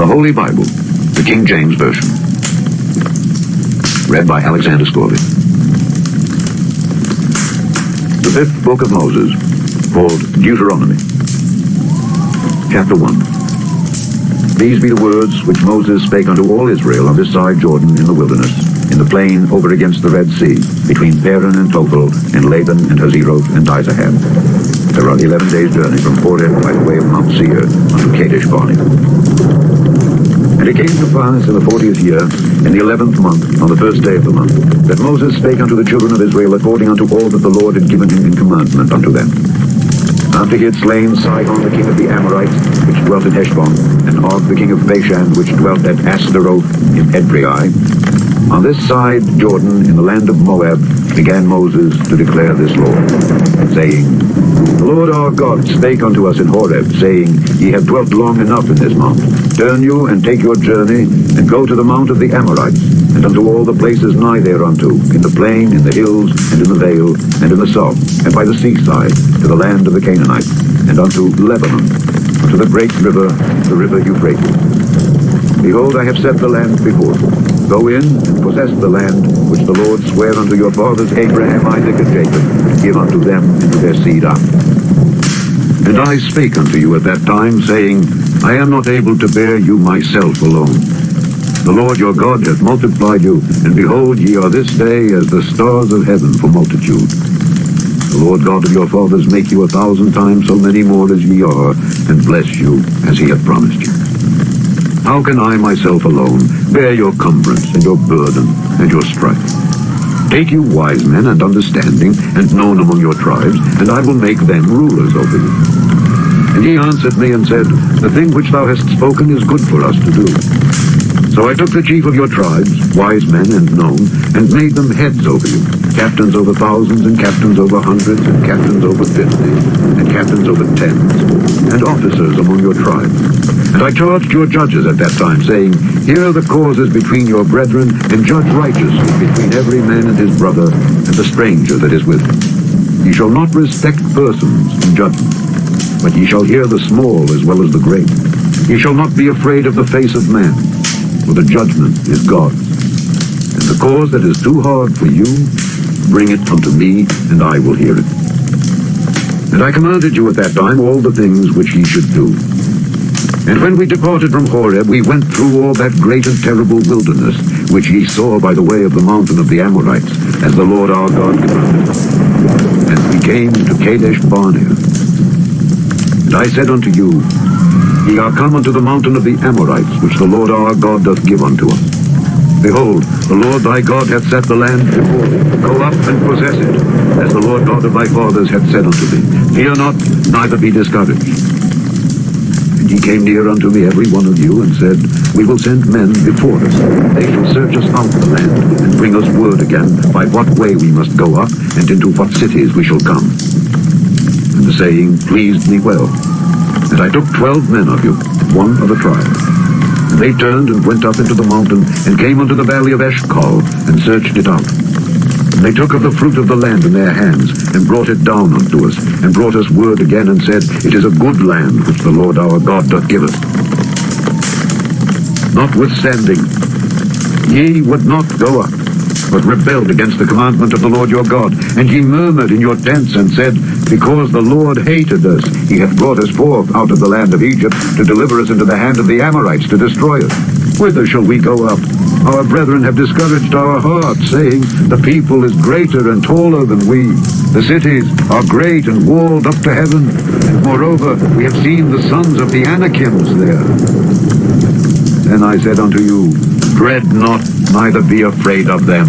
The Holy Bible, the King James Version. Read by Alexander Scorley. The fifth book of Moses, called Deuteronomy. Chapter 1. These be the words which Moses spake unto all Israel on this side Jordan in the wilderness, in the plain over against the Red Sea, between Paran and Tophel, and Laban and Hazeroth and Dizahab. There are 11 days' journey from Horeb by the way of Mount Seir unto Kadesh Barnea. And it came to pass in the 40th year, in the 11th month, on the first day of the month, that Moses spake unto the children of Israel according unto all that the Lord had given him in commandment unto them. After he had slain Sihon the king of the Amorites, which dwelt in Heshbon, and Og the king of Bashan, which dwelt at Ashtaroth in Edrei, on this side Jordan, in the land of Moab, began Moses to declare this law, saying, The Lord our God spake unto us in Horeb, saying, Ye have dwelt long enough in this mount. Turn you, and take your journey, and go to the mount of the Amorites, and unto all the places nigh thereunto, in the plain, in the hills, and in the vale, and in the south, and by the seaside, to the land of the Canaanites, and unto Lebanon, unto the great river, the river Euphrates. Behold, I have set the land before you. Go in and possess the land which the Lord sware unto your fathers Abraham, Isaac, and Jacob, to give unto them and to their seed after. And I spake unto you at that time, saying, I am not able to bear you myself alone. The Lord your God hath multiplied you, and behold, ye are this day as the stars of heaven for multitude. The Lord God of your fathers make you 1,000 times so many more as ye are, and bless you as he hath promised you. How can I myself alone bear your cumbrance and your burden and your strife? Take you wise men and understanding, and known among your tribes, and I will make them rulers over you. And he answered me and said, The thing which thou hast spoken is good for us to do. So I took the chief of your tribes, wise men and known, and made them heads over you, captains over thousands, and captains over hundreds, and captains over 50, and captains over tens, and officers among your tribes. And I charged your judges at that time, saying, Hear the causes between your brethren, and judge righteously between every man and his brother, and the stranger that is with him. Ye shall not respect persons in judgment, but ye shall hear the small as well as the great. Ye shall not be afraid of the face of man, for the judgment is God's. And the cause that is too hard for you, bring it unto me, and I will hear it. And I commanded you at that time all the things which ye should do. And when we departed from Horeb, we went through all that great and terrible wilderness, which ye saw by the way of the mountain of the Amorites, as the Lord our God commanded. And we came to Kadesh Barnea. And I said unto you, Ye are come unto the mountain of the Amorites, which the Lord our God doth give unto us. Behold, the Lord thy God hath set the land before thee. Go up and possess it, as the Lord God of thy fathers hath said unto thee. Fear not, neither be discouraged. And ye came near unto me, every one of you, and said, We will send men before us. They shall search us out the land, and bring us word again by what way we must go up, and into what cities we shall come. And the saying pleased me well. And I took 12 men of you, one of a tribe. And they turned and went up into the mountain, and came unto the valley of Eshcol, and searched it out. And they took of the fruit of the land in their hands, and brought it down unto us, and brought us word again, and said, It is a good land which the Lord our God doth give us. Notwithstanding, ye would not go up, but rebelled against the commandment of the Lord your God. And ye murmured in your tents, and said, Because the Lord hated us, he hath brought us forth out of the land of Egypt, to deliver us into the hand of the Amorites, to destroy us. Whither shall we go up? Our brethren have discouraged our hearts, saying, The people is greater and taller than we. The cities are great and walled up to heaven. And moreover, we have seen the sons of the Anakims there. Then I said unto you, Dread not, neither be afraid of them.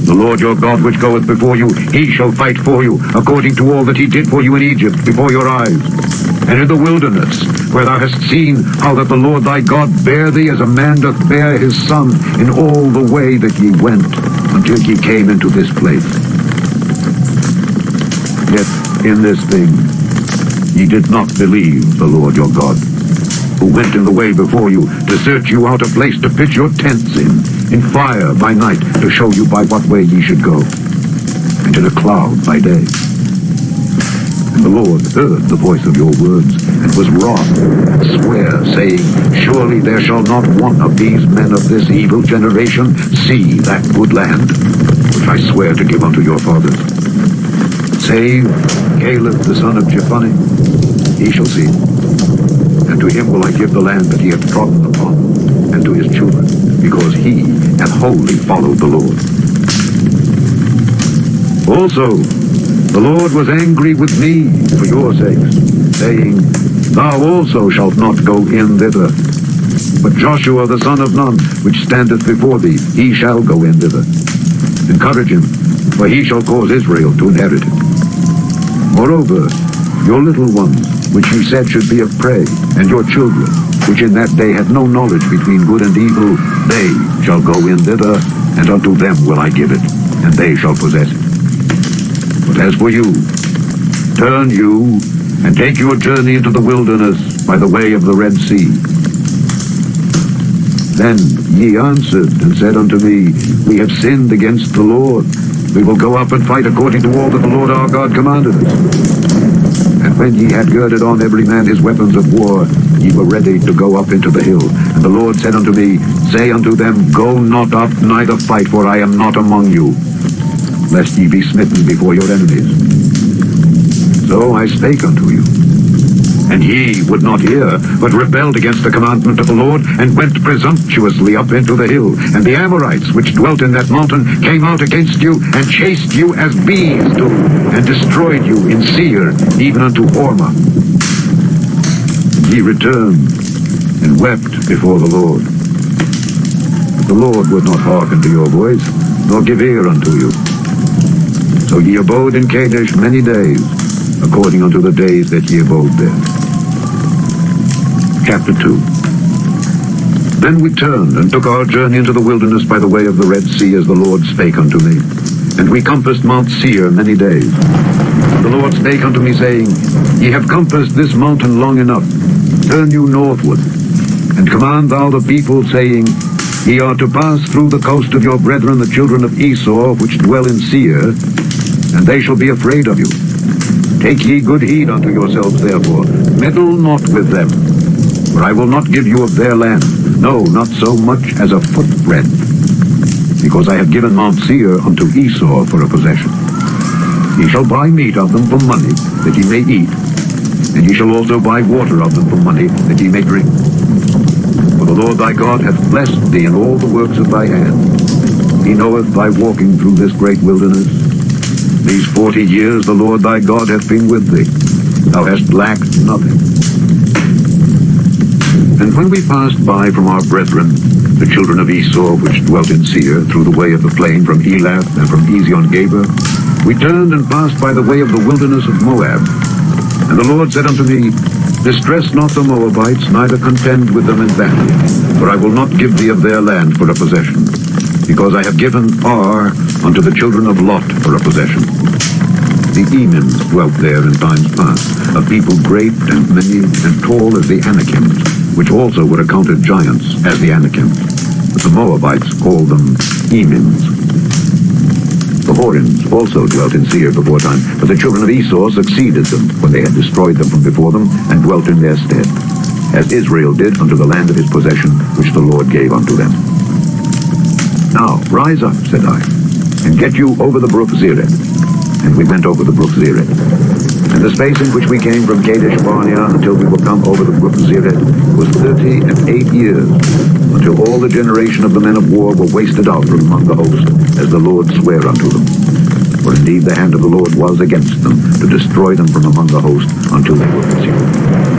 The Lord your God which goeth before you, he shall fight for you, according to all that he did for you in Egypt, before your eyes. And in the wilderness, where thou hast seen how that the Lord thy God bare thee as a man doth bear his son, in all the way that ye went, until ye came into this place. Yet in this thing ye did not believe the Lord your God, who went in the way before you, to search you out a place to pitch your tents in fire by night, to show you by what way ye should go, and in a cloud by day, The Lord heard the voice of your words, and was wroth, swear, saying, Surely there shall not one of these men of this evil generation see that good land, which I swear to give unto your fathers. Save Caleb the son of Jephunneh, he shall see, and to him will I give the land that he hath trodden upon, and to his children, because he hath wholly followed the Lord. Also, the Lord was angry with me for your sakes, saying, Thou also shalt not go in thither. But Joshua the son of Nun, which standeth before thee, he shall go in thither. Encourage him, for he shall cause Israel to inherit it. Moreover, your little ones, which ye said should be of prey, and your children, which in that day had no knowledge between good and evil, they shall go in thither, and unto them will I give it, and they shall possess it. But as for you, turn you, and take your journey into the wilderness by the way of the Red Sea. Then ye answered and said unto me, We have sinned against the Lord. We will go up and fight according to all that the Lord our God commanded us. And when ye had girded on every man his weapons of war, ye were ready to go up into the hill. And the Lord said unto me, Say unto them, Go not up, neither fight, for I am not among you, lest ye be smitten before your enemies. So I spake unto you. And ye would not hear, but rebelled against the commandment of the Lord, and went presumptuously up into the hill. And the Amorites, which dwelt in that mountain, came out against you, and chased you as bees do, and destroyed you in Seir, even unto Hormah. Ye returned, and wept before the Lord. But the Lord would not hearken to your voice, nor give ear unto you. So ye abode in Kadesh many days, according unto the days that ye abode there. Chapter 2. Then we turned and took our journey into the wilderness by the way of the Red Sea, as the Lord spake unto me. And we compassed Mount Seir many days. The Lord spake unto me, saying, Ye have compassed this mountain long enough. Turn you northward, and command thou the people, saying, Ye are to pass through the coast of your brethren, the children of Esau, which dwell in Seir, and they shall be afraid of you. Take ye good heed unto yourselves, therefore. Meddle not with them, for I will not give you of their land, no, not so much as a footbreadth, because I have given Mount Seir unto Esau for a possession. Ye shall buy meat of them for money, that ye may eat, and ye shall also buy water of them for money, that ye may drink. For the Lord thy God hath blessed thee in all the works of thy hand. He knoweth thy walking through this great wilderness. These 40 years the Lord thy God hath been with thee. Thou hast lacked nothing. And when we passed by from our brethren, the children of Esau, which dwelt in Seir, through the way of the plain from Elath and from Ezion-Geber, we turned and passed by the way of the wilderness of Moab. And the Lord said unto me, Distress not the Moabites, neither contend with them in battle, for I will not give thee of their land for a possession, because I have given Ar unto the children of Lot for a possession. The Emims dwelt there in times past, a people great and many and tall as the Anakims, which also were accounted giants as the Anakims. But the Moabites called them Emims. The Horims also dwelt in Seir before time, but the children of Esau succeeded them when they had destroyed them from before them, and dwelt in their stead, as Israel did unto the land of his possession, which the Lord gave unto them. Now rise up, said I, and get you over the brook Zereth. And we went over the brook Zereth. And the space in which we came from Kadesh Barnea until we were come over the brook Zereth was 38 years, until all the generation of the men of war were wasted out from among the host, as the Lord sware unto them. For indeed the hand of the Lord was against them, to destroy them from among the host, until they were consumed.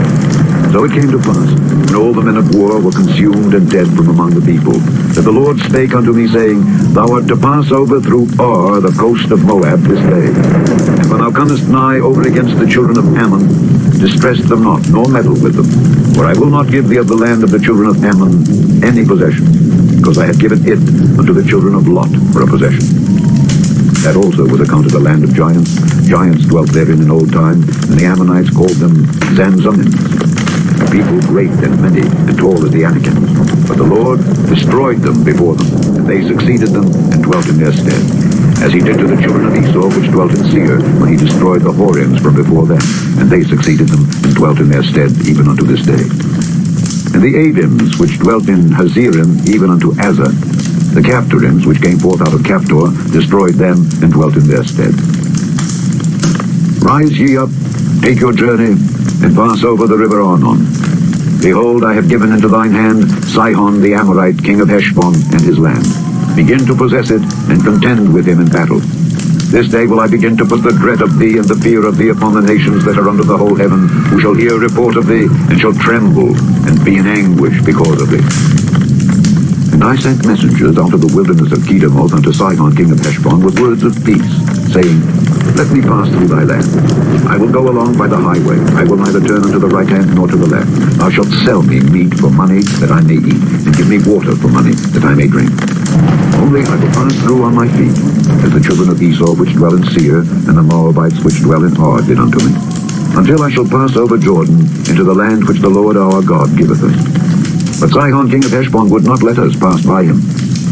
So it came to pass, when all the men of war were consumed and dead from among the people, that the Lord spake unto me, saying, Thou art to pass over through Ar, the coast of Moab, this day. And when thou comest nigh over against the children of Ammon, distress them not, nor meddle with them. For I will not give thee of the land of the children of Ammon any possession, because I have given it unto the children of Lot for a possession. That also was accounted a land of giants. Giants dwelt therein in old time, and the Ammonites called them Zanzummim, a people great and many and tall as the Anakims. But the Lord destroyed them before them, and they succeeded them and dwelt in their stead. as he did to the children of Esau which dwelt in Seir, when he destroyed the Horims from before them, and they succeeded them, and dwelt in their stead even unto this day. And the Avims which dwelt in Hazerim, even unto Azza, the Captorims which came forth out of Captor, destroyed them, and dwelt in their stead. Rise ye up, take your journey, and pass over the river Arnon. Behold, I have given into thine hand Sihon the Amorite, king of Heshbon, and his land. Begin to possess it, and contend with him in battle. This day will I begin to put the dread of thee and the fear of thee upon the nations that are under the whole heaven, who shall hear report of thee, and shall tremble, and be in anguish because of thee. And I sent messengers out of the wilderness of Kedemoth unto Sihon king of Heshbon with words of peace, saying, Let me pass through thy land. I will go along by the highway. I will neither turn unto the right hand nor to the left. Thou shalt sell me meat for money that I may eat, and give me water for money that I may drink. Only I will pass through on my feet, as the children of Esau which dwell in Seir, and the Moabites which dwell in Ar did unto me, until I shall pass over Jordan into the land which the Lord our God giveth us. But Sihon king of Heshbon would not let us pass by him.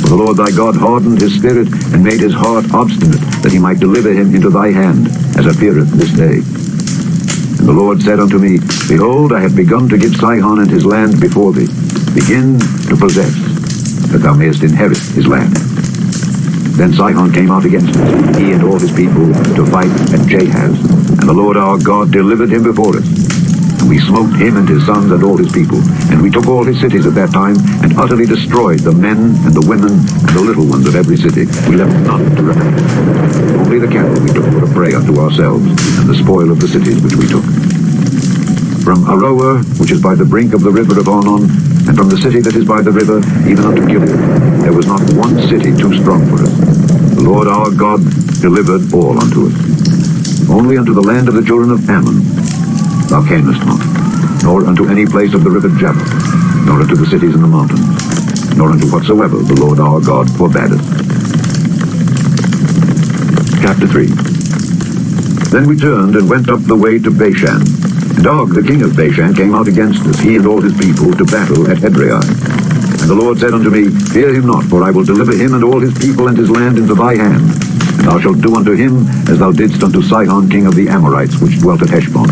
For the Lord thy God hardened his spirit, and made his heart obstinate, that he might deliver him into thy hand, as appeareth this day. And the Lord said unto me, Behold, I have begun to give Sihon and his land before thee. Begin to possess, that thou mayest inherit his land. Then Sihon came out against us, he and all his people, to fight at Jahaz. And the Lord our God delivered him before us. And we smote him and his sons and all his people. And we took all his cities at that time, and utterly destroyed the men and the women and the little ones of every city. We left none to remain. Only the cattle we took for a prey unto ourselves, and the spoil of the cities which we took. From Aroer, which is by the brink of the river of Arnon, and from the city that is by the river, even unto Gilead, there was not one city too strong for us. The Lord our God delivered all unto us. Only unto the land of the children of Ammon thou camest not, nor unto any place of the river Jabbok, nor unto the cities in the mountains, nor unto whatsoever the Lord our God forbade us. Chapter 3. Then we turned and went up the way to Bashan. And Og the king of Bashan came out against us, he and all his people, to battle at Edrei. And the Lord said unto me, Fear him not, for I will deliver him and all his people and his land into thy hand. And thou shalt do unto him as thou didst unto Sihon king of the Amorites, which dwelt at Heshbon.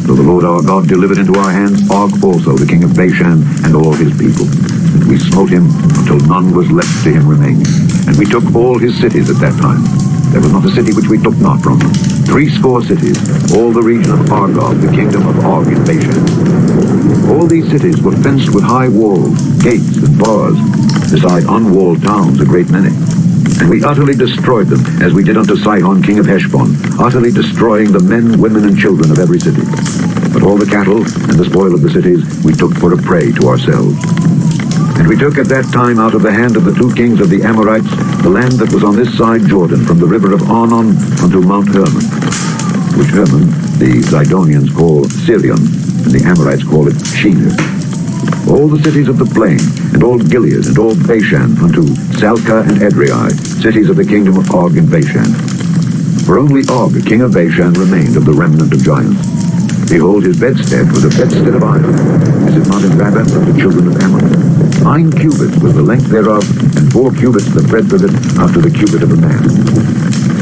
So the Lord our God delivered into our hands Og also, the king of Bashan, and all his people. And we smote him until none was left to him remaining. And we took all his cities at that time. There was not a city which we took not from him. 60 cities, all the region of Argob, the kingdom of Og in Bashan. All these cities were fenced with high walls, gates, and bars, beside unwalled towns, a great many. And we utterly destroyed them, as we did unto Sihon king of Heshbon, utterly destroying the men, women, and children of every city. But all the cattle and the spoil of the cities we took for a prey to ourselves. And we took at that time out of the hand of the 2 kings of the Amorites the land that was on this side Jordan, from the river of Arnon unto Mount Hermon, which Hermon the Zidonians call Sirion, and the Amorites call it Shinar. All the cities of the plain, and all Gilead, and all Bashan, unto Salcah and Edrei, cities of the kingdom of Og in Bashan. For only Og, king of Bashan, remained of the remnant of giants. Behold, his bedstead was a bedstead of iron. Is it not in Rabbath of the children of Ammon? 9 cubits was the length thereof, and 4 cubits the breadth of it, after the cubit of a man.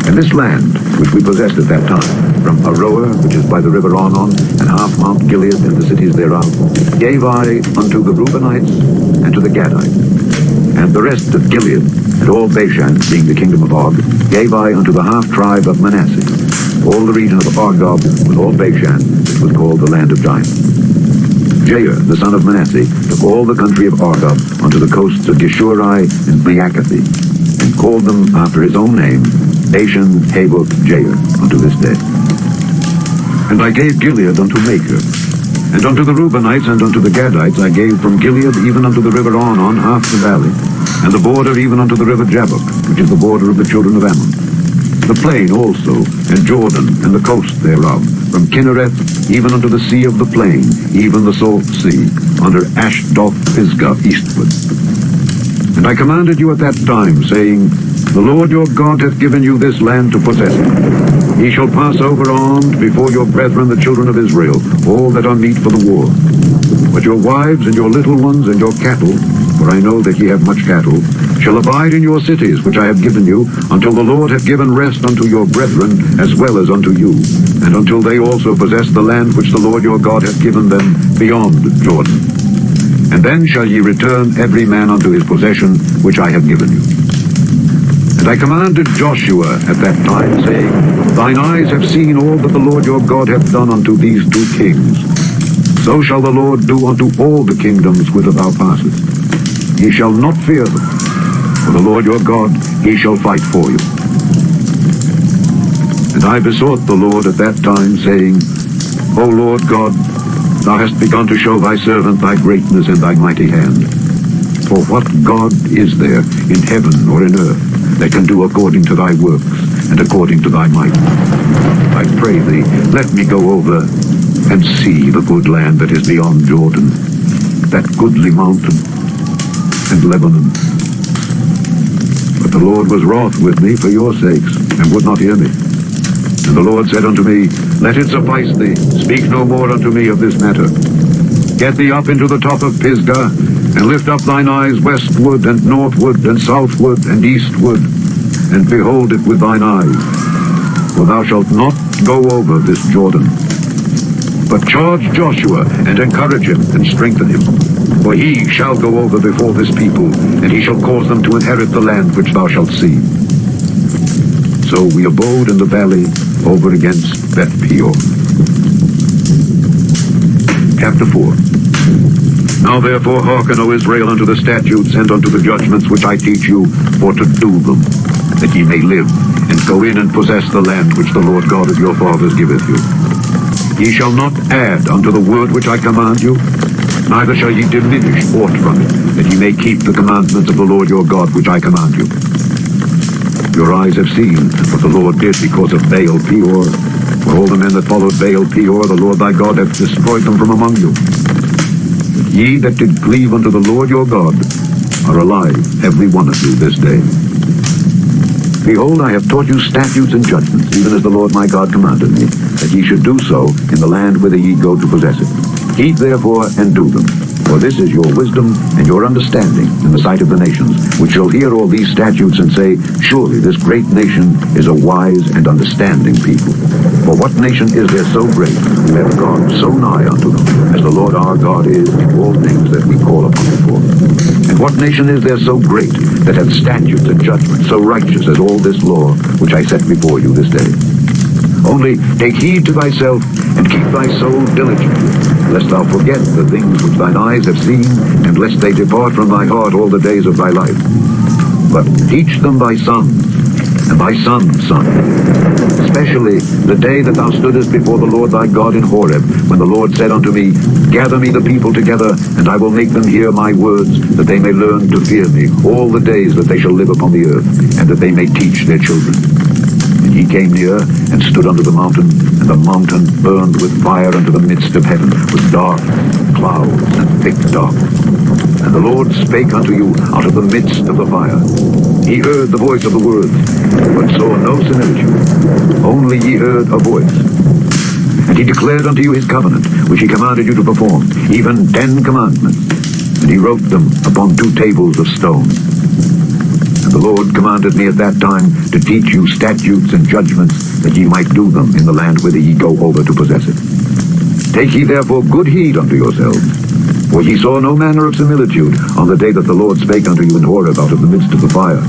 And this land, which we possessed at that time, from Aroer, which is by the river Arnon, and half Mount Gilead and the cities thereof, gave I unto the Reubenites and to the Gadites. And the rest of Gilead, and all Bashan, being the kingdom of Og, gave I unto the half-tribe of Manasseh. All the region of Argob, with all Bashan, which was called the land of giants. Jair, the son of Manasseh, took all the country of Argob unto the coasts of Geshuri and Maacathi, and called them after his own name, Bashan, Havoth, Jair, unto this day. And I gave Gilead unto Machir, and unto the Reubenites and unto the Gadites I gave from Gilead even unto the river Arnon half the valley, and the border even unto the river Jabbok, which is the border of the children of Ammon. The plain also, and Jordan, and the coast thereof, from Kinnereth even unto the sea of the plain, even the salt sea, under Ashdoth Pisgah eastward. And I commanded you at that time, saying, The Lord your God hath given you this land to possess it. Ye shall pass over armed before your brethren the children of Israel, all that are meet for the war. But your wives and your little ones and your cattle, for I know that ye have much cattle, shall abide in your cities which I have given you, until the Lord have given rest unto your brethren as well as unto you, and until they also possess the land which the Lord your God hath given them beyond Jordan. And then shall ye return every man unto his possession which I have given you. And I commanded Joshua at that time, saying, Thine eyes have seen all that the Lord your God hath done unto these two kings. So shall the Lord do unto all the kingdoms whither thou passest. Ye shall not fear them, for the Lord your God, he shall fight for you. And I besought the Lord at that time, saying, O Lord God, thou hast begun to show thy servant thy greatness and thy mighty hand. For what God is there in heaven or in earth that can do according to thy works and according to thy might? I pray thee, let me go over and see the good land that is beyond Jordan, that goodly mountain and Lebanon. But the Lord was wroth with me for your sakes, and would not hear me. And the Lord said unto me, Let it suffice thee, speak no more unto me of this matter. Get thee up into the top of Pisgah, and lift up thine eyes westward and northward and southward and eastward, and behold it with thine eyes. For thou shalt not go over this Jordan. But charge Joshua, and encourage him, and strengthen him. For he shall go over before this people, and he shall cause them to inherit the land which thou shalt see. So we abode in the valley over against Beth Peor. Chapter 4. Now therefore hearken, O Israel, unto the statutes and unto the judgments which I teach you, for to do them, that ye may live, and go in and possess the land which the Lord God of your fathers giveth you. Ye shall not add unto the word which I command you, neither shall ye diminish aught from it, that ye may keep the commandments of the Lord your God which I command you. Your eyes have seen what the Lord did because of Baal Peor. For all the men that followed Baal Peor, the Lord thy God hath destroyed them from among you. But ye that did cleave unto the Lord your God are alive, every one of you this day. Behold, I have taught you statutes and judgments, even as the Lord my God commanded me, that ye should do so in the land whither ye go to possess it. Keep therefore and do them, for this is your wisdom and your understanding in the sight of the nations, which shall hear all these statutes and say, Surely this great nation is a wise and understanding people. For what nation is there so great, who hath God so nigh unto them, as the Lord our God is in all things that we call upon him for? And what nation is there so great, that hath statutes and judgments so righteous as all this law, which I set before you this day? Only take heed to thyself, and keep thy soul diligently, lest thou forget the things which thine eyes have seen, and lest they depart from thy heart all the days of thy life. But teach them thy sons, and thy sons' sons, especially the day that thou stoodest before the Lord thy God in Horeb, when the Lord said unto me, Gather me the people together, and I will make them hear my words, that they may learn to fear me all the days that they shall live upon the earth, and that they may teach their children. And he came near, and stood under the mountain, and the mountain burned with fire unto the midst of heaven, with dark clouds and thick darkness. And the Lord spake unto you out of the midst of the fire. He heard the voice of the words, but saw no similitude, only ye heard a voice. And he declared unto you his covenant, which he commanded you to perform, even 10 commandments. And he wrote them upon 2 tables of stone. And the Lord commanded me at that time to teach you statutes and judgments, that ye might do them in the land whither ye go over to possess it. Take ye therefore good heed unto yourselves, for ye saw no manner of similitude on the day that the Lord spake unto you in Horeb out of the midst of the fire.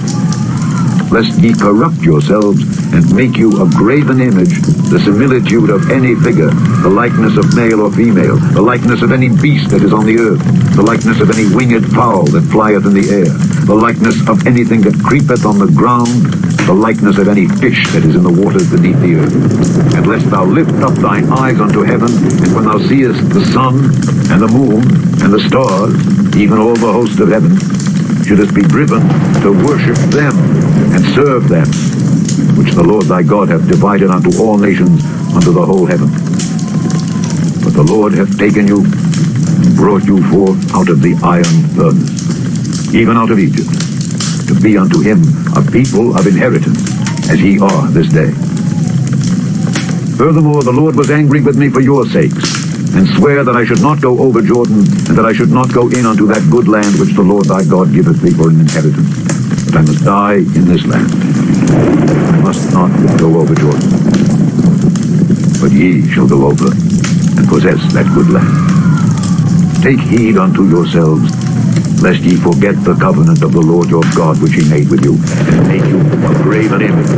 Lest ye corrupt yourselves, and make you a graven image, the similitude of any figure, the likeness of male or female, the likeness of any beast that is on the earth, the likeness of any winged fowl that flieth in the air, the likeness of anything that creepeth on the ground, the likeness of any fish that is in the waters beneath the earth. And lest thou lift up thine eyes unto heaven, and when thou seest the sun, and the moon, and the stars, even all the host of heaven, shouldest be driven to worship them, and serve them, which the Lord thy God hath divided unto all nations under the whole heaven. But the Lord hath taken you, and brought you forth out of the iron furnace, even out of Egypt, to be unto him a people of inheritance, as ye are this day. Furthermore, the Lord was angry with me for your sakes, and swear that I should not go over Jordan, and that I should not go in unto that good land which the Lord thy God giveth thee for an inheritance. But I must die in this land. I must not go over Jordan. But ye shall go over, and possess that good land. Take heed unto yourselves, lest ye forget the covenant of the Lord your God which he made with you, and make you a graven image,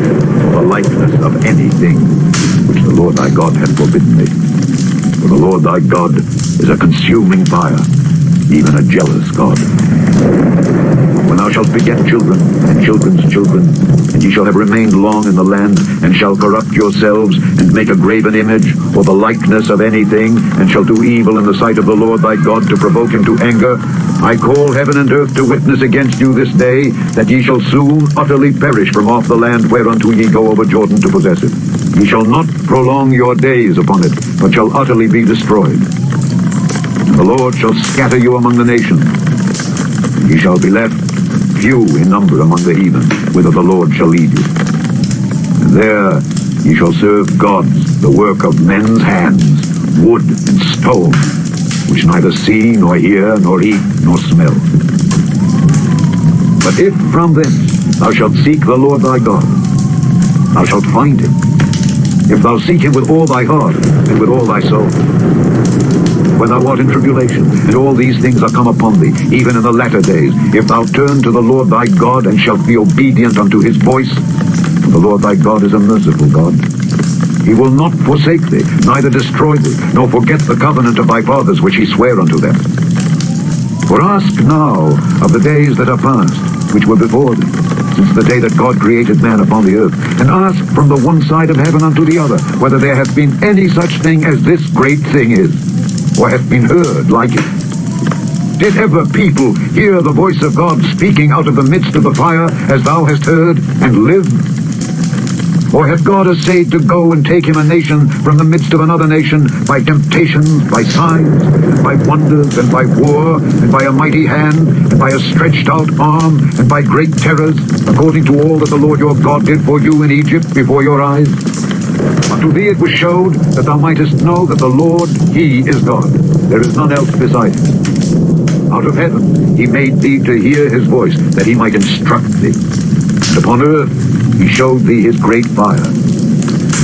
or the likeness of anything which the Lord thy God hath forbidden thee. For the Lord thy God is a consuming fire, even a jealous God. When thou shalt beget children, and children's children, and ye shall have remained long in the land, and shall corrupt yourselves, and make a graven image, or the likeness of anything, and shall do evil in the sight of the Lord thy God to provoke him to anger, I call heaven and earth to witness against you this day, that ye shall soon utterly perish from off the land whereunto ye go over Jordan to possess it. Ye shall not prolong your days upon it, but shall utterly be destroyed. The Lord shall scatter you among the nations. Ye shall be left few in number among the heathen, whither the Lord shall lead you. And there ye shall serve gods, the work of men's hands, wood and stone, which neither see, nor hear, nor eat, nor smell. But if from thence thou shalt seek the Lord thy God, thou shalt find him, if thou seek him with all thy heart and with all thy soul. When thou art in tribulation, and all these things are come upon thee, even in the latter days, if thou turn to the Lord thy God, and shalt be obedient unto his voice, for the Lord thy God is a merciful God. He will not forsake thee, neither destroy thee, nor forget the covenant of thy fathers which he sware unto them. For ask now of the days that are past, which were before thee, since the day that God created man upon the earth, and ask from the one side of heaven unto the other, whether there hath been any such thing as this great thing is, or hath been heard like it. Did ever people hear the voice of God speaking out of the midst of the fire, as thou hast heard, and lived? Or hath God essayed to go and take him a nation from the midst of another nation, by temptations, by signs, and by wonders, and by war, and by a mighty hand, and by a stretched out arm, and by great terrors, according to all that the Lord your God did for you in Egypt before your eyes? Unto thee it was showed that thou mightest know that the Lord, he is God. There is none else beside him. Out of heaven he made thee to hear his voice, that he might instruct thee. And upon earth he showed thee his great fire.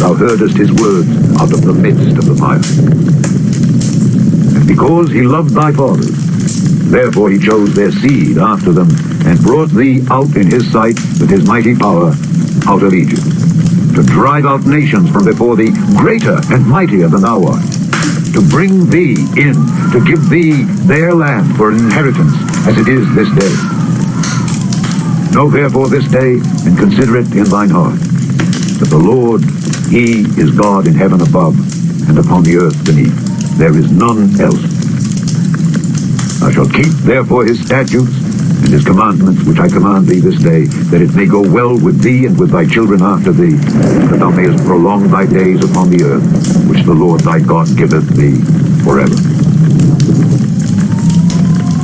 Thou heardest his words out of the midst of the fire. And because he loved thy fathers, therefore he chose their seed after them, and brought thee out in his sight with his mighty power out of Egypt, to drive out nations from before thee, greater and mightier than thou art, to bring thee in, to give thee their land for an inheritance, as it is this day. Know therefore this day, and consider it in thine heart, that the Lord, he is God in heaven above, and upon the earth beneath. There is none else. Thou shalt keep therefore his statutes, and his commandments which I command thee this day, that it may go well with thee and with thy children after thee, that thou mayest prolong thy days upon the earth, which the Lord thy God giveth thee forever.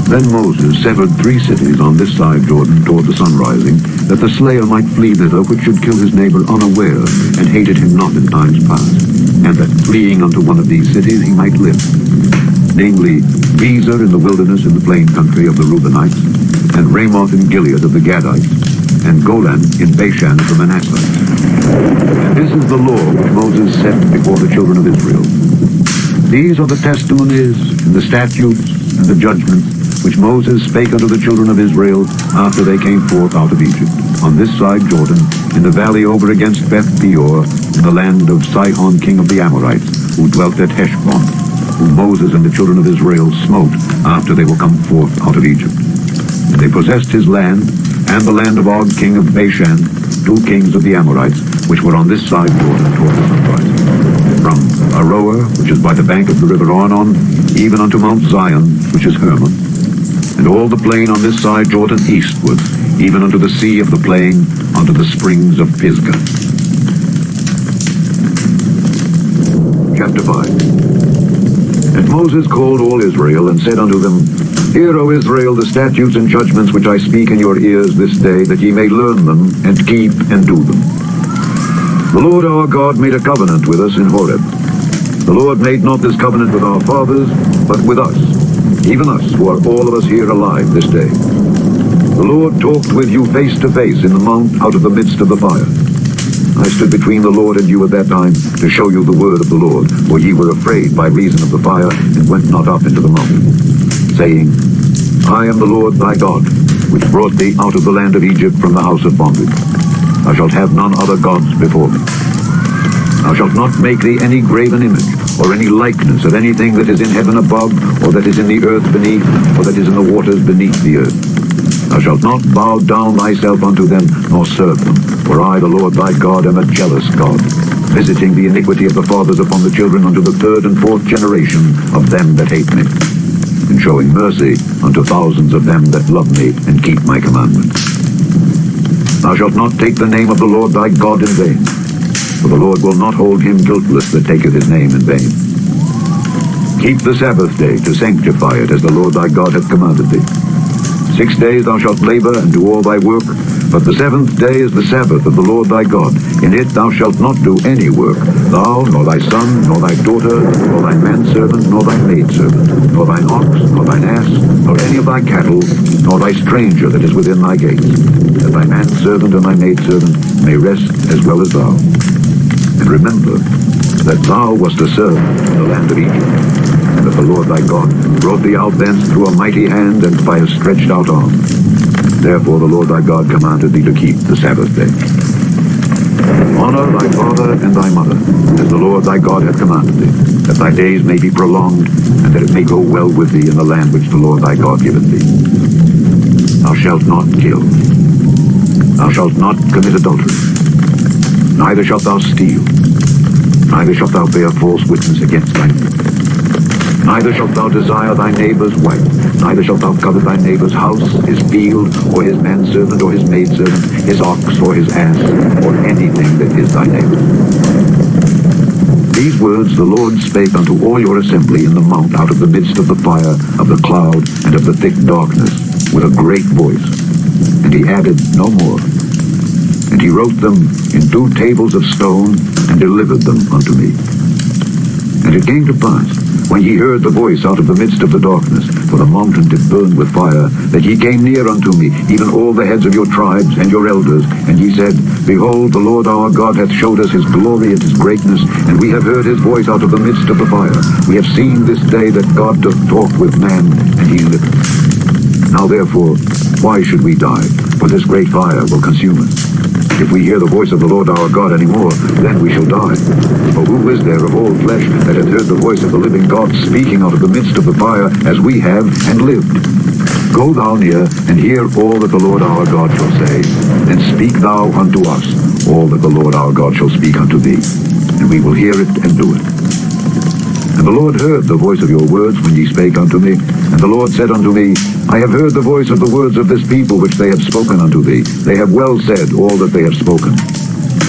Then Moses severed 3 cities on this side Jordan toward the sunrising, that the slayer might flee thither which should kill his neighbor unaware, and hated him not in times past, and that fleeing unto one of these cities he might live, namely Bezer in the wilderness in the plain country of the Reubenites, and Ramoth in Gilead of the Gadites, and Golan in Bashan of the Manassites. And this is the law which Moses set before the children of Israel. These are the testimonies, and the statutes, and the judgments, which Moses spake unto the children of Israel after they came forth out of Egypt, on this side Jordan, in the valley over against Beth Peor, in the land of Sihon king of the Amorites, who dwelt at Heshbon, whom Moses and the children of Israel smote after they were come forth out of Egypt. And they possessed his land, and the land of Og king of Bashan, 2 kings of the Amorites, which were on this side Jordan toward the sunrise, from Aroer, which is by the bank of the river Arnon, even unto Mount Zion, which is Hermon, and all the plain on this side Jordan eastward, even unto the sea of the plain, unto the springs of Pisgah. Chapter 5. And Moses called all Israel, and said unto them, Hear, O Israel, the statutes and judgments which I speak in your ears this day, that ye may learn them, and keep and do them. The Lord our God made a covenant with us in Horeb. The Lord made not this covenant with our fathers, but with us, even us, who are all of us here alive this day. The Lord talked with you face to face in the mount out of the midst of the fire. I stood between the Lord and you at that time to show you the word of the Lord, for ye were afraid by reason of the fire, and went not up into the mountain, saying, I am the Lord thy God, which brought thee out of the land of Egypt from the house of bondage. Thou shalt have none other gods before me. Thou shalt not make thee any graven image, or any likeness of anything that is in heaven above, or that is in the earth beneath, or that is in the waters beneath the earth. Thou shalt not bow down thyself unto them, nor serve them. For I, the Lord thy God, am a jealous God, visiting the iniquity of the fathers upon the children unto the third and fourth generation of them that hate me, and showing mercy unto thousands of them that love me and keep my commandments. Thou shalt not take the name of the Lord thy God in vain, for the Lord will not hold him guiltless that taketh his name in vain. Keep the Sabbath day to sanctify it, as the Lord thy God hath commanded thee. 6 days thou shalt labor and do all thy work, but the seventh day is the Sabbath of the Lord thy God. In it thou shalt not do any work, thou, nor thy son, nor thy daughter, nor thy manservant, nor thy maidservant, nor thine ox, nor thine ass, nor any of thy cattle, nor thy stranger that is within thy gates, that thy manservant and thy maidservant may rest as well as thou. And remember that thou wast a servant in the land of Egypt, and that the Lord thy God brought thee out thence through a mighty hand and by a stretched out arm. Therefore the Lord thy God commanded thee to keep the Sabbath day. Honor thy father and thy mother, as the Lord thy God hath commanded thee, that thy days may be prolonged, and that it may go well with thee in the land which the Lord thy God giveth thee. Thou shalt not kill. Thou shalt not commit adultery. Neither shalt thou steal. Neither shalt thou bear false witness against thy neighbor. Neither shalt thou desire thy neighbor's wife. Neither shalt thou covet thy neighbor's house, his field, or his manservant, or his maidservant, his ox, or his ass, or anything that is thy neighbor's. These words the Lord spake unto all your assembly in the mount out of the midst of the fire, of the cloud, and of the thick darkness, with a great voice. And he added no more. And he wrote them in 2 tables of stone, and delivered them unto me. And it came to pass, when ye heard the voice out of the midst of the darkness, for the mountain did burn with fire, that ye came near unto me, even all the heads of your tribes and your elders, and ye said, Behold, the Lord our God hath showed us his glory and his greatness, and we have heard his voice out of the midst of the fire. We have seen this day that God doth talk with man, and he liveth. Now therefore, why should we die? For this great fire will consume us. If we hear the voice of the Lord our God any more, then we shall die. For who is there of all flesh that hath heard the voice of the living God speaking out of the midst of the fire, as we have, and lived? Go thou near, and hear all that the Lord our God shall say. Then speak thou unto us all that the Lord our God shall speak unto thee, and we will hear it and do it. And the Lord heard the voice of your words when ye spake unto me. And the Lord said unto me, I have heard the voice of the words of this people which they have spoken unto thee. They have well said all that they have spoken.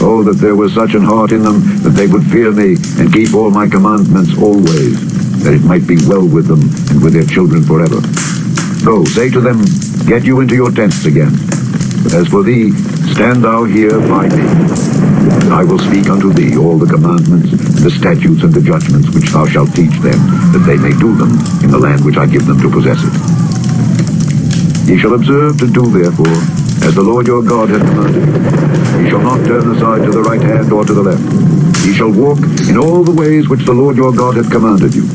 Oh, that there was such an heart in them, that they would fear me, and keep all my commandments always, that it might be well with them, and with their children forever. Go, say to them, Get you into your tents again. But as for thee, stand thou here by me. And I will speak unto thee all the commandments, the statutes, and the judgments which thou shalt teach them, that they may do them in the land which I give them to possess it. Ye shall observe to do therefore, as the Lord your God hath commanded you. Ye shall not turn aside to the right hand or to the left. Ye shall walk in all the ways which the Lord your God hath commanded you,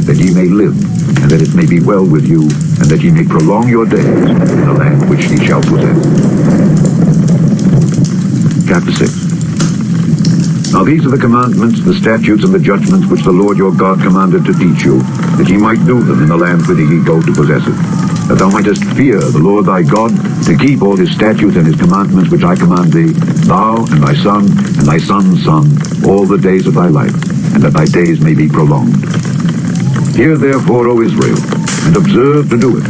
that ye may live, and that it may be well with you, and that ye may prolong your days in the land which ye shall possess. Chapter 6. Now these are the commandments, the statutes, and the judgments which the Lord your God commanded to teach you, that ye might do them in the land whither ye go to possess it, that thou mightest fear the Lord thy God, to keep all his statutes and his commandments which I command thee, thou and thy son and thy son's son, all the days of thy life, and that thy days may be prolonged. Hear therefore, O Israel, and observe to do it,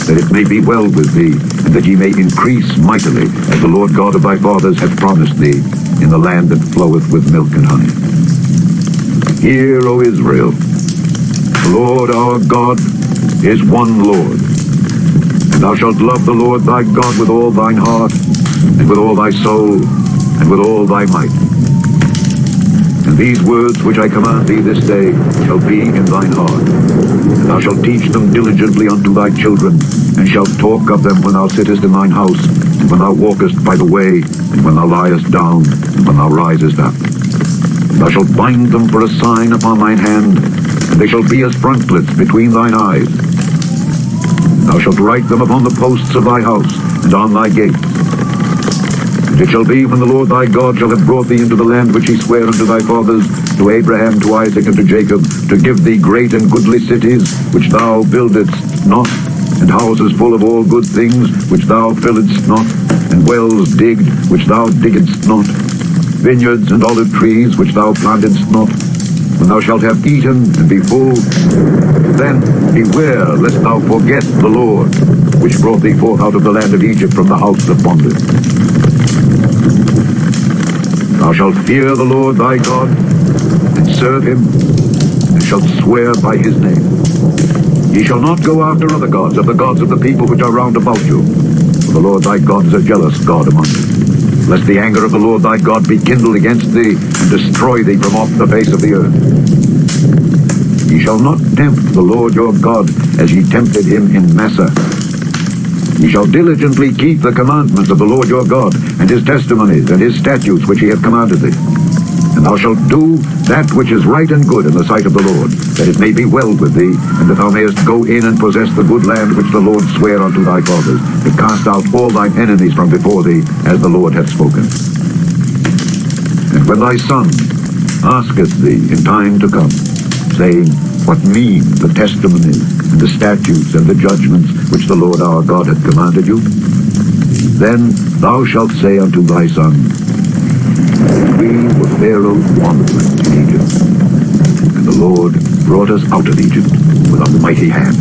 that it may be well with thee, and that ye may increase mightily, as the Lord God of thy fathers hath promised thee, in the land that floweth with milk and honey. Hear, O Israel, the Lord our God is one Lord. And thou shalt love the Lord thy God with all thine heart, and with all thy soul, and with all thy might. And these words which I command thee this day shall be in thine heart. And thou shalt teach them diligently unto thy children, and shalt talk of them when thou sittest in thine house, and when thou walkest by the way, and when thou liest down, and when thou risest up. And thou shalt bind them for a sign upon thine hand, and they shall be as frontlets between thine eyes. Thou shalt write them upon the posts of thy house, and on thy gates. And it shall be, when the Lord thy God shall have brought thee into the land which he sware unto thy fathers, to Abraham, to Isaac, and to Jacob, to give thee great and goodly cities, which thou buildedst not, and houses full of all good things, which thou filledst not, and wells digged, which thou diggedst not, vineyards and olive trees, which thou plantedst not. When thou shalt have eaten and be full, then beware lest thou forget the Lord, which brought thee forth out of the land of Egypt from the house of bondage. Thou shalt fear the Lord thy God, and serve him, and shalt swear by his name. Ye shall not go after other gods, of the gods of the people which are round about you, for the Lord thy God is a jealous God among you, lest the anger of the Lord thy God be kindled against thee, and destroy thee from off the face of the earth. Ye shall not tempt the Lord your God, as ye tempted him in Massah. Ye shall diligently keep the commandments of the Lord your God, and his testimonies, and his statutes which he hath commanded thee. And thou shalt do that which is right and good in the sight of the Lord, that it may be well with thee, and that thou mayest go in and possess the good land which the Lord sware unto thy fathers, to cast out all thine enemies from before thee, as the Lord hath spoken. And when thy son asketh thee in time to come, saying, What mean the testimonies, and the statutes, and the judgments which the Lord our God hath commanded you? Then thou shalt say unto thy son, We were Pharaoh's wanderers in Egypt, and the Lord brought us out of Egypt with a mighty hand.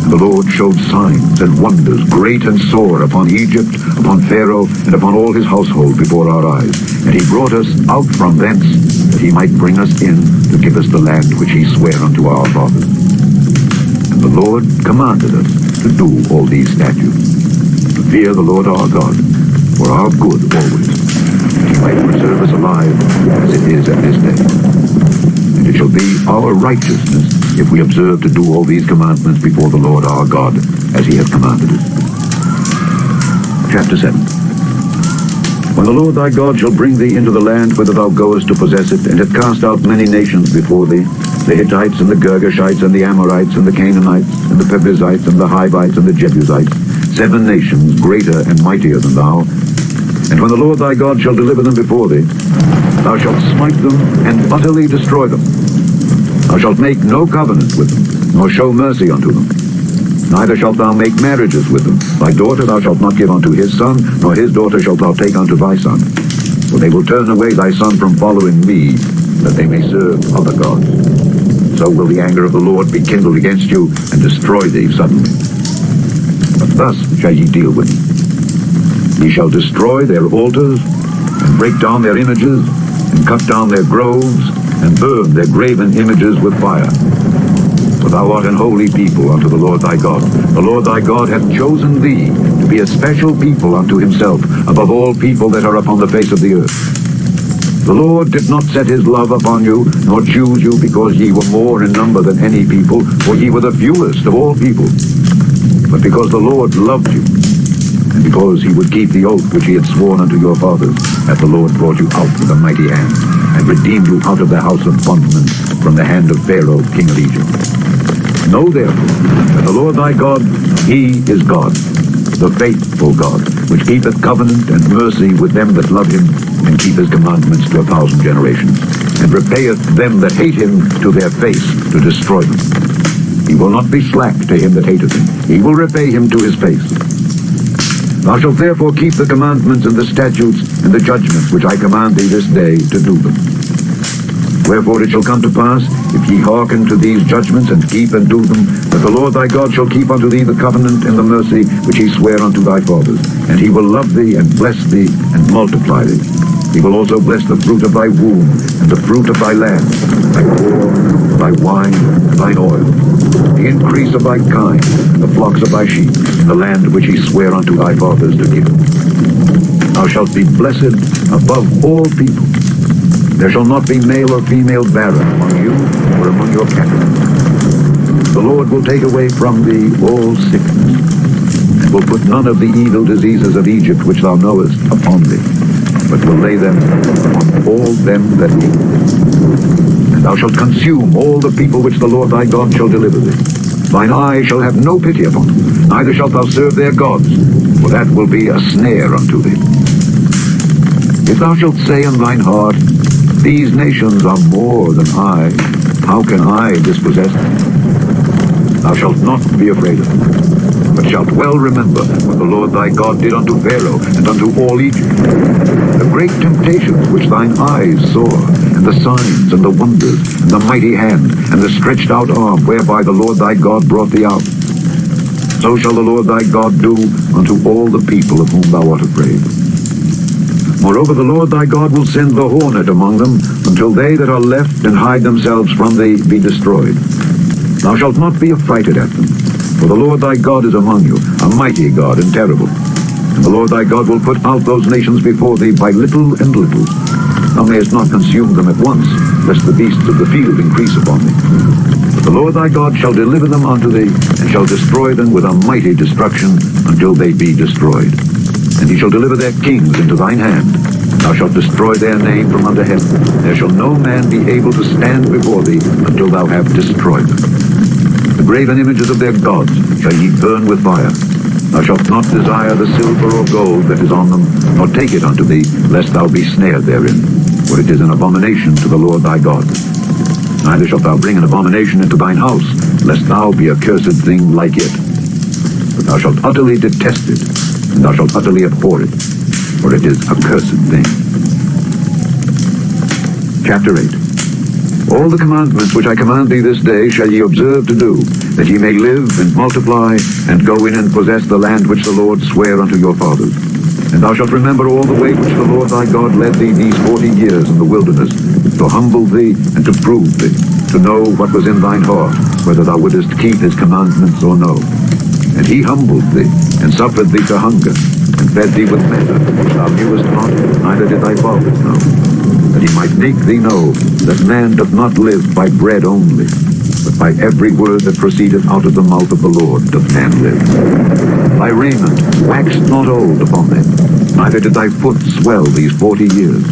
And the Lord showed signs and wonders great and sore upon Egypt, upon Pharaoh, and upon all his household before our eyes. And he brought us out from thence, that he might bring us in to give us the land which he sware unto our fathers. And the Lord commanded us to do all these statutes, to fear the Lord our God, for our good always, that he might preserve us alive, as it is at this day. And it shall be our righteousness, if we observe to do all these commandments before the Lord our God, as he hath commanded us. Chapter 7. When the Lord thy God shall bring thee into the land whither thou goest to possess it, and hath cast out many nations before thee, the Hittites, and the Girgashites, and the Amorites, and the Canaanites, and the Perizzites, and the Hivites, and the Jebusites, 7 nations greater and mightier than thou. And when the Lord thy God shall deliver them before thee, thou shalt smite them and utterly destroy them. Thou shalt make no covenant with them, nor show mercy unto them. Neither shalt thou make marriages with them. Thy daughter thou shalt not give unto his son, nor his daughter shalt thou take unto thy son. For they will turn away thy son from following me, that they may serve other gods. So will the anger of the Lord be kindled against you, and destroy thee suddenly. But thus shall ye deal with them. Ye shall destroy their altars, and break down their images, and cut down their groves, and burn their graven images with fire. For thou art an holy people unto the Lord thy God. The Lord thy God hath chosen thee to be a special people unto himself, above all people that are upon the face of the earth. The Lord did not set his love upon you, nor choose you because ye were more in number than any people, for ye were the fewest of all people. But because the Lord loved you, and because he would keep the oath which he had sworn unto your fathers, hath the Lord brought you out with a mighty hand, and redeemed you out of the house of bondmen, from the hand of Pharaoh king of Egypt. Know therefore that the Lord thy God, he is God, the faithful God, which keepeth covenant and mercy with them that love him, and keep his commandments to 1,000 generations, and repayeth them that hate him to their face, to destroy them. He will not be slack to him that hateth him. He will repay him to his face. Thou shalt therefore keep the commandments and the statutes and the judgments which I command thee this day to do them. Wherefore it shall come to pass, if ye hearken to these judgments and keep and do them, that the Lord thy God shall keep unto thee the covenant and the mercy which he sware unto thy fathers. And he will love thee and bless thee and multiply thee. He will also bless the fruit of thy womb and the fruit of thy land, thy corn, thy wine, and thine oil, the increase of thy kine, and the flocks of thy sheep, in the land which he sware unto thy fathers to give. Thou shalt be blessed above all people, There shall not be male or female barren among you or among your cattle. The Lord will take away from thee all sickness, and will put none of the evil diseases of Egypt which thou knowest upon thee, but will lay them upon all them that eat. And thou shalt consume all the people which the Lord thy God shall deliver thee. Thine eye shall have no pity upon them, neither shalt thou serve their gods, for that will be a snare unto thee. If thou shalt say in thine heart, These nations are more than I, how can I dispossess them? Thou shalt not be afraid of them, but shalt well remember what the Lord thy God did unto Pharaoh and unto all Egypt, the great temptations which thine eyes saw, and the signs and the wonders, and the mighty hand, and the stretched out arm whereby the Lord thy God brought thee out. So shall the Lord thy God do unto all the people of whom thou art afraid. Moreover, the Lord thy God will send the hornet among them, until they that are left and hide themselves from thee be destroyed. Thou shalt not be affrighted at them, for the Lord thy God is among you, a mighty God and terrible. And the Lord thy God will put out those nations before thee by little and little. Thou mayest not consume them at once, lest the beasts of the field increase upon thee. But the Lord thy God shall deliver them unto thee, and shall destroy them with a mighty destruction until they be destroyed. And he shall deliver their kings into thine hand. Thou shalt destroy their name from under heaven. There shall no man be able to stand before thee until thou have destroyed them. The graven images of their gods shall ye burn with fire. Thou shalt not desire the silver or gold that is on them, nor take it unto thee, lest thou be snared therein. For it is an abomination to the Lord thy God. Neither shalt thou bring an abomination into thine house, lest thou be a cursed thing like it. But thou shalt utterly detest it, and thou shalt utterly abhor it, for it is a cursed thing. Chapter 8. All the commandments which I command thee this day shall ye observe to do, that ye may live and multiply, and go in and possess the land which the Lord sware unto your fathers. And thou shalt remember all the way which the Lord thy God led thee these 40 years in the wilderness, to humble thee and to prove thee, to know what was in thine heart, whether thou wouldest keep his commandments or no. And he humbled thee, and suffered thee to hunger, and fed thee with manna, which thou knewest not, neither did thy fathers know, that he might make thee know that man doth not live by bread only, but by every word that proceedeth out of the mouth of the Lord doth man live. Thy raiment waxed not old upon thee, neither did thy foot swell these 40 years.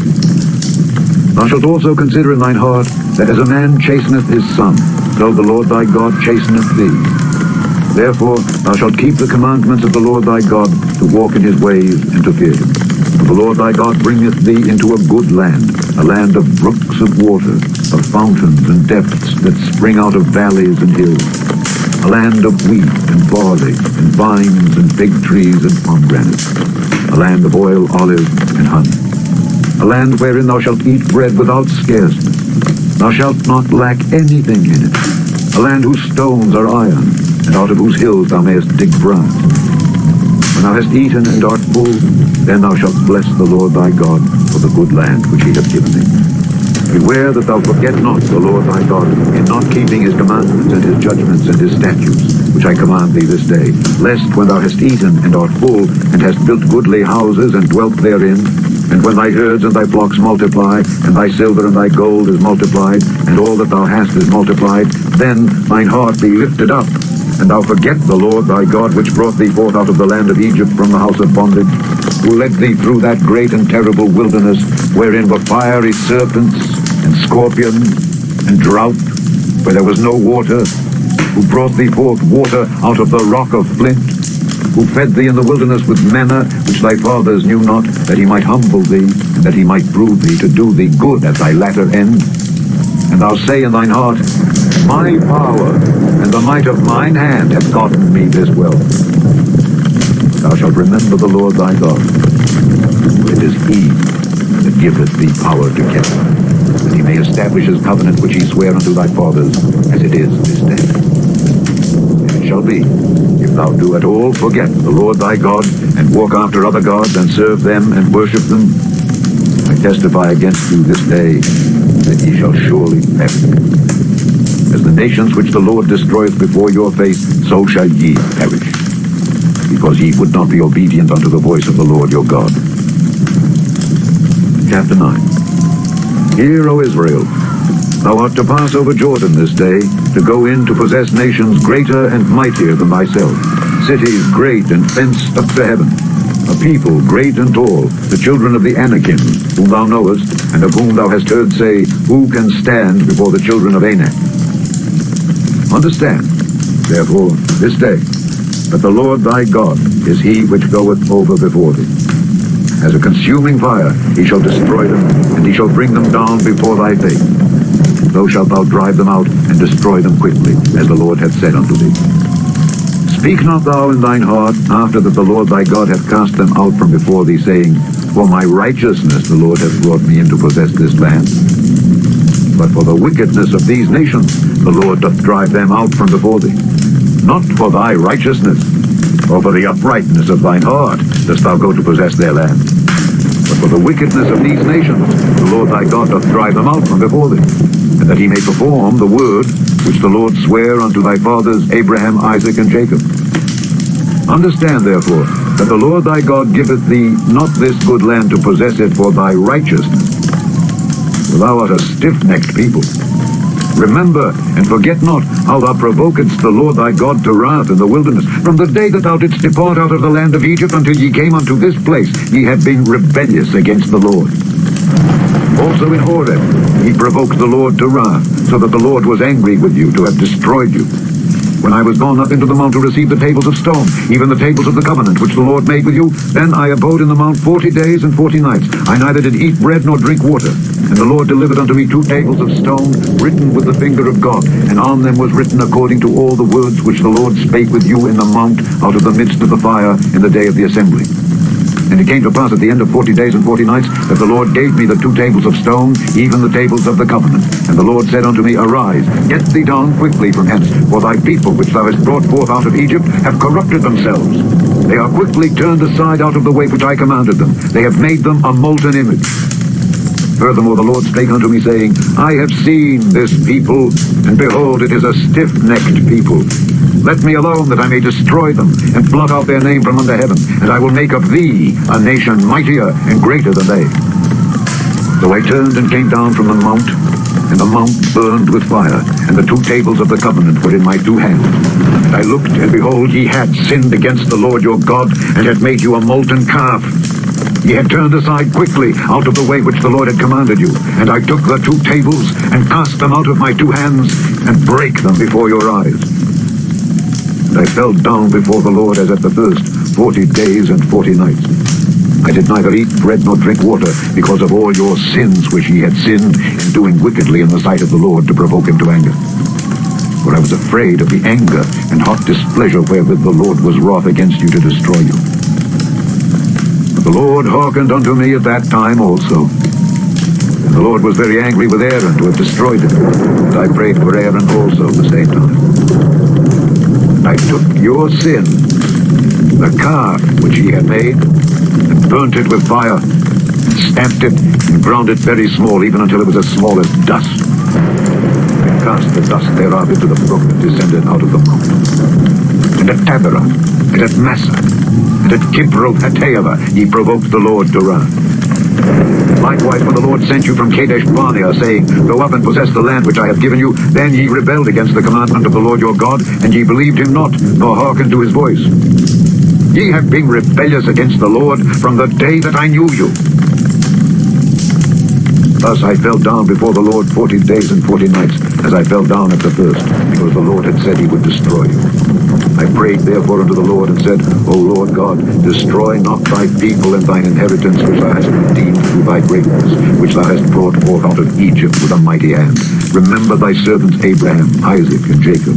Thou shalt also consider in thine heart that as a man chasteneth his son, so the Lord thy God chasteneth thee. Therefore thou shalt keep the commandments of the Lord thy God, to walk in his ways and to fear him. For the Lord thy God bringeth thee into a good land, a land of brooks of water, of fountains and depths that spring out of valleys and hills, a land of wheat and barley and vines and fig trees and pomegranates, a land of oil, olive, and honey, a land wherein thou shalt eat bread without scarceness. Thou shalt not lack anything in it, a land whose stones are iron, and out of whose hills thou mayest dig brass. When thou hast eaten and art full, then thou shalt bless the Lord thy God for the good land which he hath given thee. Beware that thou forget not the Lord thy God in not keeping his commandments and his judgments and his statutes, which I command thee this day, lest when thou hast eaten and art full, and hast built goodly houses and dwelt therein, and when thy herds and thy flocks multiply, and thy silver and thy gold is multiplied, and all that thou hast is multiplied, then thine heart be lifted up, and thou forget the Lord thy God, which brought thee forth out of the land of Egypt from the house of bondage, who led thee through that great and terrible wilderness, wherein were fiery serpents, and scorpions, and drought, where there was no water, who brought thee forth water out of the rock of flint, who fed thee in the wilderness with manna, which thy fathers knew not, that he might humble thee, and that he might prove thee to do thee good at thy latter end. And thou say in thine heart, My power and the might of mine hand hath gotten me this wealth. Thou shalt remember the Lord thy God, for it is he that giveth thee power to get, that he may establish his covenant which he sware unto thy fathers, as it is this day. And it shall be, if thou do at all forget the Lord thy God, and walk after other gods, and serve them, and worship them, I testify against you this day, that ye shall surely perish. As the nations which the Lord destroyeth before your face, so shall ye perish, because ye would not be obedient unto the voice of the Lord your God. Chapter 9. Hear, O Israel, thou art to pass over Jordan this day, to go in to possess nations greater and mightier than thyself, cities great and fenced up to heaven, a people great and tall, the children of the Anakim, whom thou knowest, and of whom thou hast heard say, Who can stand before the children of Anak? Understand, therefore, this day, that the Lord thy God is he which goeth over before thee. As a consuming fire he shall destroy them, and he shall bring them down before thy face. So shalt thou drive them out, and destroy them quickly, as the Lord hath said unto thee. Speak not thou in thine heart, after that the Lord thy God hath cast them out from before thee, saying, For my righteousness the Lord hath brought me in to possess this land. But for the wickedness of these nations the Lord doth drive them out from before thee. Not for thy righteousness, or for the uprightness of thine heart dost thou go to possess their land. But for the wickedness of these nations the Lord thy God doth drive them out from before thee, and that he may perform the word which the Lord sware unto thy fathers Abraham, Isaac, and Jacob. Understand therefore that the Lord thy God giveth thee not this good land to possess it for thy righteousness. For thou art a stiff-necked people. Remember and forget not how thou provokedst the Lord thy God to wrath in the wilderness. From the day that thou didst depart out of the land of Egypt until ye came unto this place, ye have been rebellious against the Lord. Also in Horeb he provoked the Lord to wrath, so that the Lord was angry with you to have destroyed you. When I was gone up into the mount to receive the tables of stone, even the tables of the covenant which the Lord made with you, then I abode in the mount 40 days and 40 nights. I neither did eat bread nor drink water. And the Lord delivered unto me 2 tables of stone, written with the finger of God, and on them was written according to all the words which the Lord spake with you in the mount out of the midst of the fire in the day of the assembly. And it came to pass at the end of 40 days and 40 nights that the Lord gave me the 2 tables of stone, even the tables of the covenant. And the Lord said unto me, Arise, get thee down quickly from hence, for thy people which thou hast brought forth out of Egypt have corrupted themselves. They are quickly turned aside out of the way which I commanded them. They have made them a molten image. Furthermore the Lord spake unto me, saying, I have seen this people, and behold, it is a stiff-necked people. Let me alone, that I may destroy them, and blot out their name from under heaven, and I will make of thee a nation mightier and greater than they. So I turned and came down from the mount, and the mount burned with fire, and the 2 tables of the covenant were in my 2 hands. And I looked, and behold, ye had sinned against the Lord your God, and had made you a molten calf. Ye had turned aside quickly out of the way which the Lord had commanded you. And I took the 2 tables, and cast them out of my 2 hands, and brake them before your eyes. And I fell down before the Lord as at the first 40 days and 40 nights. I did neither eat bread nor drink water, because of all your sins which ye had sinned in doing wickedly in the sight of the Lord to provoke him to anger. For I was afraid of the anger and hot displeasure wherewith the Lord was wroth against you to destroy you. But the Lord hearkened unto me at that time also. And the Lord was very angry with Aaron to have destroyed him. And I prayed for Aaron also the same time. I took your sin, the calf which ye had made, and burnt it with fire, and stamped it, and ground it very small, even until it was as small as dust. And cast the dust thereof into the brook that descended out of the mount. And at Taberah, and at Massa, and at Kibroth Hattaavah ye provoked the Lord to wrath. Likewise, when the Lord sent you from Kadesh Barnea, saying, Go up and possess the land which I have given you, then ye rebelled against the commandment of the Lord your God, and ye believed him not, nor hearkened to his voice. Ye have been rebellious against the Lord from the day that I knew you. Thus I fell down before the Lord 40 days and 40 nights, as I fell down at the first, because the Lord had said he would destroy you. I prayed therefore unto the Lord, and said, O Lord God, destroy not thy people and thine inheritance, which thou hast redeemed through thy greatness, which thou hast brought forth out of Egypt with a mighty hand. Remember thy servants Abraham, Isaac, and Jacob.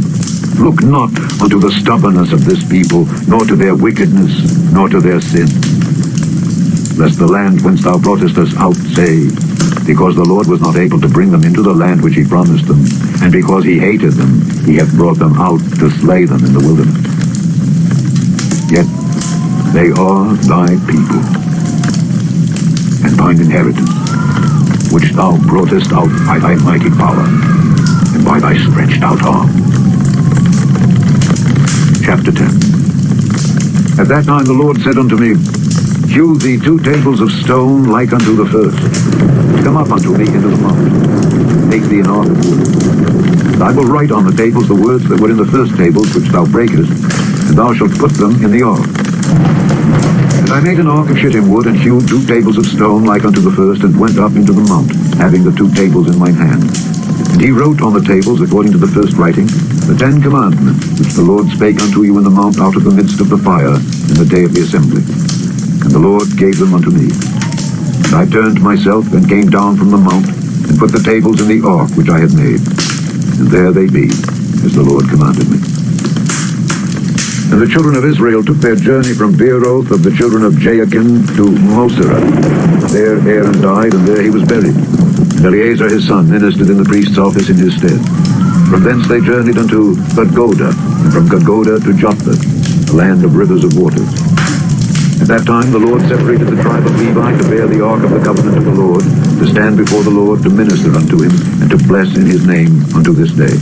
Look not unto the stubbornness of this people, nor to their wickedness, nor to their sin. Lest the land whence thou broughtest us out say, Because the Lord was not able to bring them into the land which he promised them, and because he hated them, he hath brought them out to slay them in the wilderness. Yet they are thy people, and thine inheritance, which thou broughtest out by thy mighty power, and by thy stretched out arm. Chapter 10. At that time the Lord said unto me, Hew thee 2 tables of stone like unto the first. Come up unto me into the mount. Make thee an ark of wood. And I will write on the tables the words that were in the first tables which thou breakest, and thou shalt put them in the ark. And I made an ark of shittim wood, and hewed 2 tables of stone like unto the first, and went up into the mount, having the 2 tables in mine hand. And he wrote on the tables, according to the first writing, the 10 commandments, which the Lord spake unto you in the mount out of the midst of the fire, in the day of the assembly. And the Lord gave them unto me. And I turned myself, and came down from the mount, and put the tables in the ark which I had made. And there they be, as the Lord commanded me. And the children of Israel took their journey from Beeroth of the children of Jakin to Moserah. There Aaron died, and there he was buried. And Eleazar his son ministered in the priest's office in his stead. From thence they journeyed unto Gudgoda, and from Gudgoda to Joppa, a land of rivers of waters. At that time the Lord separated the tribe of Levi to bear the ark of the covenant of the Lord, to stand before the Lord, to minister unto him, and to bless in his name unto this day.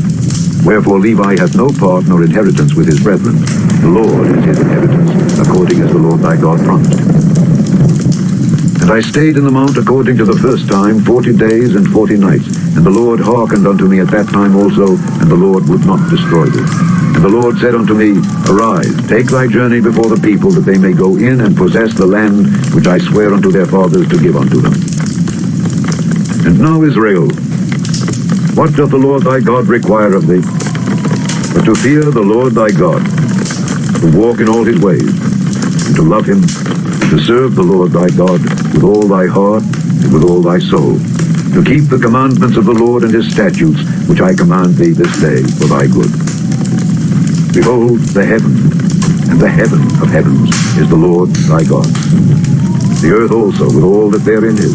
Wherefore Levi hath no part nor inheritance with his brethren. The Lord is his inheritance, according as the Lord thy God promised him. And I stayed in the mount according to the first time 40 days and 40 nights. And the Lord hearkened unto me at that time also, and the Lord would not destroy thee. And the Lord said unto me, Arise, take thy journey before the people, that they may go in and possess the land which I swear unto their fathers to give unto them. And now, Israel, what doth the Lord thy God require of thee? But to fear the Lord thy God, to walk in all his ways, and to love him, and to serve the Lord thy God with all thy heart and with all thy soul, to keep the commandments of the Lord and his statutes, which I command thee this day for thy good. Behold, the heaven, and the heaven of heavens is the Lord thy God. The earth also, with all that therein is.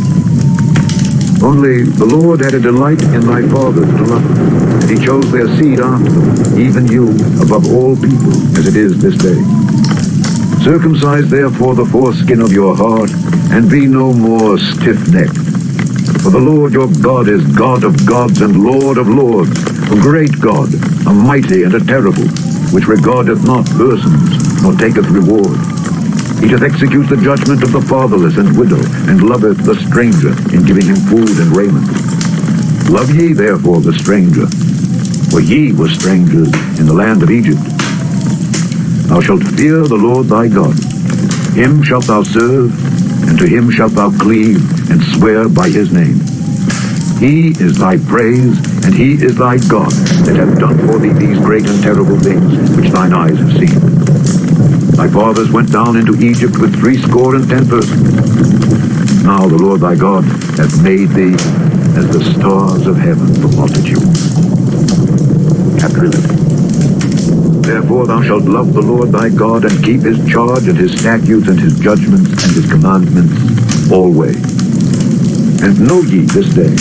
Only the Lord had a delight in thy fathers to love them, and he chose their seed after them, even you, above all people, as it is this day. Circumcise therefore the foreskin of your heart, and be no more stiff-necked. For the Lord your God is God of gods and Lord of lords, a great God, a mighty and a terrible, which regardeth not persons, nor taketh reward. He doth execute the judgment of the fatherless and widow, and loveth the stranger, in giving him food and raiment. Love ye therefore the stranger, for ye were strangers in the land of Egypt. Thou shalt fear the Lord thy God. Him shalt thou serve, and to him shalt thou cleave, and swear by his name. He is thy praise, and he is thy God, that hath done for thee these great and terrible things, which thine eyes have seen. Thy fathers went down into Egypt with 70 persons. Now the Lord thy God hath made thee as the stars of heaven for multitude. Chapter 11. Therefore thou shalt love the Lord thy God, and keep his charge, and his statutes, and his judgments, and his commandments always. And know ye this day,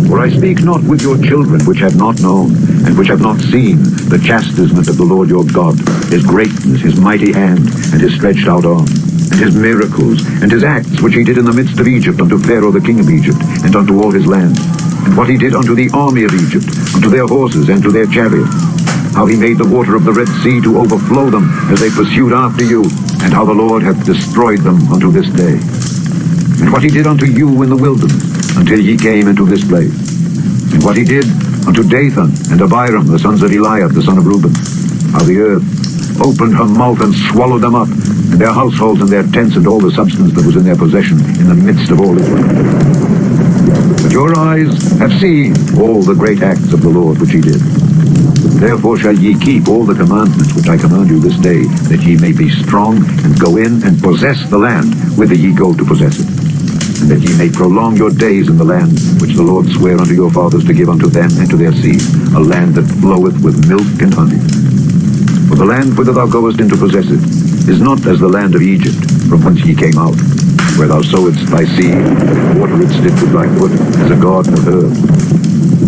for I speak not with your children which have not known, and which have not seen the chastisement of the Lord your God, his greatness, his mighty hand, and his stretched out arm, and his miracles, and his acts which he did in the midst of Egypt unto Pharaoh the king of Egypt, and unto all his land, and what he did unto the army of Egypt, unto their horses, and to their chariots, how he made the water of the Red Sea to overflow them as they pursued after you, and how the Lord hath destroyed them unto this day. And what he did unto you in the wilderness, until ye came into this place. And what he did unto Dathan and Abiram, the sons of Eliab, the son of Reuben, how the earth opened her mouth and swallowed them up, and their households and their tents and all the substance that was in their possession in the midst of all Israel. But your eyes have seen all the great acts of the Lord which he did. Therefore shall ye keep all the commandments which I command you this day, that ye may be strong, and go in and possess the land whither ye go to possess it, and that ye may prolong your days in the land which the Lord sware unto your fathers to give unto them and to their seed, a land that floweth with milk and honey. For the land whither thou goest in to possess it is not as the land of Egypt, from whence ye came out, where thou sowedst thy seed, and wateredst it with thy foot, as a garden of herbs.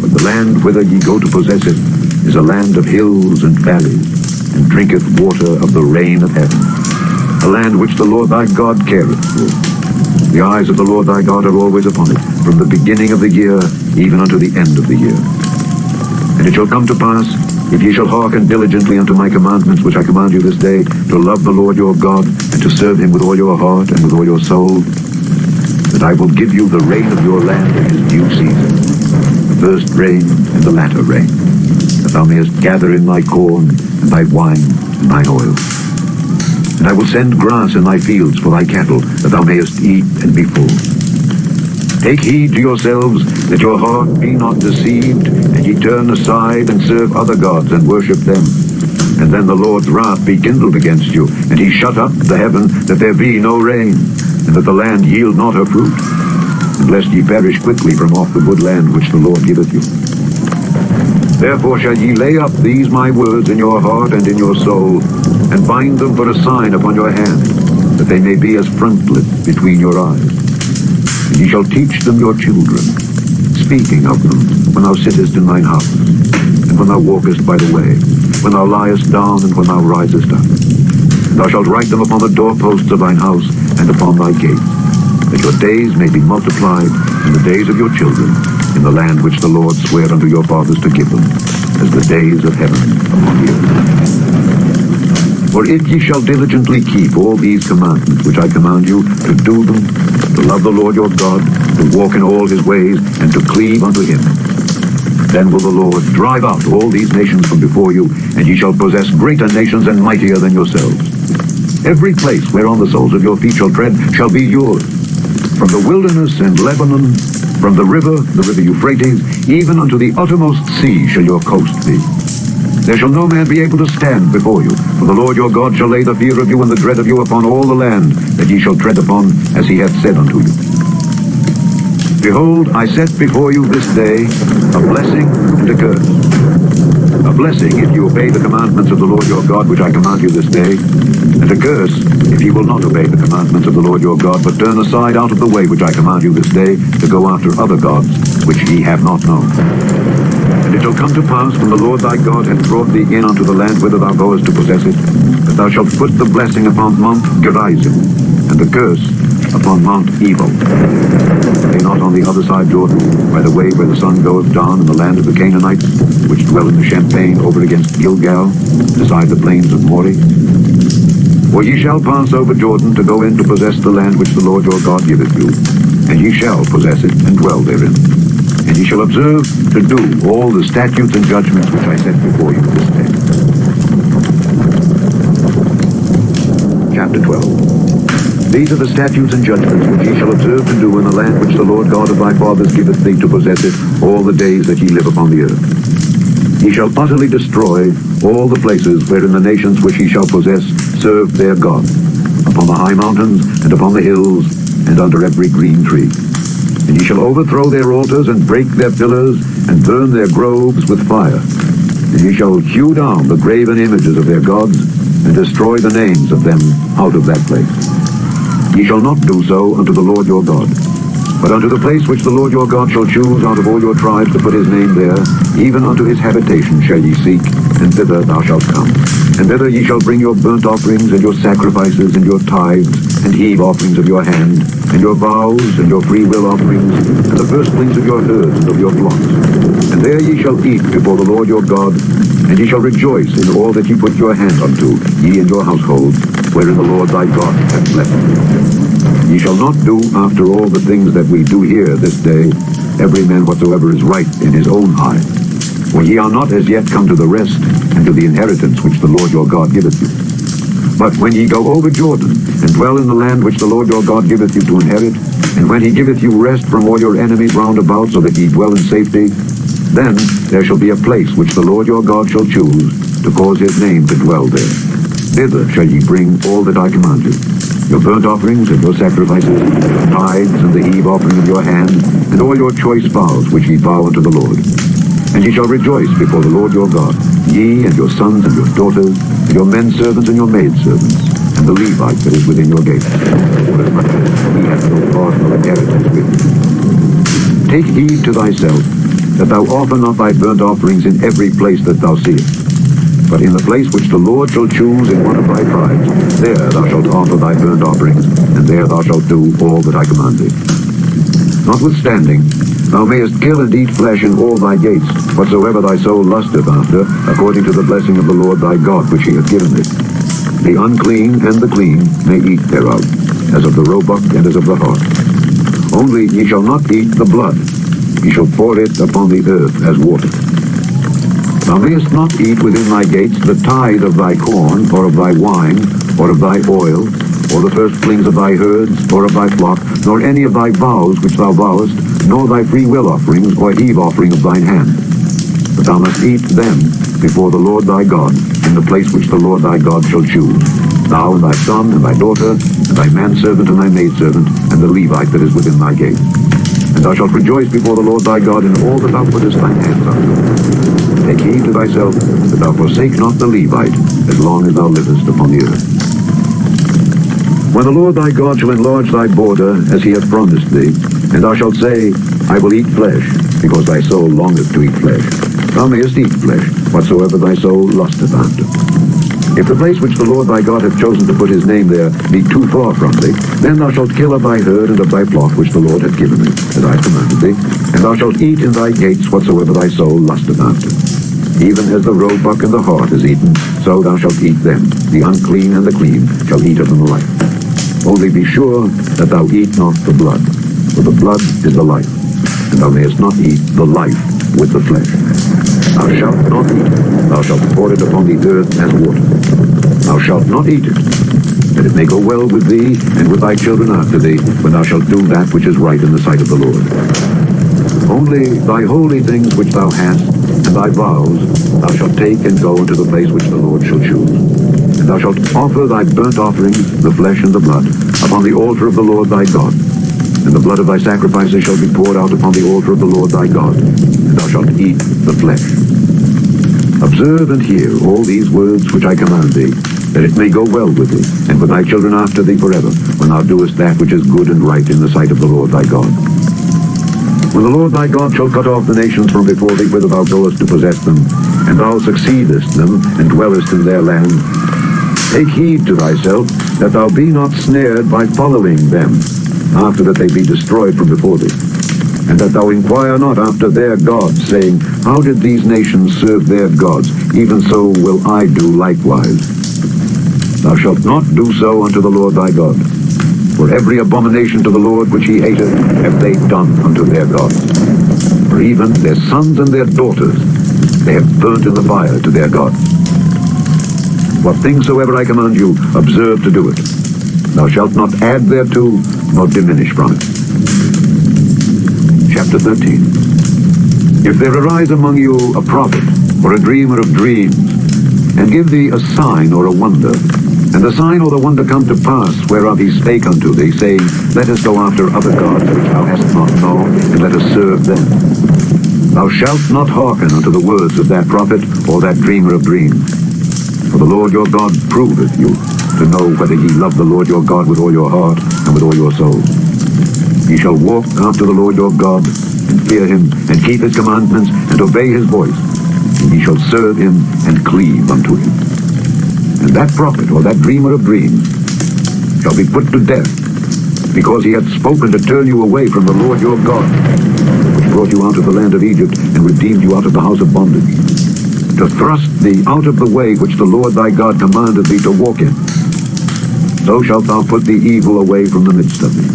But the land whither ye go to possess it is a land of hills and valleys, and drinketh water of the rain of heaven, a land which the Lord thy God careth for. The eyes of the Lord thy God are always upon it, from the beginning of the year even unto the end of the year. And it shall come to pass, If ye shall hearken diligently unto my commandments, which I command you this day, to love the Lord your God, and to serve him with all your heart and with all your soul, that I will give you the rain of your land in his due season, the first rain and the latter rain, that thou mayest gather in thy corn, and thy wine, and thine oil. And I will send grass in thy fields for thy cattle, that thou mayest eat and be full. Take heed to yourselves, that your heart be not deceived, and ye turn aside and serve other gods and worship them. And then the Lord's wrath be kindled against you, and he shut up the heaven, that there be no rain, and that the land yield not her fruit, and lest ye perish quickly from off the good land which the Lord giveth you. Therefore shall ye lay up these my words in your heart and in your soul, and bind them for a sign upon your hand, that they may be as frontlets between your eyes. And ye shall teach them your children, speaking of them when thou sittest in thine house, and when thou walkest by the way, when thou liest down, and when thou risest up. And thou shalt write them upon the doorposts of thine house, and upon thy gates, that your days may be multiplied, and the days of your children, in the land which the Lord sware unto your fathers to give them, as the days of heaven upon the earth. For if ye shall diligently keep all these commandments which I command you, to do them, to love the Lord your God, to walk in all his ways, and to cleave unto him, then will the Lord drive out all these nations from before you, and ye shall possess greater nations and mightier than yourselves. Every place whereon the soles of your feet shall tread shall be yours. From the wilderness and Lebanon, from the river Euphrates, even unto the uttermost sea shall your coast be. There shall no man be able to stand before you, for the Lord your God shall lay the fear of you and the dread of you upon all the land that ye shall tread upon, as he hath said unto you. Behold, I set before you this day a blessing and a curse. A blessing if you obey the commandments of the Lord your God, which I command you this day, and a curse if ye will not obey the commandments of the Lord your God, but turn aside out of the way which I command you this day, to go after other gods which ye have not known. And it shall come to pass, when the Lord thy God hath brought thee in unto the land whither thou goest to possess it, that thou shalt put the blessing upon Mount Gerizim, and the curse upon Mount Ebal. Lay not on the other side Jordan, by the way where the sun goeth down, in the land of the Canaanites, which dwell in the champaign over against Gilgal, beside the plains of Moreh. For ye shall pass over Jordan to go in to possess the land which the Lord your God giveth you, and ye shall possess it and dwell therein. And ye shall observe to do all the statutes and judgments which I set before you this day. Chapter 12. These are the statutes and judgments which ye shall observe to do in the land which the Lord God of thy fathers giveth thee to possess it all the days that ye live upon the earth. Ye shall utterly destroy all the places wherein the nations which ye shall possess serve their God, upon the high mountains, and upon the hills, and under every green tree. And ye shall overthrow their altars, and break their pillars, and burn their groves with fire. And ye shall hew down the graven images of their gods, and destroy the names of them out of that place. Ye shall not do so unto the Lord your God, but unto the place which the Lord your God shall choose out of all your tribes to put his name there, even unto his habitation shall ye seek, and thither thou shalt come. And thither ye shall bring your burnt offerings, and your sacrifices, and your tithes, and heave offerings of your hand, and your vows, and your freewill offerings, and the firstlings of your herds and of your flocks. And there ye shall eat before the Lord your God, and ye shall rejoice in all that ye put your hand unto, ye and your household, wherein the Lord thy God hath blessed you. Ye shall not do after all the things that we do here this day, every man whatsoever is right in his own eye. For ye are not as yet come to the rest, and to the inheritance which the Lord your God giveth you. But when ye go over Jordan, and dwell in the land which the Lord your God giveth you to inherit, and when he giveth you rest from all your enemies round about, so that ye dwell in safety, then there shall be a place which the Lord your God shall choose, to cause his name to dwell there. Thither shall ye bring all that I command you, your burnt offerings, and your sacrifices, your tithes, and the heave offering of your hand, and all your choice vows which ye vow unto the Lord. And ye shall rejoice before the Lord your God, ye and your sons and your daughters, and your men servants and your maid servants, and the Levite that is within your gates, forasmuch as he hath no part nor inheritance with you. Take heed to thyself, that thou offer not thy burnt offerings in every place that thou seest, but in the place which the Lord shall choose in one of thy tribes, there thou shalt offer thy burnt offerings, and there thou shalt do all that I command thee. Notwithstanding, Thou mayest kill and eat flesh in all thy gates, whatsoever thy soul lusteth after, according to the blessing of the Lord thy God, which he hath given thee. The unclean and the clean may eat thereof, as of the roebuck and as of the hart. Only ye shall not eat the blood. Ye shall pour it upon the earth as water. Thou mayest not eat within thy gates the tithe of thy corn, or of thy wine, or of thy oil, or the firstlings of thy herds, or of thy flock, nor any of thy vows which thou vowest, nor thy free will offerings, or heave offering of thine hand. But thou must eat them before the Lord thy God, in the place which the Lord thy God shall choose, thou and thy son and thy daughter, and thy manservant and thy maidservant, and the Levite that is within thy gate. And thou shalt rejoice before the Lord thy God in all that thou puttest thine hands unto. Take heed to thyself that thou forsake not the Levite, as long as thou livest upon the earth. When the Lord thy God shall enlarge thy border, as he hath promised thee, and thou shalt say, I will eat flesh, because thy soul longeth to eat flesh, thou mayest eat flesh, whatsoever thy soul lusteth after. If the place which the Lord thy God hath chosen to put his name there be too far from thee, then thou shalt kill of thy herd and of thy flock which the Lord hath given thee, as I commanded thee, and thou shalt eat in thy gates whatsoever thy soul lusteth after. Even as the roebuck and the hart is eaten, so thou shalt eat them. The unclean and the clean shall eat of them alike. Only be sure that thou eat not the blood, for the blood is the life, and thou mayest not eat the life with the flesh. Thou shalt not eat it, thou shalt pour it upon the earth as water. Thou shalt not eat it, that it may go well with thee and with thy children after thee, when thou shalt do that which is right in the sight of the Lord. Only thy holy things which thou hast, and thy vows, thou shalt take and go into the place which the Lord shall choose. And thou shalt offer thy burnt offerings, the flesh and the blood, upon the altar of the Lord thy God. And the blood of thy sacrifices shall be poured out upon the altar of the Lord thy God, and thou shalt eat the flesh. Observe and hear all these words which I command thee, that it may go well with thee, and with thy children after thee forever, when thou doest that which is good and right in the sight of the Lord thy God. When the Lord thy God shall cut off the nations from before thee whither thou goest to possess them, and thou succeedest them, and dwellest in their land, take heed to thyself that thou be not snared by following them, after that they be destroyed from before thee, and that thou inquire not after their gods, saying, How did these nations serve their gods? Even so will I do likewise. Thou shalt not do so unto the Lord thy God. For every abomination to the Lord which he hateth have they done unto their gods. For even their sons and their daughters they have burnt in the fire to their gods. What things soever I command you, observe to do it. Thou shalt not add thereto, nor diminish from it. Chapter 13. If there arise among you a prophet, or a dreamer of dreams, and give thee a sign or a wonder, and the sign or the wonder come to pass, whereof he spake unto thee, saying, Let us go after other gods which thou hast not known, and let us serve them. Thou shalt not hearken unto the words of that prophet or that dreamer of dreams. For the Lord your God proveth you, to know whether ye love the Lord your God with all your heart and with all your soul. Ye shall walk after the Lord your God, and fear him, and keep his commandments, and obey his voice, and ye shall serve him, and cleave unto him. And that prophet or that dreamer of dreams shall be put to death, because he hath spoken to turn you away from the Lord your God, which brought you out of the land of Egypt, and redeemed you out of the house of bondage, to thrust thee out of the way which the Lord thy God commanded thee to walk in. So shalt thou put the evil away from the midst of thee.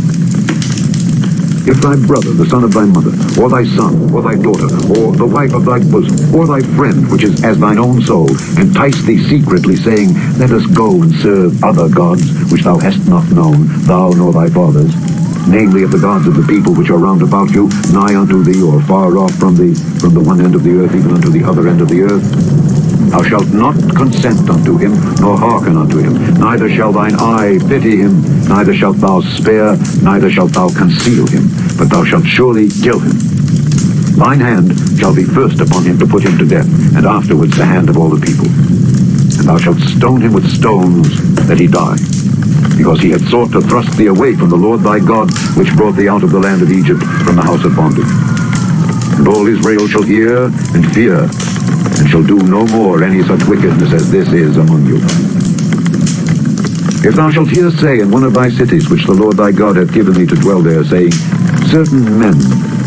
If thy brother, the son of thy mother, or thy son, or thy daughter, or the wife of thy bosom, or thy friend, which is as thine own soul, entice thee secretly, saying, Let us go and serve other gods, which thou hast not known, thou nor thy fathers, namely of the gods of the people which are round about you, nigh unto thee, or far off from thee, from the one end of the earth even unto the other end of the earth, thou shalt not consent unto him, nor hearken unto him, neither shall thine eye pity him, neither shalt thou spare, neither shalt thou conceal him, but thou shalt surely kill him. Thine hand shall be first upon him to put him to death, and afterwards the hand of all the people. And thou shalt stone him with stones, that he die, because he hath sought to thrust thee away from the Lord thy God, which brought thee out of the land of Egypt, from the house of bondage. And all Israel shall hear and fear, and shall do no more any such wickedness as this is among you. If thou shalt hear say in one of thy cities, which the Lord thy God hath given thee to dwell there, saying, Certain men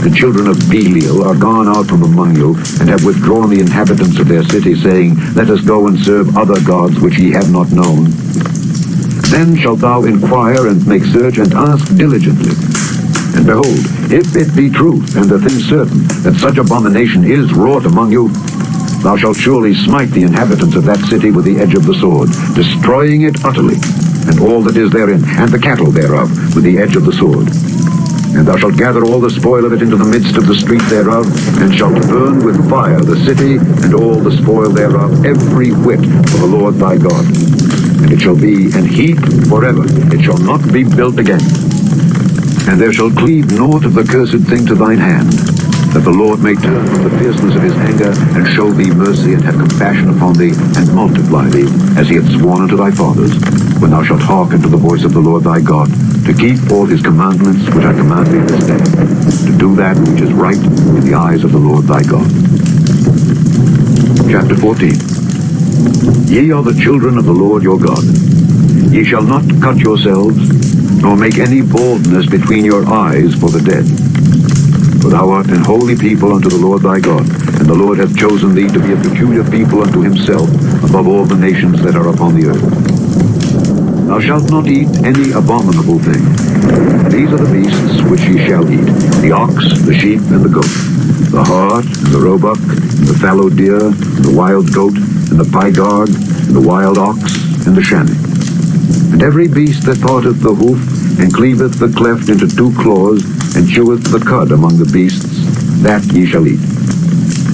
the children of Belial are gone out from among you, and have withdrawn the inhabitants of their city, saying, Let us go and serve other gods which ye have not known. Then shalt thou inquire and make search, and ask diligently. And behold, if it be truth, and the thing certain, that such abomination is wrought among you, thou shalt surely smite the inhabitants of that city with the edge of the sword, destroying it utterly, and all that is therein, and the cattle thereof, with the edge of the sword. And thou shalt gather all the spoil of it into the midst of the street thereof, and shalt burn with fire the city, and all the spoil thereof, every whit, for the Lord thy God. And it shall be an heap forever, it shall not be built again. And there shall cleave naught of the cursed thing to thine hand, that the Lord may turn from the fierceness of his anger, and show thee mercy, and have compassion upon thee, and multiply thee, as he hath sworn unto thy fathers, when thou shalt hearken to the voice of the Lord thy God, to keep all his commandments which I command thee this day, to do that which is right in the eyes of the Lord thy God. Chapter 14. Ye are the children of the Lord your God. Ye shall not cut yourselves, nor make any baldness between your eyes for the dead. For thou art an holy people unto the Lord thy God, and the Lord hath chosen thee to be a peculiar people unto himself above all the nations that are upon the earth. Thou shalt not eat any abominable thing. These are the beasts which ye shall eat, the ox, the sheep, and the goat, the hart, and the roebuck, and the fallow deer, and the wild goat, and the pygarg, and the wild ox, and the chamois. And every beast that parteth the hoof, and cleaveth the cleft into two claws, and cheweth the cud among the beasts, that ye shall eat.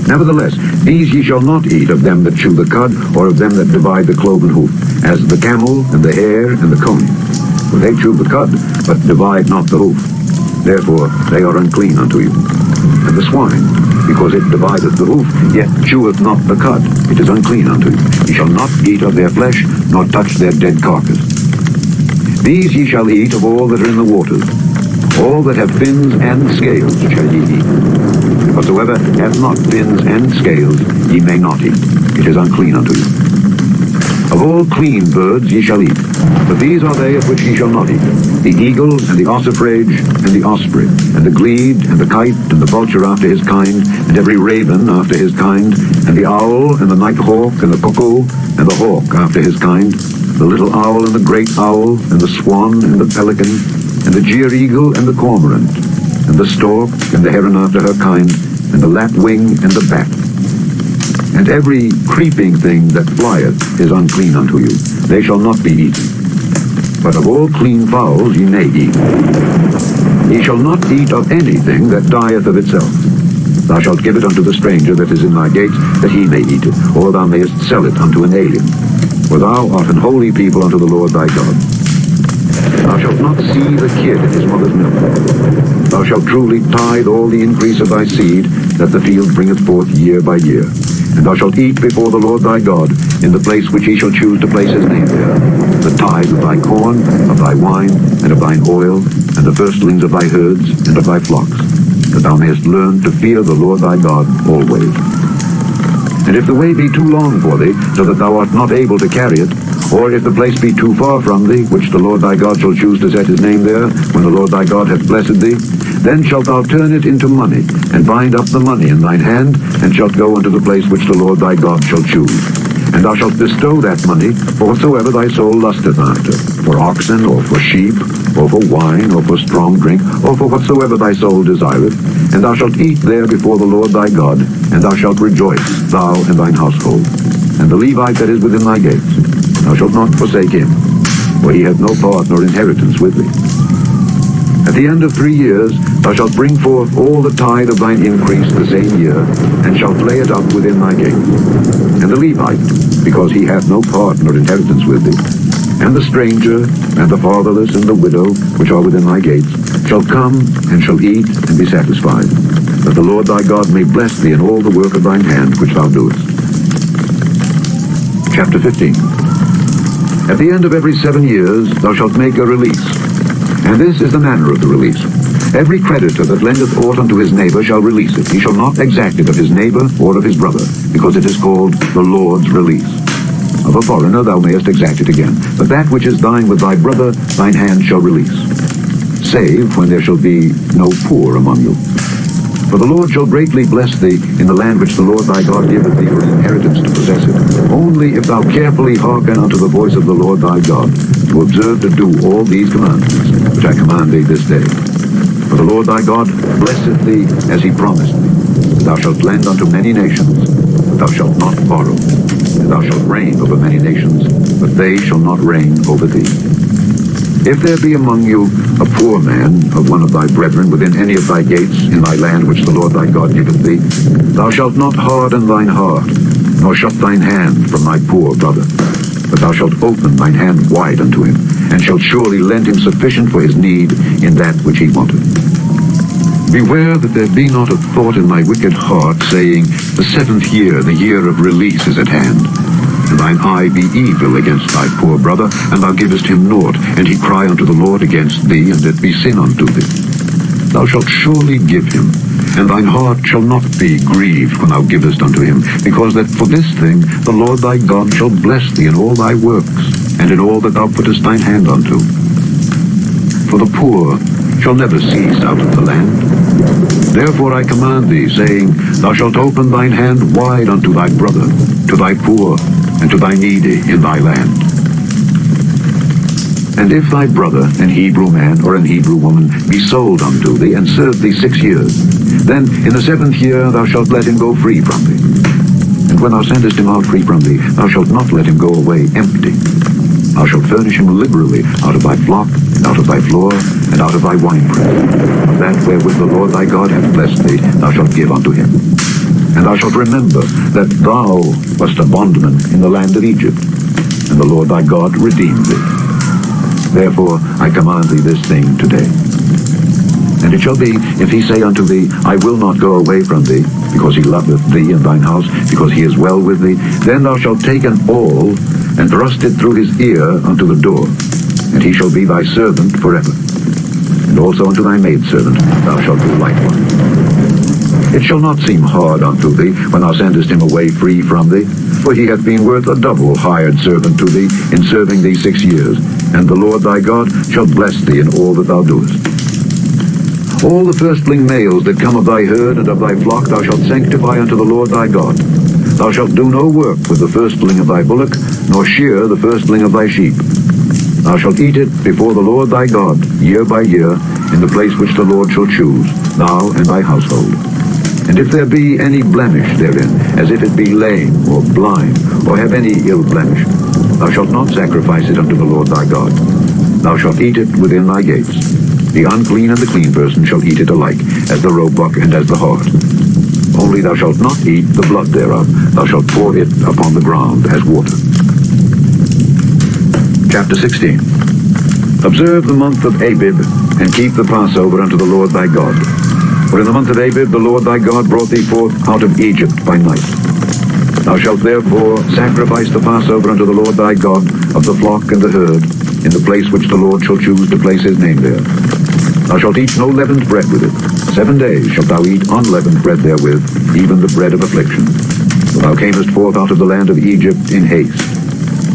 Nevertheless, these ye shall not eat of them that chew the cud, or of them that divide the cloven hoof, as the camel, and the hare, and the coney. For they chew the cud, but divide not the hoof. Therefore they are unclean unto you. And the swine, because it divideth the hoof, yet cheweth not the cud, it is unclean unto you. Ye shall not eat of their flesh, nor touch their dead carcass. These ye shall eat of all that are in the waters. All that have fins and scales shall ye eat. Whatsoever hath not fins and scales ye may not eat. It is unclean unto you. Of all clean birds ye shall eat, but these are they of which ye shall not eat: the eagle, and the ossifrage, and the osprey, and the glede, and the kite, and the vulture after his kind, and every raven after his kind, and the owl, and the night hawk, and the cuckoo, and the hawk after his kind, the little owl, and the great owl, and the swan, and the pelican, and the jeer-eagle, and the cormorant, and the stork, and the heron after her kind, and the lapwing, and the bat. And every creeping thing that flieth is unclean unto you. They shall not be eaten. But of all clean fowls ye may eat. Ye shall not eat of anything that dieth of itself. Thou shalt give it unto the stranger that is in thy gates, that he may eat it, or thou mayest sell it unto an alien. For thou art an holy people unto the Lord thy God. Thou shalt not see the kid in his mother's milk. Thou shalt truly tithe all the increase of thy seed, that the field bringeth forth year by year. And thou shalt eat before the Lord thy God, in the place which he shall choose to place his name there, the tithe of thy corn, of thy wine, and of thine oil, and the firstlings of thy herds, and of thy flocks, that thou mayest learn to fear the Lord thy God always. And if the way be too long for thee, so that thou art not able to carry it, or if the place be too far from thee, which the Lord thy God shall choose to set his name there, when the Lord thy God hath blessed thee, then shalt thou turn it into money, and bind up the money in thine hand, and shalt go unto the place which the Lord thy God shall choose. And thou shalt bestow that money for whatsoever thy soul lusteth after, for oxen, or for sheep, or for wine, or for strong drink, or for whatsoever thy soul desireth. And thou shalt eat there before the Lord thy God, and thou shalt rejoice, thou and thine household. And the Levite that is within thy gates, thou shalt not forsake him, for he hath no part nor inheritance with thee. At the end of 3 years thou shalt bring forth all the tithe of thine increase the same year, and shalt lay it up within thy gate. And the Levite, because he hath no part nor inheritance with thee, and the stranger, and the fatherless, and the widow, which are within thy gates, shall come, and shall eat, and be satisfied, that the Lord thy God may bless thee in all the work of thine hand which thou doest. Chapter 15. At the end of every 7 years thou shalt make a release. And this is the manner of the release. Every creditor that lendeth aught unto his neighbor shall release it. He shall not exact it of his neighbor or of his brother, because it is called the Lord's release. Of a foreigner thou mayest exact it again, but that which is thine with thy brother thine hand shall release, save when there shall be no poor among you. For the Lord shall greatly bless thee in the land which the Lord thy God giveth thee for an inheritance to possess it, only if thou carefully hearken unto the voice of the Lord thy God, to observe to do all these commandments, which I command thee this day. For the Lord thy God blesseth thee as he promised thee. Thou shalt lend unto many nations, but thou shalt not borrow. And thou shalt reign over many nations, but they shall not reign over thee. If there be among you a poor man of one of thy brethren within any of thy gates in thy land which the Lord thy God giveth thee, thou shalt not harden thine heart, nor shut thine hand from thy poor brother, but thou shalt open thine hand wide unto him, and shalt surely lend him sufficient for his need in that which he wanteth. Beware that there be not a thought in thy wicked heart, saying, The 7th year, the year of release, is at hand. And thine eye be evil against thy poor brother, and thou givest him naught, and he cry unto the Lord against thee, and it be sin unto thee. Thou shalt surely give him, and thine heart shall not be grieved when thou givest unto him, because that for this thing the Lord thy God shall bless thee in all thy works, and in all that thou puttest thine hand unto. For the poor shall never cease out of the land. Therefore I command thee, saying, Thou shalt open thine hand wide unto thy brother, to thy poor, and to thy needy in thy land. And if thy brother, an Hebrew man or an Hebrew woman, be sold unto thee, and serve thee 6 years, then in the 7th year thou shalt let him go free from thee. And when thou sendest him out free from thee, thou shalt not let him go away empty. Thou shalt furnish him liberally out of thy flock, and out of thy floor, and out of thy winepress. Of that wherewith the Lord thy God hath blessed thee, thou shalt give unto him. And thou shalt remember that thou wast a bondman in the land of Egypt, and the Lord thy God redeemed thee. Therefore I command thee this thing today. And it shall be, if he say unto thee, I will not go away from thee, because he loveth thee and thine house, because he is well with thee, then thou shalt take an awl, and thrust it through his ear unto the door, and he shall be thy servant forever. And also unto thy maidservant thou shalt do likewise. It shall not seem hard unto thee when thou sendest him away free from thee, for he hath been worth a double hired servant to thee in serving thee 6 years, and the Lord thy God shall bless thee in all that thou doest. All the firstling males that come of thy herd and of thy flock thou shalt sanctify unto the Lord thy God. Thou shalt do no work with the firstling of thy bullock, nor shear the firstling of thy sheep. Thou shalt eat it before the Lord thy God, year by year, in the place which the Lord shall choose, thou and thy household. And if there be any blemish therein, as if it be lame, or blind, or have any ill blemish, thou shalt not sacrifice it unto the Lord thy God. Thou shalt eat it within thy gates. The unclean and the clean person shall eat it alike, as the roebuck and as the hart. Only thou shalt not eat the blood thereof. Thou shalt pour it upon the ground as water. Chapter 16. Observe the month of Abib, and keep the Passover unto the Lord thy God. For in the month of Abib the Lord thy God brought thee forth out of Egypt by night. Thou shalt therefore sacrifice the Passover unto the Lord thy God of the flock and the herd, in the place which the Lord shall choose to place his name there. Thou shalt eat no leavened bread with it. 7 days shalt thou eat unleavened bread therewith, even the bread of affliction. For thou camest forth out of the land of Egypt in haste,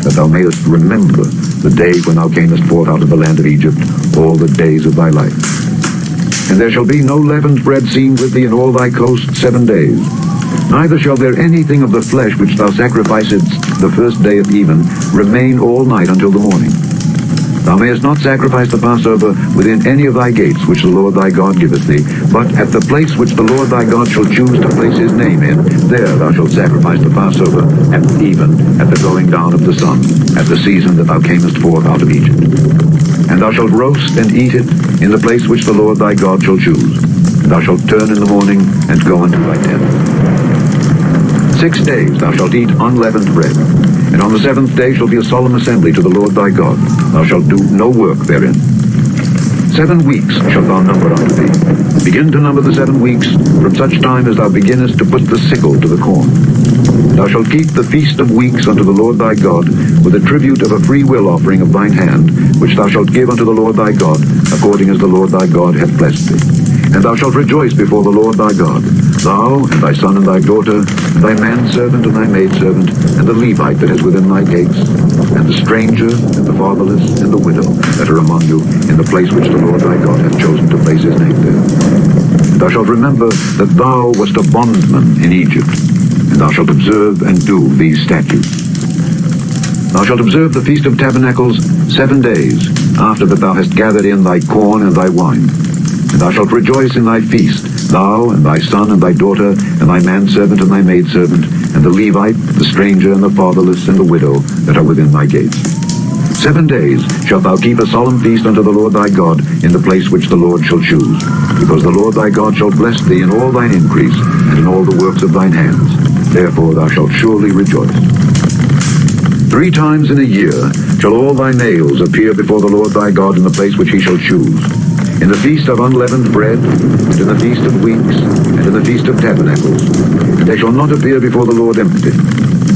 that thou mayest remember the day when thou camest forth out of the land of Egypt, all the days of thy life. And there shall be no leavened bread seen with thee in all thy coast 7 days. Neither shall there anything of the flesh which thou sacrificest the first day of even remain all night until the morning. Thou mayest not sacrifice the Passover within any of thy gates which the Lord thy God giveth thee, but at the place which the Lord thy God shall choose to place his name in, there thou shalt sacrifice the Passover at even at the going down of the sun, at the season that thou camest forth out of Egypt. And thou shalt roast and eat it in the place which the Lord thy God shall choose. And thou shalt turn in the morning and go unto thy tent. 6 days thou shalt eat unleavened bread, and on the 7th day shall be a solemn assembly to the Lord thy God. Thou shalt do no work therein. 7 weeks shalt thou number unto thee. Begin to number the 7 weeks from such time as thou beginnest to put the sickle to the corn. Thou shalt keep the feast of weeks unto the Lord thy God, with a tribute of a free will offering of thine hand, which thou shalt give unto the Lord thy God, according as the Lord thy God hath blessed thee. And thou shalt rejoice before the Lord thy God, thou, and thy son and thy daughter, and thy manservant and thy maidservant, and the Levite that is within thy gates, and the stranger, and the fatherless, and the widow that are among you, in the place which the Lord thy God hath chosen to place his name there. Thou shalt remember that thou wast a bondman in Egypt, and thou shalt observe and do these statutes. Thou shalt observe the Feast of Tabernacles 7 days, after that thou hast gathered in thy corn and thy wine. And thou shalt rejoice in thy feast, thou and thy son and thy daughter, and thy manservant and thy maidservant, and the Levite, the stranger, and the fatherless, and the widow that are within thy gates. 7 days shalt thou keep a solemn feast unto the Lord thy God in the place which the Lord shall choose, because the Lord thy God shall bless thee in all thine increase, and in all the works of thine hands. Therefore thou shalt surely rejoice. 3 times in a year shall all thy males appear before the Lord thy God in the place which he shall choose, in the feast of unleavened bread, and in the feast of weeks, and in the feast of tabernacles. And they shall not appear before the Lord empty.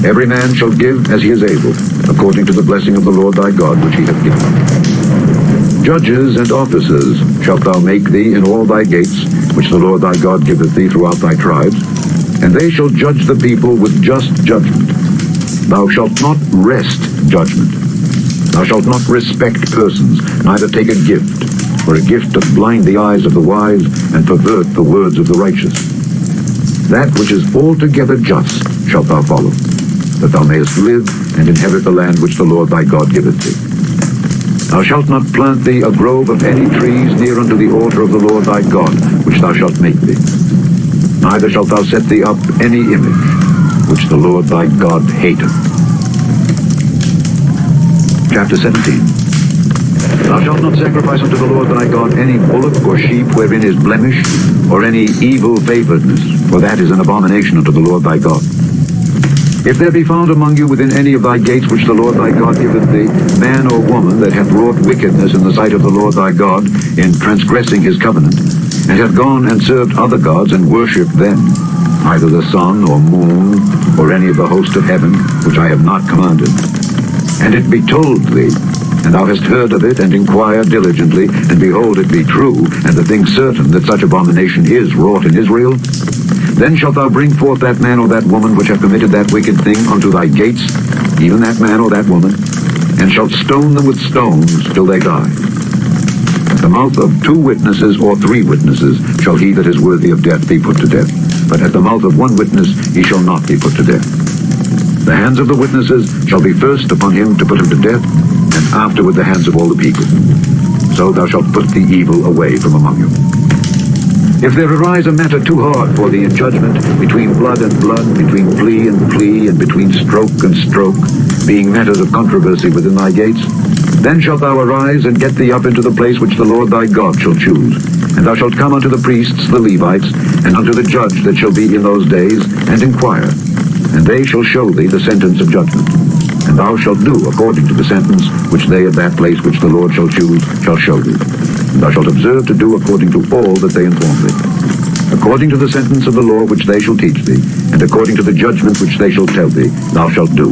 Every man shall give as he is able, according to the blessing of the Lord thy God which he hath given. Judges and officers shalt thou make thee in all thy gates, which the Lord thy God giveth thee throughout thy tribes, and they shall judge the people with just judgment. Thou shalt not wrest judgment. Thou shalt not respect persons, neither take a gift, for a gift doth blind the eyes of the wise, and pervert the words of the righteous. That which is altogether just shalt thou follow, that thou mayest live and inherit the land which the Lord thy God giveth thee. Thou shalt not plant thee a grove of any trees near unto the altar of the Lord thy God, which thou shalt make thee. Neither shalt thou set thee up any image, which the Lord thy God hateth. Chapter 17. Thou shalt not sacrifice unto the Lord thy God any bullock or sheep wherein is blemish, or any evil favoredness, for that is an abomination unto the Lord thy God. If there be found among you within any of thy gates which the Lord thy God giveth thee, man or woman that hath wrought wickedness in the sight of the Lord thy God, in transgressing his covenant, and hath gone and served other gods and worshipped them, either the sun or moon, or any of the host of heaven, which I have not commanded, and it be told thee, and thou hast heard of it, and inquired diligently, and behold, it be true, and the thing certain that such abomination is wrought in Israel, then shalt thou bring forth that man or that woman which have committed that wicked thing unto thy gates, even that man or that woman, and shalt stone them with stones till they die. At the mouth of 2 witnesses or 3 witnesses shall he that is worthy of death be put to death, but at the mouth of 1 witness he shall not be put to death. The hands of the witnesses shall be first upon him to put him to death, and afterward the hands of all the people. So thou shalt put the evil away from among you. If there arise a matter too hard for thee in judgment, between blood and blood, between plea and plea, and between stroke and stroke, being matters of controversy within thy gates, then shalt thou arise and get thee up into the place which the Lord thy God shall choose. And thou shalt come unto the priests, the Levites, and unto the judge that shall be in those days, and inquire. And they shall show thee the sentence of judgment. And thou shalt do according to the sentence which they at that place which the Lord shall choose shall show thee. And thou shalt observe to do according to all that they inform thee, according to the sentence of the law which they shall teach thee, and according to the judgment which they shall tell thee, thou shalt do.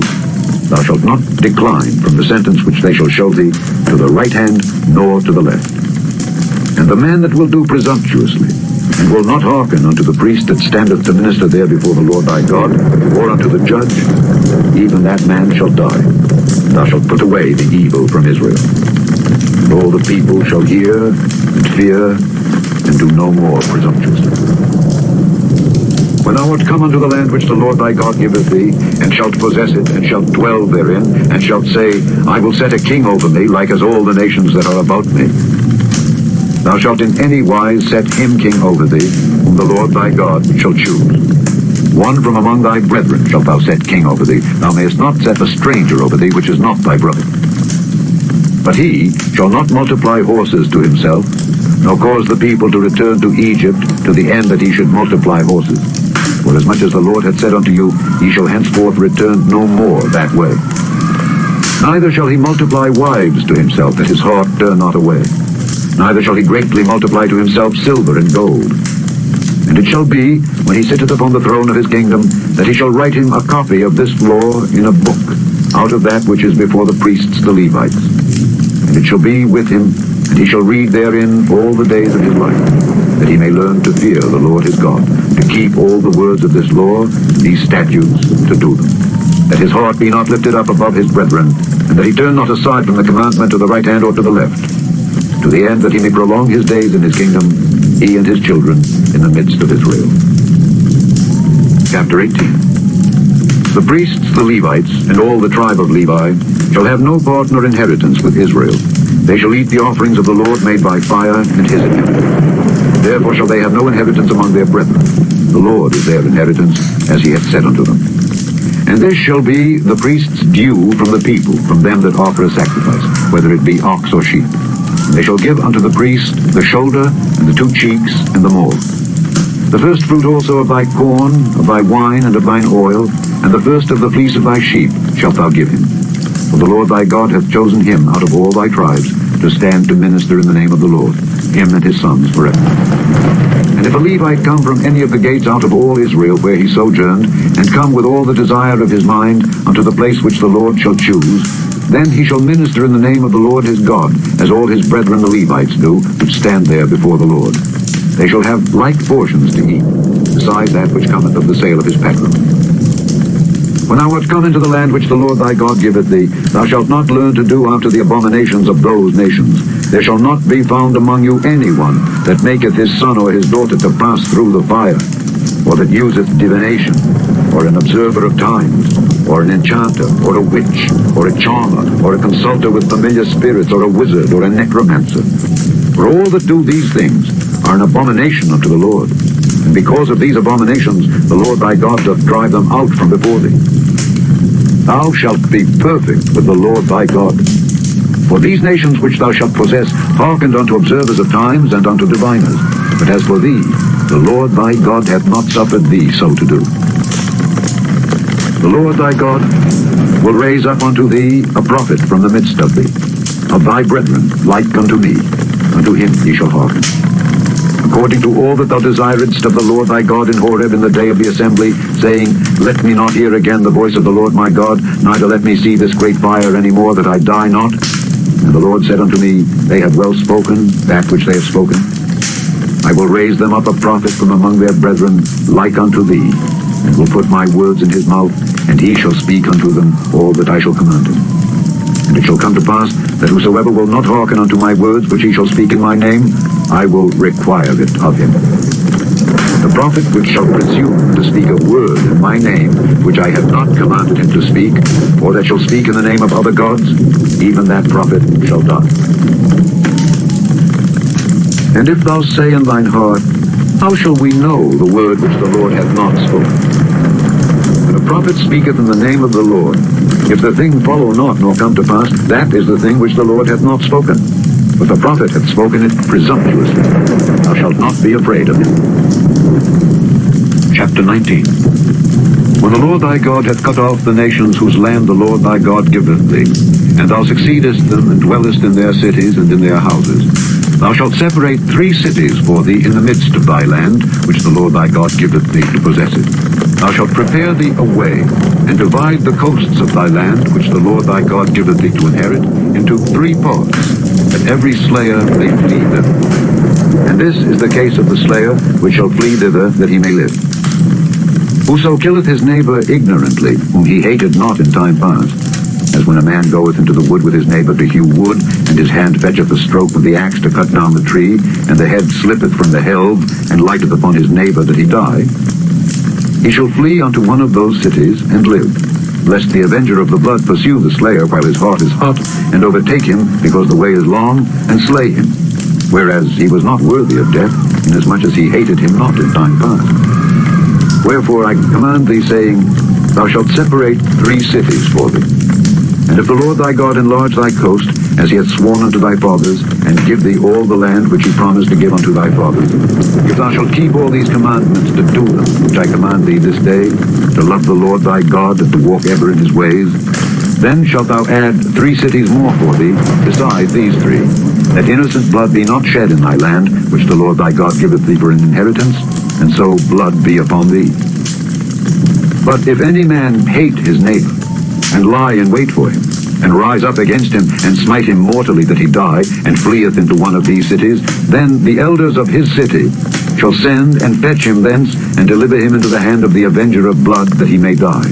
Thou shalt not decline from the sentence which they shall show thee, to the right hand nor to the left. And the man that will do presumptuously, and will not hearken unto the priest that standeth to minister there before the Lord thy God, or unto the judge, even that man shall die. Thou shalt put away the evil from Israel. And all the people shall hear and fear, and do no more presumptuously. When thou art come unto the land which the Lord thy God giveth thee, and shalt possess it, and shalt dwell therein, and shalt say, I will set a king over me, like as all the nations that are about me. Thou shalt in any wise set him king over thee, whom the Lord thy God shall choose. One from among thy brethren shalt thou set king over thee. Thou mayest not set a stranger over thee, which is not thy brother. But he shall not multiply horses to himself, nor cause the people to return to Egypt, to the end that he should multiply horses. For as much as the Lord hath said unto you, ye shall henceforth return no more that way. Neither shall he multiply wives to himself, that his heart turn not away. Neither shall he greatly multiply to himself silver and gold. And it shall be, when he sitteth upon the throne of his kingdom, that he shall write him a copy of this law in a book, out of that which is before the priests the Levites. And it shall be with him, and he shall read therein all the days of his life, that he may learn to fear the Lord his God, to keep all the words of this law, these statutes, to do them. That his heart be not lifted up above his brethren, and that he turn not aside from the commandment to the right hand or to the left, to the end that he may prolong his days in his kingdom, he and his children, in the midst of Israel. Chapter 18. The priests, the Levites, and all the tribe of Levi shall have no part nor inheritance with Israel. They shall eat the offerings of the Lord made by fire, and his inheritance. Therefore shall they have no inheritance among their brethren. The Lord is their inheritance, as he hath said unto them. And this shall be the priest's due from the people, from them that offer a sacrifice, whether it be ox or sheep. And they shall give unto the priest the shoulder, and the 2 cheeks, and the mole. The first fruit also of thy corn, of thy wine, and of thine oil, and the first of the fleece of thy sheep shalt thou give him. For the Lord thy God hath chosen him out of all thy tribes to stand to minister in the name of the Lord, him and his sons forever. And if a Levite come from any of the gates out of all Israel where he sojourned, and come with all the desire of his mind unto the place which the Lord shall choose, then he shall minister in the name of the Lord his God, as all his brethren the Levites do, which stand there before the Lord. They shall have like portions to eat, besides that which cometh of the sale of his patrimony. When thou art come into the land which the Lord thy God giveth thee, thou shalt not learn to do after the abominations of those nations. There shall not be found among you anyone that maketh his son or his daughter to pass through the fire, or that useth divination, or an observer of times, or an enchanter, or a witch, or a charmer, or a consulter with familiar spirits, or a wizard, or a necromancer. For all that do these things are an abomination unto the Lord. And because of these abominations, the Lord thy God doth drive them out from before thee. Thou shalt be perfect with the Lord thy God. For these nations which thou shalt possess hearkened unto observers of times and unto diviners. But as for thee, the Lord thy God hath not suffered thee so to do. The Lord thy God will raise up unto thee a prophet from the midst of thee, of thy brethren, like unto me. Unto him ye shall hearken. According to all that thou desiredst of the Lord thy God in Horeb in the day of the assembly, saying, Let me not hear again the voice of the Lord my God, neither let me see this great fire any more, that I die not. And the Lord said unto me, They have well spoken that which they have spoken. I will raise them up a prophet from among their brethren, like unto thee, and will put my words in his mouth, and he shall speak unto them all that I shall command him. And it shall come to pass, that whosoever will not hearken unto my words which he shall speak in my name, I will require it of him. The prophet which shall presume to speak a word in my name, which I have not commanded him to speak, or that shall speak in the name of other gods, even that prophet shall die. And if thou say in thine heart, How shall we know the word which the Lord hath not spoken? When a prophet speaketh in the name of the Lord, if the thing follow not nor come to pass, that is the thing which the Lord hath not spoken. But the prophet hath spoken it presumptuously. Thou shalt not be afraid of him. Chapter 19. When the Lord thy God hath cut off the nations whose land the Lord thy God giveth thee, and thou succeedest them, and dwellest in their cities and in their houses, thou shalt separate 3 cities for thee in the midst of thy land, which the Lord thy God giveth thee to possess it. Thou shalt prepare thee a way, and divide the coasts of thy land, which the Lord thy God giveth thee to inherit, into 3 parts, that every slayer may flee thither. And this is the case of the slayer, which shall flee thither, that he may live. Whoso killeth his neighbor ignorantly, whom he hated not in time past, as when a man goeth into the wood with his neighbor to hew wood, and his hand fetcheth the stroke of the axe to cut down the tree, and the head slippeth from the helve, and lighteth upon his neighbor that he die, he shall flee unto one of those cities, and live, lest the avenger of the blood pursue the slayer while his heart is hot, and overtake him, because the way is long, and slay him, whereas he was not worthy of death, inasmuch as he hated him not in time past. Wherefore I command thee, saying, Thou shalt separate 3 cities for thee. And if the Lord thy God enlarge thy coast, as he hath sworn unto thy fathers, and give thee all the land which he promised to give unto thy fathers, if thou shalt keep all these commandments to do them, which I command thee this day, to love the Lord thy God, and to walk ever in his ways, then shalt thou add 3 cities more for thee, besides these 3, that innocent blood be not shed in thy land, which the Lord thy God giveth thee for an inheritance, and so blood be upon thee. But if any man hate his neighbor, and lie in wait for him, and rise up against him, and smite him mortally that he die, and fleeth into one of these cities, then the elders of his city shall send and fetch him thence, and deliver him into the hand of the avenger of blood, that he may die.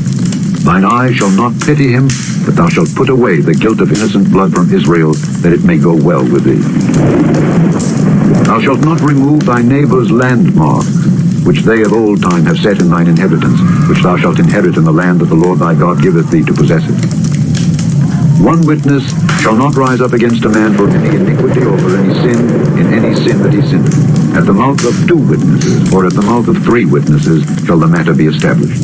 Thine eye shall not pity him, but thou shalt put away the guilt of innocent blood from Israel, that it may go well with thee. Thou shalt not remove thy neighbour's landmark, which they of old time have set in thine inheritance, which thou shalt inherit in the land that the Lord thy God giveth thee to possess it. One witness shall not rise up against a man for any iniquity or for any sin in any sin that he sinneth. At the mouth of 2 witnesses, or at the mouth of 3 witnesses, shall the matter be established.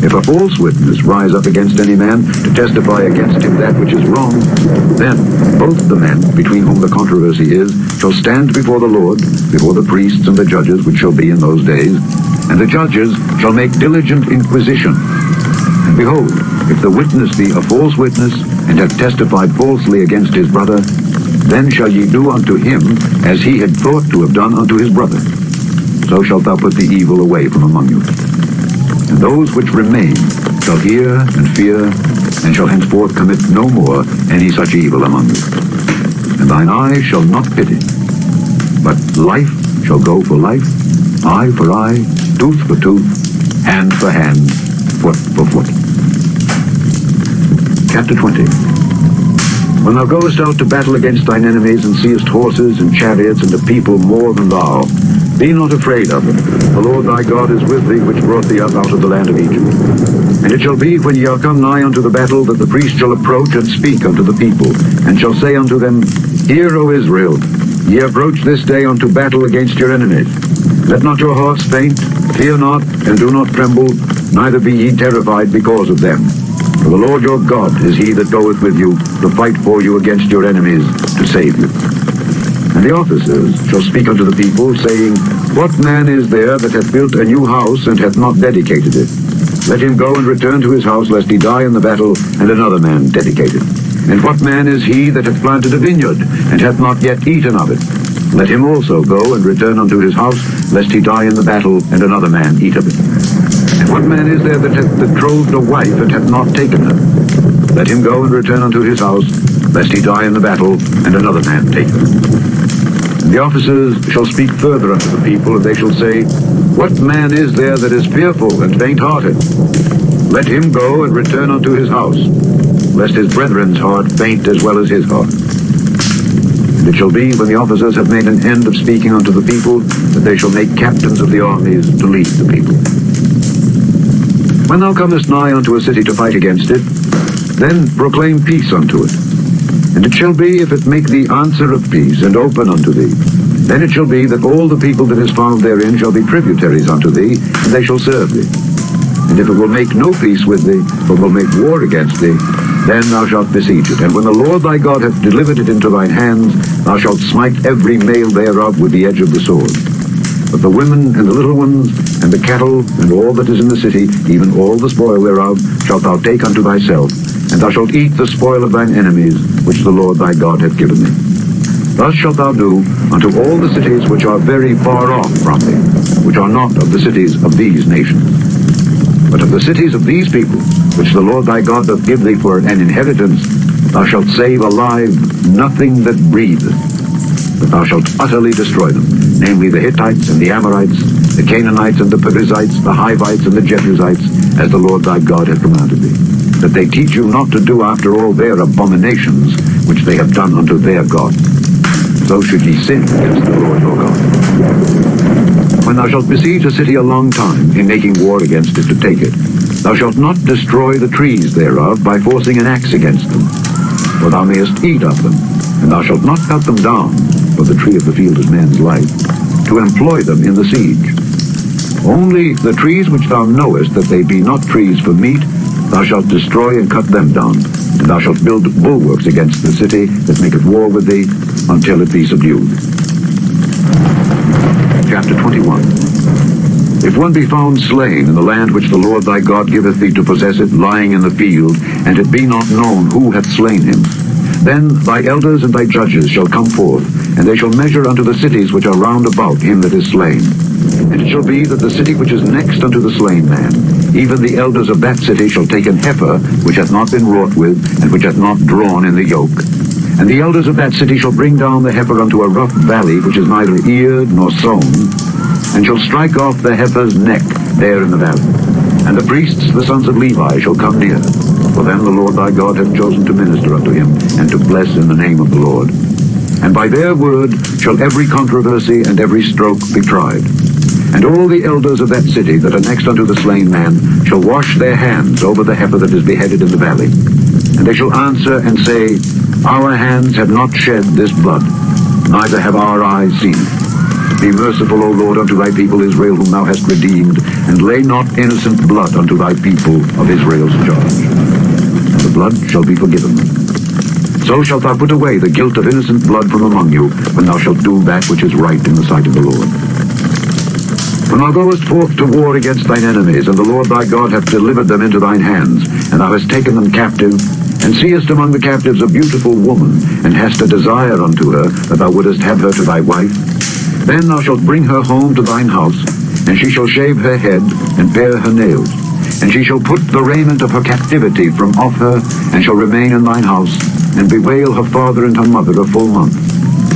If a false witness rise up against any man to testify against him that which is wrong, then both the men between whom the controversy is shall stand before the Lord, before the priests and the judges which shall be in those days, and the judges shall make diligent inquisition. And behold, if the witness be a false witness, and have testified falsely against his brother, then shall ye do unto him as he had thought to have done unto his brother. So shalt thou put the evil away from among you. And those which remain shall hear and fear, and shall henceforth commit no more any such evil among you. And thine eye shall not pity, but life shall go for life, eye for eye, tooth for tooth, hand for hand, foot for foot. Chapter 20. When thou goest out to battle against thine enemies, and seest horses and chariots and a people more than thou, be not afraid of them. The Lord thy God is with thee, which brought thee up out of the land of Egypt. And it shall be, when ye are come nigh unto the battle, that the priest shall approach and speak unto the people, and shall say unto them, Hear, O Israel, ye approach this day unto battle against your enemies. Let not your hearts faint, fear not, and do not tremble, neither be ye terrified because of them. For the Lord your God is he that goeth with you to fight for you against your enemies, to save you. And the officers shall speak unto the people, saying, What man is there that hath built a new house, and hath not dedicated it? Let him go and return to his house, lest he die in the battle, and another man dedicate it. And what man is he that hath planted a vineyard, and hath not yet eaten of it? Let him also go and return unto his house, lest he die in the battle, and another man eat of it. And what man is there that hath betrothed a wife, and hath not taken her? Let him go and return unto his house, lest he die in the battle, and another man take her. And the officers shall speak further unto the people, and they shall say, What man is there that is fearful and faint-hearted? Let him go and return unto his house, lest his brethren's heart faint as well as his heart. And it shall be, when the officers have made an end of speaking unto the people, that they shall make captains of the armies to lead the people. When thou comest nigh unto a city to fight against it, then proclaim peace unto it. And it shall be, if it make thee answer of peace, and open unto thee, then it shall be that all the people that is found therein shall be tributaries unto thee, and they shall serve thee. And if it will make no peace with thee, but will make war against thee, then thou shalt besiege it. And when the Lord thy God hath delivered it into thine hands, thou shalt smite every male thereof with the edge of the sword. But the women and the little ones, and the cattle, and all that is in the city, even all the spoil thereof, shalt thou take unto thyself, and thou shalt eat the spoil of thine enemies, which the Lord thy God hath given thee. Thus shalt thou do unto all the cities which are very far off from thee, which are not of the cities of these nations. But of the cities of these people, which the Lord thy God doth give thee for an inheritance, thou shalt save alive nothing that breatheth, but thou shalt utterly destroy them, namely the Hittites and the Amorites, the Canaanites and the Perizzites, the Hivites and the Jebusites, as the Lord thy God hath commanded thee, that they teach you not to do after all their abominations, which they have done unto their God. So should ye sin against the Lord your God. When thou shalt besiege a city a long time, in making war against it to take it, thou shalt not destroy the trees thereof by forcing an axe against them, for thou mayest eat of them, and thou shalt not cut them down, for the tree of the field is man's life, to employ them in the siege. Only the trees which thou knowest that they be not trees for meat, thou shalt destroy and cut them down, and thou shalt build bulwarks against the city that maketh war with thee, until it be subdued. Chapter 21. If one be found slain in the land which the Lord thy God giveth thee to possess it, lying in the field, and it be not known who hath slain him, then thy elders and thy judges shall come forth, and they shall measure unto the cities which are round about him that is slain. And it shall be that the city which is next unto the slain man, even the elders of that city shall take an heifer which hath not been wrought with, and which hath not drawn in the yoke. And the elders of that city shall bring down the heifer unto a rough valley which is neither eared nor sown, and shall strike off the heifer's neck there in the valley. And the priests, the sons of Levi, shall come near, for them the Lord thy God hath chosen to minister unto him, and to bless in the name of the Lord. and by their word shall every controversy and every stroke be tried. And all the elders of that city that are next unto the slain man shall wash their hands over the heifer that is beheaded in the valley. And they shall answer and say, Our hands have not shed this blood, neither have our eyes seen it. Be merciful, O Lord, unto thy people Israel, whom thou hast redeemed, and lay not innocent blood unto thy people of Israel's charge. And the blood shall be forgiven them. So shalt thou put away the guilt of innocent blood from among you, when thou shalt do that which is right in the sight of the Lord. When thou goest forth to war against thine enemies, and the Lord thy God hath delivered them into thine hands, and thou hast taken them captive, and seest among the captives a beautiful woman, and hast a desire unto her, that thou wouldest have her to thy wife, then thou shalt bring her home to thine house, and she shall shave her head, and pare her nails. And she shall put the raiment of her captivity from off her, and shall remain in thine house, and bewail her father and her mother a full month.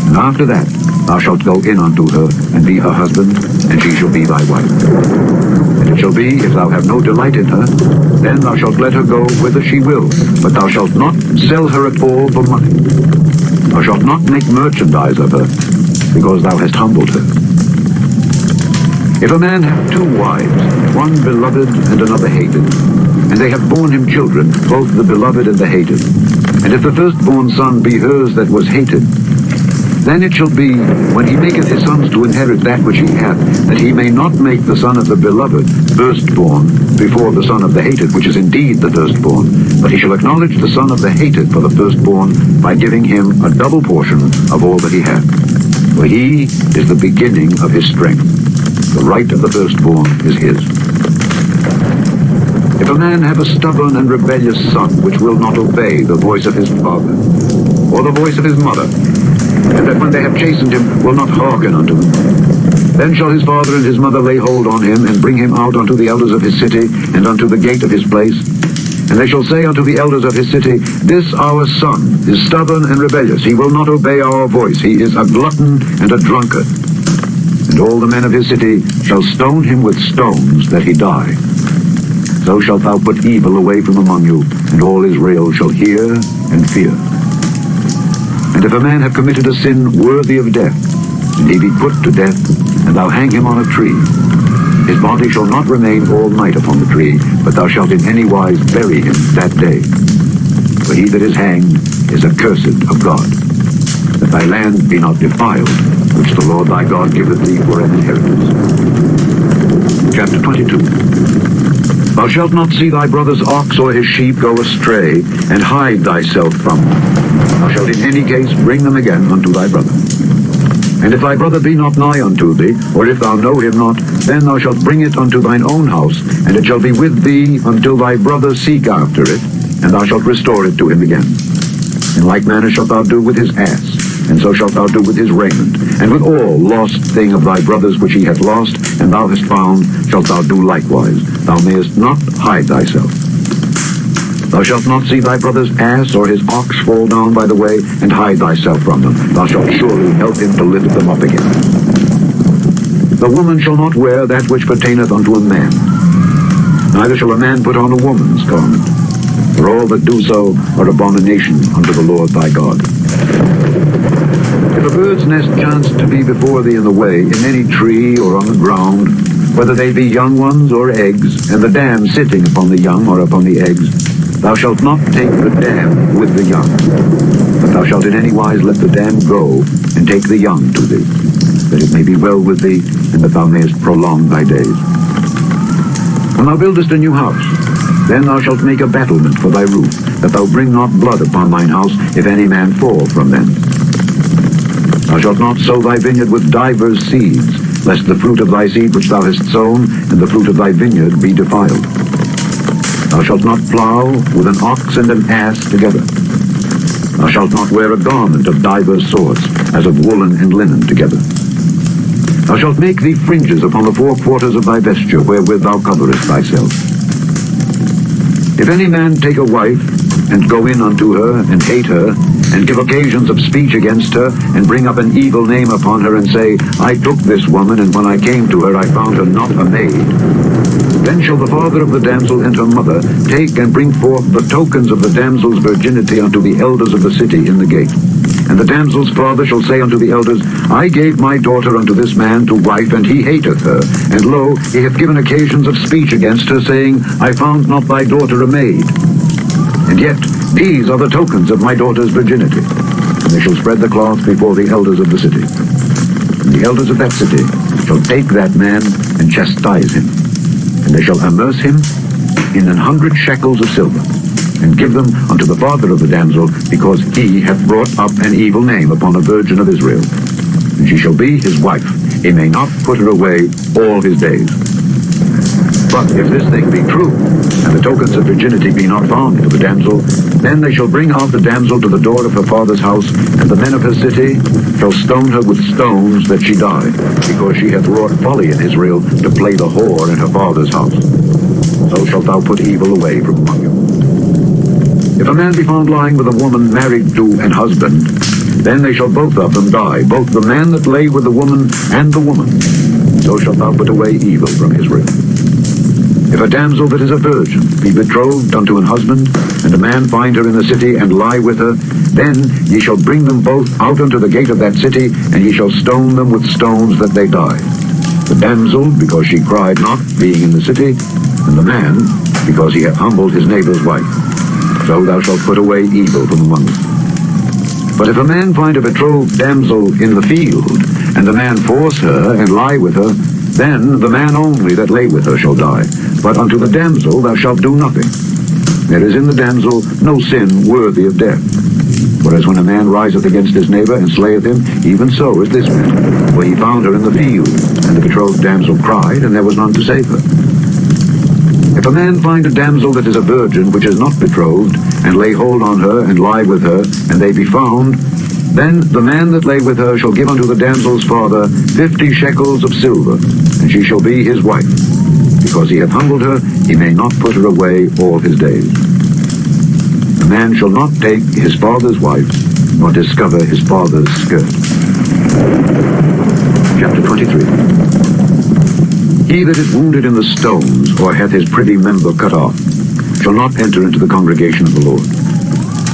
And after that thou shalt go in unto her, and be her husband, and she shall be thy wife. And it shall be, if thou have no delight in her, then thou shalt let her go whither she will, but thou shalt not sell her at all for money. Thou shalt not make merchandise of her, because thou hast humbled her. If a man have two wives, one beloved and another hated, and they have borne him children, both the beloved and the hated, and if the firstborn son be hers that was hated, then it shall be, when he maketh his sons to inherit that which he hath, that he may not make the son of the beloved firstborn before the son of the hated, which is indeed the firstborn, but he shall acknowledge the son of the hated for the firstborn by giving him a double portion of all that he hath. For he is the beginning of his strength. The right of the firstborn is his. If a man have a stubborn and rebellious son, which will not obey the voice of his father, or the voice of his mother, and that when they have chastened him will not hearken unto them, then shall his father and his mother lay hold on him, and bring him out unto the elders of his city, and unto the gate of his place. And they shall say unto the elders of his city, This our son is stubborn and rebellious. He will not obey our voice. He is a glutton and a drunkard. And all the men of his city shall stone him with stones, that he die. So shalt thou put evil away from among you, and all Israel shall hear and fear. And if a man have committed a sin worthy of death, and he be put to death, and thou hang him on a tree, his body shall not remain all night upon the tree, but thou shalt in any wise bury him that day. For he that is hanged is accursed of God, that thy land be not defiled, which the Lord thy God giveth thee for an inheritance. Chapter 22. Thou shalt not see thy brother's ox or his sheep go astray, and hide thyself from them. Thou shalt in any case bring them again unto thy brother. And if thy brother be not nigh unto thee, or if thou know him not, then thou shalt bring it unto thine own house, and it shall be with thee until thy brother seek after it, and thou shalt restore it to him again. In like manner shalt thou do with his ass, and so shalt thou do with his raiment, and with all lost thing of thy brother's which he hath lost, and thou hast found, shalt thou do likewise. Thou mayest not hide thyself. Thou shalt not see thy brother's ass or his ox fall down by the way, and hide thyself from them. Thou shalt surely help him to lift them up again. The woman shall not wear that which pertaineth unto a man, neither shall a man put on a woman's garment. For all that do so are abomination unto the Lord thy God. If a bird's nest chance to be before thee in the way, in any tree or on the ground, whether they be young ones or eggs, and the dam sitting upon the young or upon the eggs, thou shalt not take the dam with the young, but thou shalt in any wise let the dam go, and take the young to thee, that it may be well with thee, and that thou mayest prolong thy days. When thou buildest a new house, then thou shalt make a battlement for thy roof, that thou bring not blood upon thine house, if any man fall from thence. Thou shalt not sow thy vineyard with divers seeds, lest the fruit of thy seed which thou hast sown, and the fruit of thy vineyard be defiled. Thou shalt not plow with an ox and an ass together. Thou shalt not wear a garment of divers sorts, as of woolen and linen together. Thou shalt make thee fringes upon the four quarters of thy vesture, wherewith thou coverest thyself. If any man take a wife, and go in unto her, and hate her, and give occasions of speech against her, and bring up an evil name upon her, and say, I took this woman, and when I came to her, I found her not a maid, Then shall the father of the damsel and her mother take and bring forth the tokens of the damsel's virginity unto the elders of the city in the gate. And the damsel's father shall say unto the elders, I gave my daughter unto this man to wife, and he hateth her. And lo, he hath given occasions of speech against her, saying, I found not thy daughter a maid. And yet these are the tokens of my daughter's virginity. And they shall spread the cloth before the elders of the city. And the elders of that city shall take that man and chastise him. And they shall immerse him in 100 shekels of silver, and give them unto the father of the damsel, because he hath brought up an evil name upon a virgin of Israel. And she shall be his wife. He may not put her away all his days. But if this thing be true, and the tokens of virginity be not found for the damsel, then they shall bring out the damsel to the door of her father's house, and the men of her city shall stone her with stones that she die, because she hath wrought folly in Israel to play the whore in her father's house. So shalt thou put evil away from among you. If a man be found lying with a woman married to an husband, then they shall both of them die, both the man that lay with the woman and the woman. So shalt thou put away evil from Israel. If a damsel that is a virgin be betrothed unto an husband, and a man find her in the city and lie with her, then ye shall bring them both out unto the gate of that city, and ye shall stone them with stones that they die. The damsel, because she cried not, being in the city, and the man, because he hath humbled his neighbor's wife. So thou shalt put away evil from among them. But if a man find a betrothed damsel in the field, and the man force her and lie with her, then the man only that lay with her shall die. But unto the damsel thou shalt do nothing. There is in the damsel no sin worthy of death. Whereas when a man riseth against his neighbor and slayeth him, even so is this man. For he found her in the field, and the betrothed damsel cried, and there was none to save her. If a man find a damsel that is a virgin, which is not betrothed, and lay hold on her, and lie with her, and they be found, then the man that lay with her shall give unto the damsel's father 50 shekels of silver, and she shall be his wife. Because he hath humbled her, he may not put her away all his days. A man shall not take his father's wife, nor discover his father's skirt. Chapter 23. He that is wounded in the stones, or hath his privy member cut off, shall not enter into the congregation of the Lord.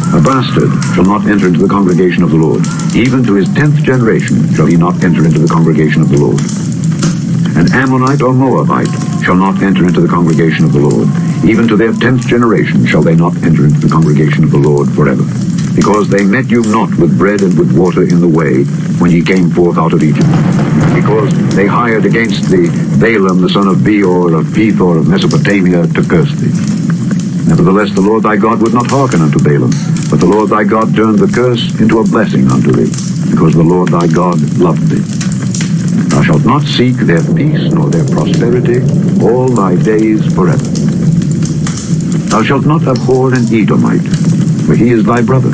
A bastard shall not enter into the congregation of the Lord. Even to his 10th generation shall he not enter into the congregation of the Lord. An Ammonite or Moabite shall not enter into the congregation of the Lord. Even to their 10th generation shall they not enter into the congregation of the Lord forever. Because they met you not with bread and with water in the way, when ye came forth out of Egypt. Because they hired against thee Balaam the son of Beor of Pethor of Mesopotamia to curse thee. Nevertheless the Lord thy God would not hearken unto Balaam, but the Lord thy God turned the curse into a blessing unto thee, because the Lord thy God loved thee. Thou shalt not seek their peace nor their prosperity all thy days forever. Thou shalt not abhor an Edomite, for he is thy brother.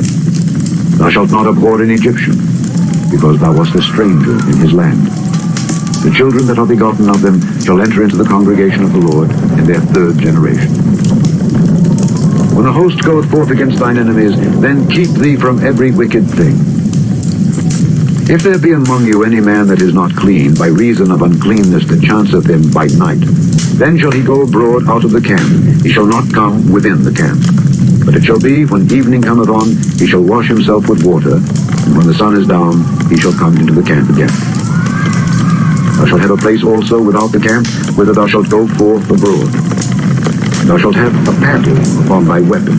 Thou shalt not abhor an Egyptian, because thou wast a stranger in his land. The children that are begotten of them shall enter into the congregation of the Lord in their 3rd generation. When the host goeth forth against thine enemies, then keep thee from every wicked thing. If there be among you any man that is not clean, by reason of uncleanness that chanceth him by night, then shall he go abroad out of the camp. He shall not come within the camp. But it shall be, when evening cometh on, he shall wash himself with water, and when the sun is down, he shall come into the camp again. Thou shalt have a place also without the camp, whither thou shalt go forth abroad. Thou shalt have a paddle upon thy weapon.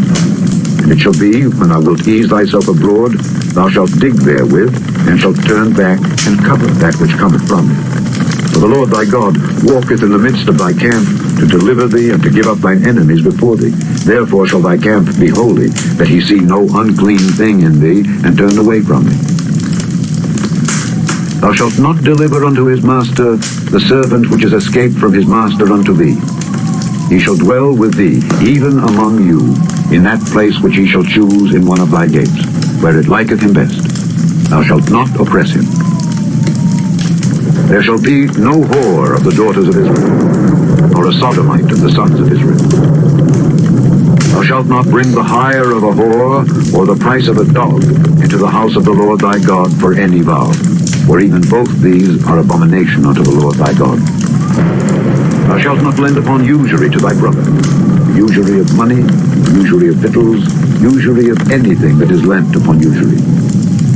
And it shall be, when thou wilt ease thyself abroad, thou shalt dig therewith, and shalt turn back and cover that which cometh from thee. For the Lord thy God walketh in the midst of thy camp, to deliver thee and to give up thine enemies before thee. Therefore shall thy camp be holy, that he see no unclean thing in thee, and turn away from thee. Thou shalt not deliver unto his master the servant which is escaped from his master unto thee. He shall dwell with thee, even among you, in that place which he shall choose in one of thy gates, where it liketh him best. Thou shalt not oppress him. There shall be no whore of the daughters of Israel, nor a sodomite of the sons of Israel. Thou shalt not bring the hire of a whore, or the price of a dog, into the house of the Lord thy God for any vow, for even both these are abomination unto the Lord thy God. Thou shalt not lend upon usury to thy brother, usury of money, usury of victuals, usury of anything that is lent upon usury.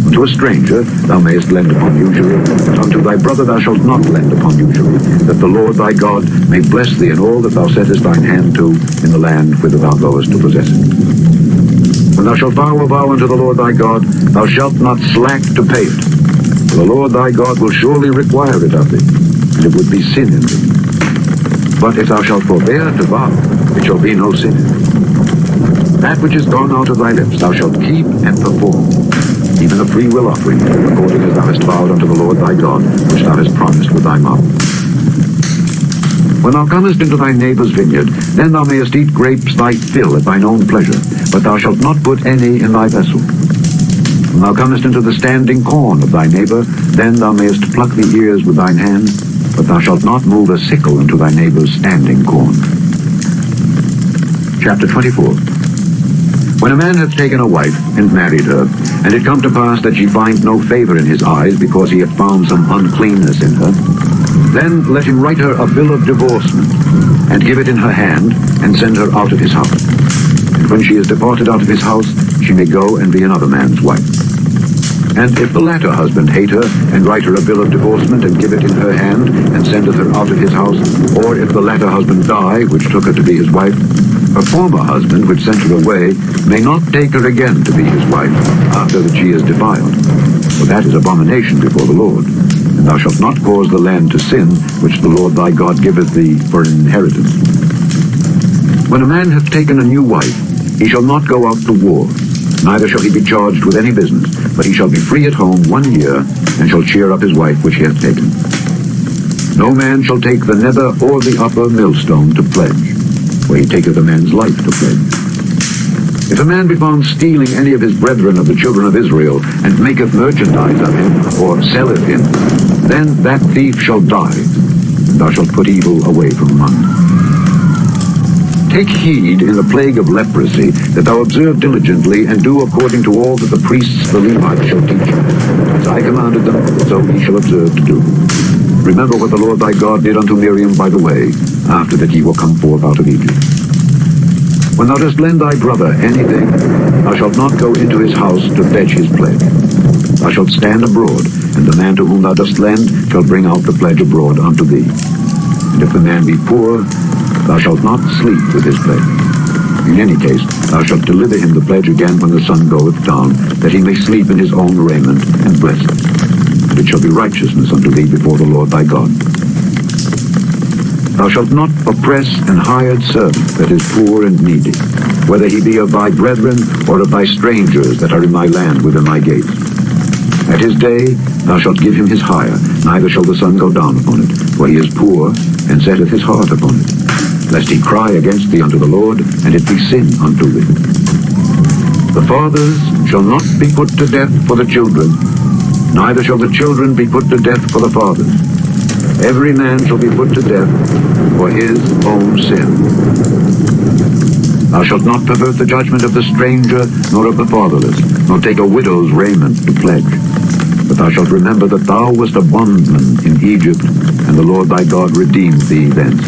Unto a stranger thou mayest lend upon usury, but unto thy brother thou shalt not lend upon usury, that the Lord thy God may bless thee in all that thou settest thine hand to in the land whither thou goest to possess it. When thou shalt vow a vow unto the Lord thy God, thou shalt not slack to pay it, for the Lord thy God will surely require it of thee, and it would be sin in thee. But if thou shalt forbear to vow, it shall be no sin in thee. That which is gone out of thy lips thou shalt keep and perform, even a free will offering, according as thou hast vowed unto the Lord thy God, which thou hast promised with thy mouth. When thou comest into thy neighbour's vineyard, then thou mayest eat grapes thy fill at thine own pleasure, but thou shalt not put any in thy vessel. When thou comest into the standing corn of thy neighbour, then thou mayest pluck the ears with thine hand, but thou shalt not move a sickle into thy neighbour's standing corn. Chapter 24. When a man hath taken a wife, and married her, and it come to pass that she find no favour in his eyes, because he hath found some uncleanness in her, then let him write her a bill of divorcement, and give it in her hand, and send her out of his house. And when she is departed out of his house, she may go and be another man's wife. And if the latter husband hate her, and write her a bill of divorcement, and give it in her hand, and sendeth her out of his house, or if the latter husband die, which took her to be his wife, her former husband, which sent her away, may not take her again to be his wife, after that she is defiled. For that is abomination before the Lord. And thou shalt not cause the land to sin, which the Lord thy God giveth thee for an inheritance. When a man hath taken a new wife, he shall not go out to war, neither shall he be charged with any business, but he shall be free at home 1 year, and shall cheer up his wife which he hath taken. No man shall take the nether or the upper millstone to pledge, for he taketh a man's life to pledge. If a man be found stealing any of his brethren of the children of Israel, and maketh merchandise of him, or selleth him, then that thief shall die, and thou shalt put evil away from among them. Take heed in the plague of leprosy, that thou observe diligently, and do according to all that the priests the Levites shall teach you. As I commanded them, so ye shall observe to do. Remember what the Lord thy God did unto Miriam by the way, after that ye were come forth out of Egypt. When thou dost lend thy brother anything, thou shalt not go into his house to fetch his pledge. Thou shalt stand abroad, and the man to whom thou dost lend shall bring out the pledge abroad unto thee. And if the man be poor, thou shalt not sleep with his pledge. In any case, thou shalt deliver him the pledge again when the sun goeth down, that he may sleep in his own raiment, and bless it. And it shall be righteousness unto thee before the Lord thy God. Thou shalt not oppress an hired servant that is poor and needy, whether he be of thy brethren or of thy strangers that are in thy land within thy gates. At his day thou shalt give him his hire, neither shall the sun go down upon it, for he is poor, and setteth his heart upon it, lest he cry against thee unto the Lord, and it be sin unto thee. The fathers shall not be put to death for the children, neither shall the children be put to death for the fathers. Every man shall be put to death for his own sin. Thou shalt not pervert the judgment of the stranger, nor of the fatherless, nor take a widow's raiment to pledge. But thou shalt remember that thou wast a bondman in Egypt, and the Lord thy God redeemed thee thence.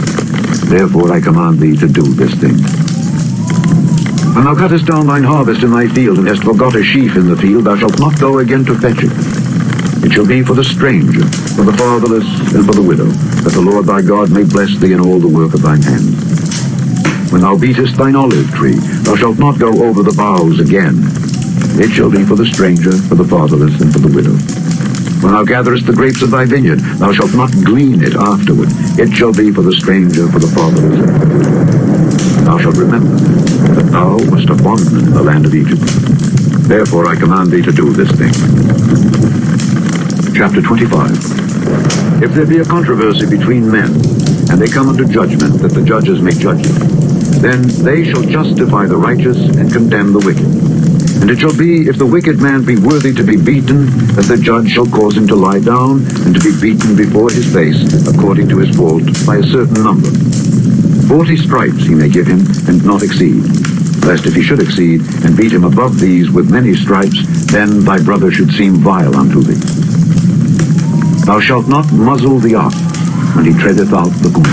Therefore I command thee to do this thing. When thou cuttest down thine harvest in thy field, and hast forgot a sheaf in the field, thou shalt not go again to fetch it. It shall be for the stranger, for the fatherless, and for the widow, that the Lord thy God may bless thee in all the work of thine hands. When thou beatest thine olive tree, thou shalt not go over the boughs again. It shall be for the stranger, for the fatherless, and for the widow. When thou gatherest the grapes of thy vineyard, thou shalt not glean it afterward. It shall be for the stranger, for the fatherless, and for the widow. Thou shalt remember that thou wast a bondman in the land of Egypt. Therefore I command thee to do this thing. Chapter 25. If there be a controversy between men, and they come unto judgment, that the judges may judge them, then they shall justify the righteous and condemn the wicked. And it shall be, if the wicked man be worthy to be beaten, that the judge shall cause him to lie down, and to be beaten before his face, according to his fault, by a certain number. 40 stripes he may give him, and not exceed. Lest if he should exceed, and beat him above these with many stripes, then thy brother should seem vile unto thee. Thou shalt not muzzle the ox when he treadeth out the corn.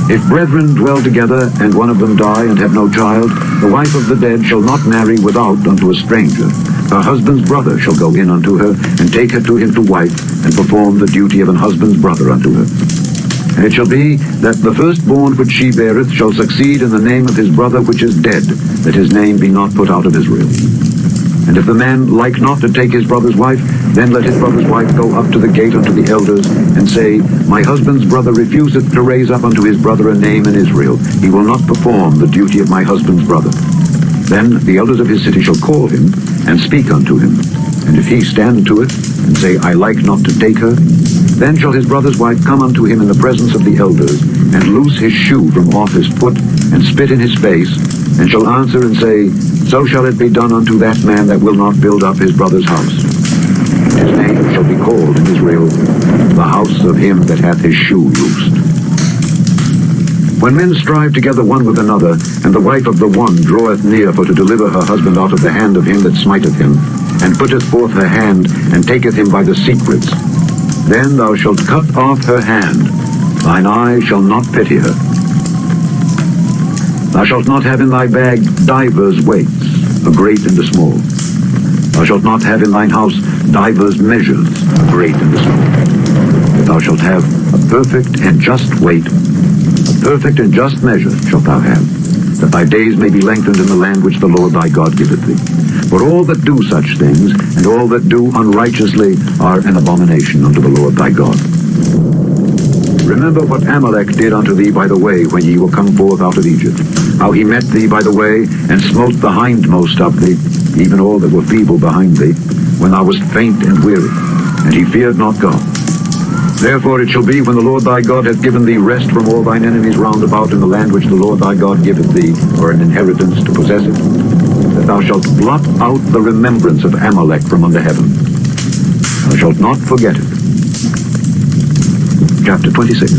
If brethren dwell together, and one of them die and have no child, the wife of the dead shall not marry without unto a stranger. Her husband's brother shall go in unto her, and take her to him to wife, and perform the duty of an husband's brother unto her. And it shall be that the firstborn which she beareth shall succeed in the name of his brother which is dead, that his name be not put out of Israel. And if the man like not to take his brother's wife, then let his brother's wife go up to the gate unto the elders, and say, My husband's brother refuseth to raise up unto his brother a name in Israel. He will not perform the duty of my husband's brother. Then the elders of his city shall call him, and speak unto him. And if he stand to it, and say, I like not to take her, then shall his brother's wife come unto him in the presence of the elders, and loose his shoe from off his foot, and spit in his face, and shall answer and say, So shall it be done unto that man that will not build up his brother's house. His name shall be called in Israel, the house of him that hath his shoe loosed. When men strive together one with another, and the wife of the one draweth near for to deliver her husband out of the hand of him that smiteth him, and putteth forth her hand, and taketh him by the secrets, then thou shalt cut off her hand, thine eye shall not pity her. Thou shalt not have in thy bag divers weights, a great and a small. Thou shalt not have in thine house divers measures, a great and a small. But thou shalt have a perfect and just weight, a perfect and just measure shalt thou have, that thy days may be lengthened in the land which the Lord thy God giveth thee. For all that do such things, and all that do unrighteously, are an abomination unto the Lord thy God. Remember what Amalek did unto thee by the way when ye were come forth out of Egypt, how he met thee by the way, and smote the hindmost of thee, even all that were feeble behind thee, when thou wast faint and weary, and he feared not God. Therefore it shall be, when the Lord thy God hath given thee rest from all thine enemies round about in the land which the Lord thy God giveth thee for an inheritance to possess it, that thou shalt blot out the remembrance of Amalek from under heaven. Thou shalt not forget it. Chapter 26.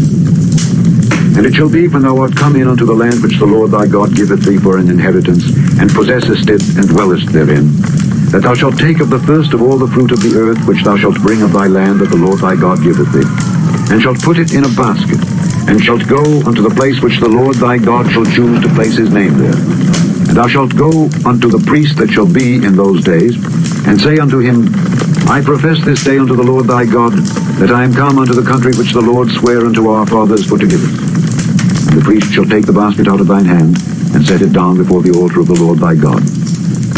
And it shall be, when thou art come in unto the land which the Lord thy God giveth thee for an inheritance, and possessest it, and dwellest therein, that thou shalt take of the first of all the fruit of the earth which thou shalt bring of thy land that the Lord thy God giveth thee, and shalt put it in a basket, and shalt go unto the place which the Lord thy God shall choose to place his name there. And thou shalt go unto the priest that shall be in those days, and say unto him, I profess this day unto the Lord thy God, that I am come unto the country which the Lord sware unto our fathers for to give us. And the priest shall take the basket out of thine hand, and set it down before the altar of the Lord thy God.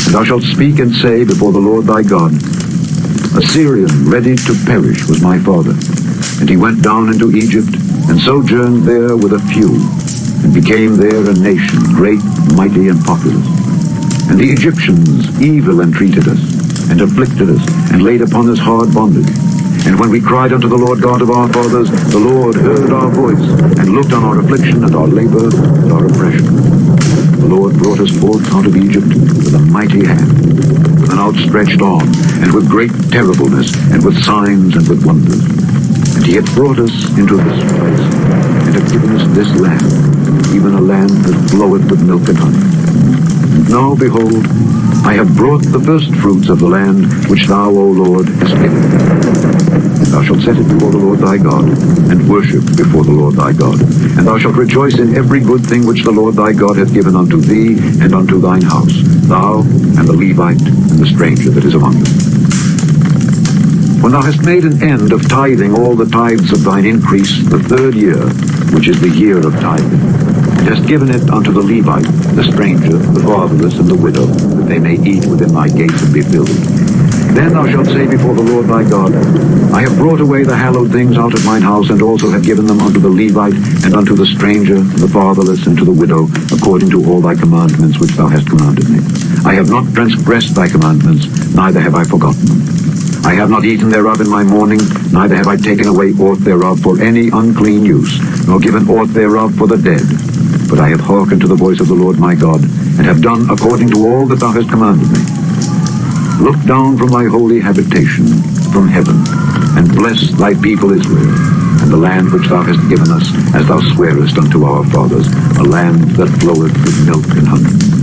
And thou shalt speak and say before the Lord thy God, A Syrian ready to perish was my father, and he went down into Egypt, and sojourned there with a few, and became there a nation, great, mighty, and populous. And the Egyptians evil entreated us, and afflicted us, and laid upon us hard bondage. And when we cried unto the Lord God of our fathers, the Lord heard our voice, and looked on our affliction, and our labor, and our oppression. The Lord brought us forth out of Egypt with a mighty hand, with an outstretched arm, and with great terribleness, and with signs, and with wonders. And he hath brought us into this place, and hath given us this land, even a land that floweth with milk and honey. And now, behold, I have brought the first fruits of the land which thou, O Lord, hast given me. Thou shalt set it before the Lord thy God, and worship before the Lord thy God. And thou shalt rejoice in every good thing which the Lord thy God hath given unto thee and unto thine house, thou and the Levite and the stranger that is among them. When thou hast made an end of tithing all the tithes of thine increase the third year, which is the year of tithing, and hast given it unto the Levite, the stranger, the fatherless, and the widow, that they may eat within thy gates and be filled, then thou shalt say before the Lord thy God, I have brought away the hallowed things out of mine house, and also have given them unto the Levite, and unto the stranger, the fatherless, and to the widow, according to all thy commandments which thou hast commanded me. I have not transgressed thy commandments, neither have I forgotten them. I have not eaten thereof in my mourning, neither have I taken away aught thereof for any unclean use, nor given aught thereof for the dead. But I have hearkened to the voice of the Lord my God, and have done according to all that thou hast commanded me. Look down from thy holy habitation, from heaven, and bless thy people Israel, and the land which thou hast given us, as thou swarest unto our fathers, a land that floweth with milk and honey.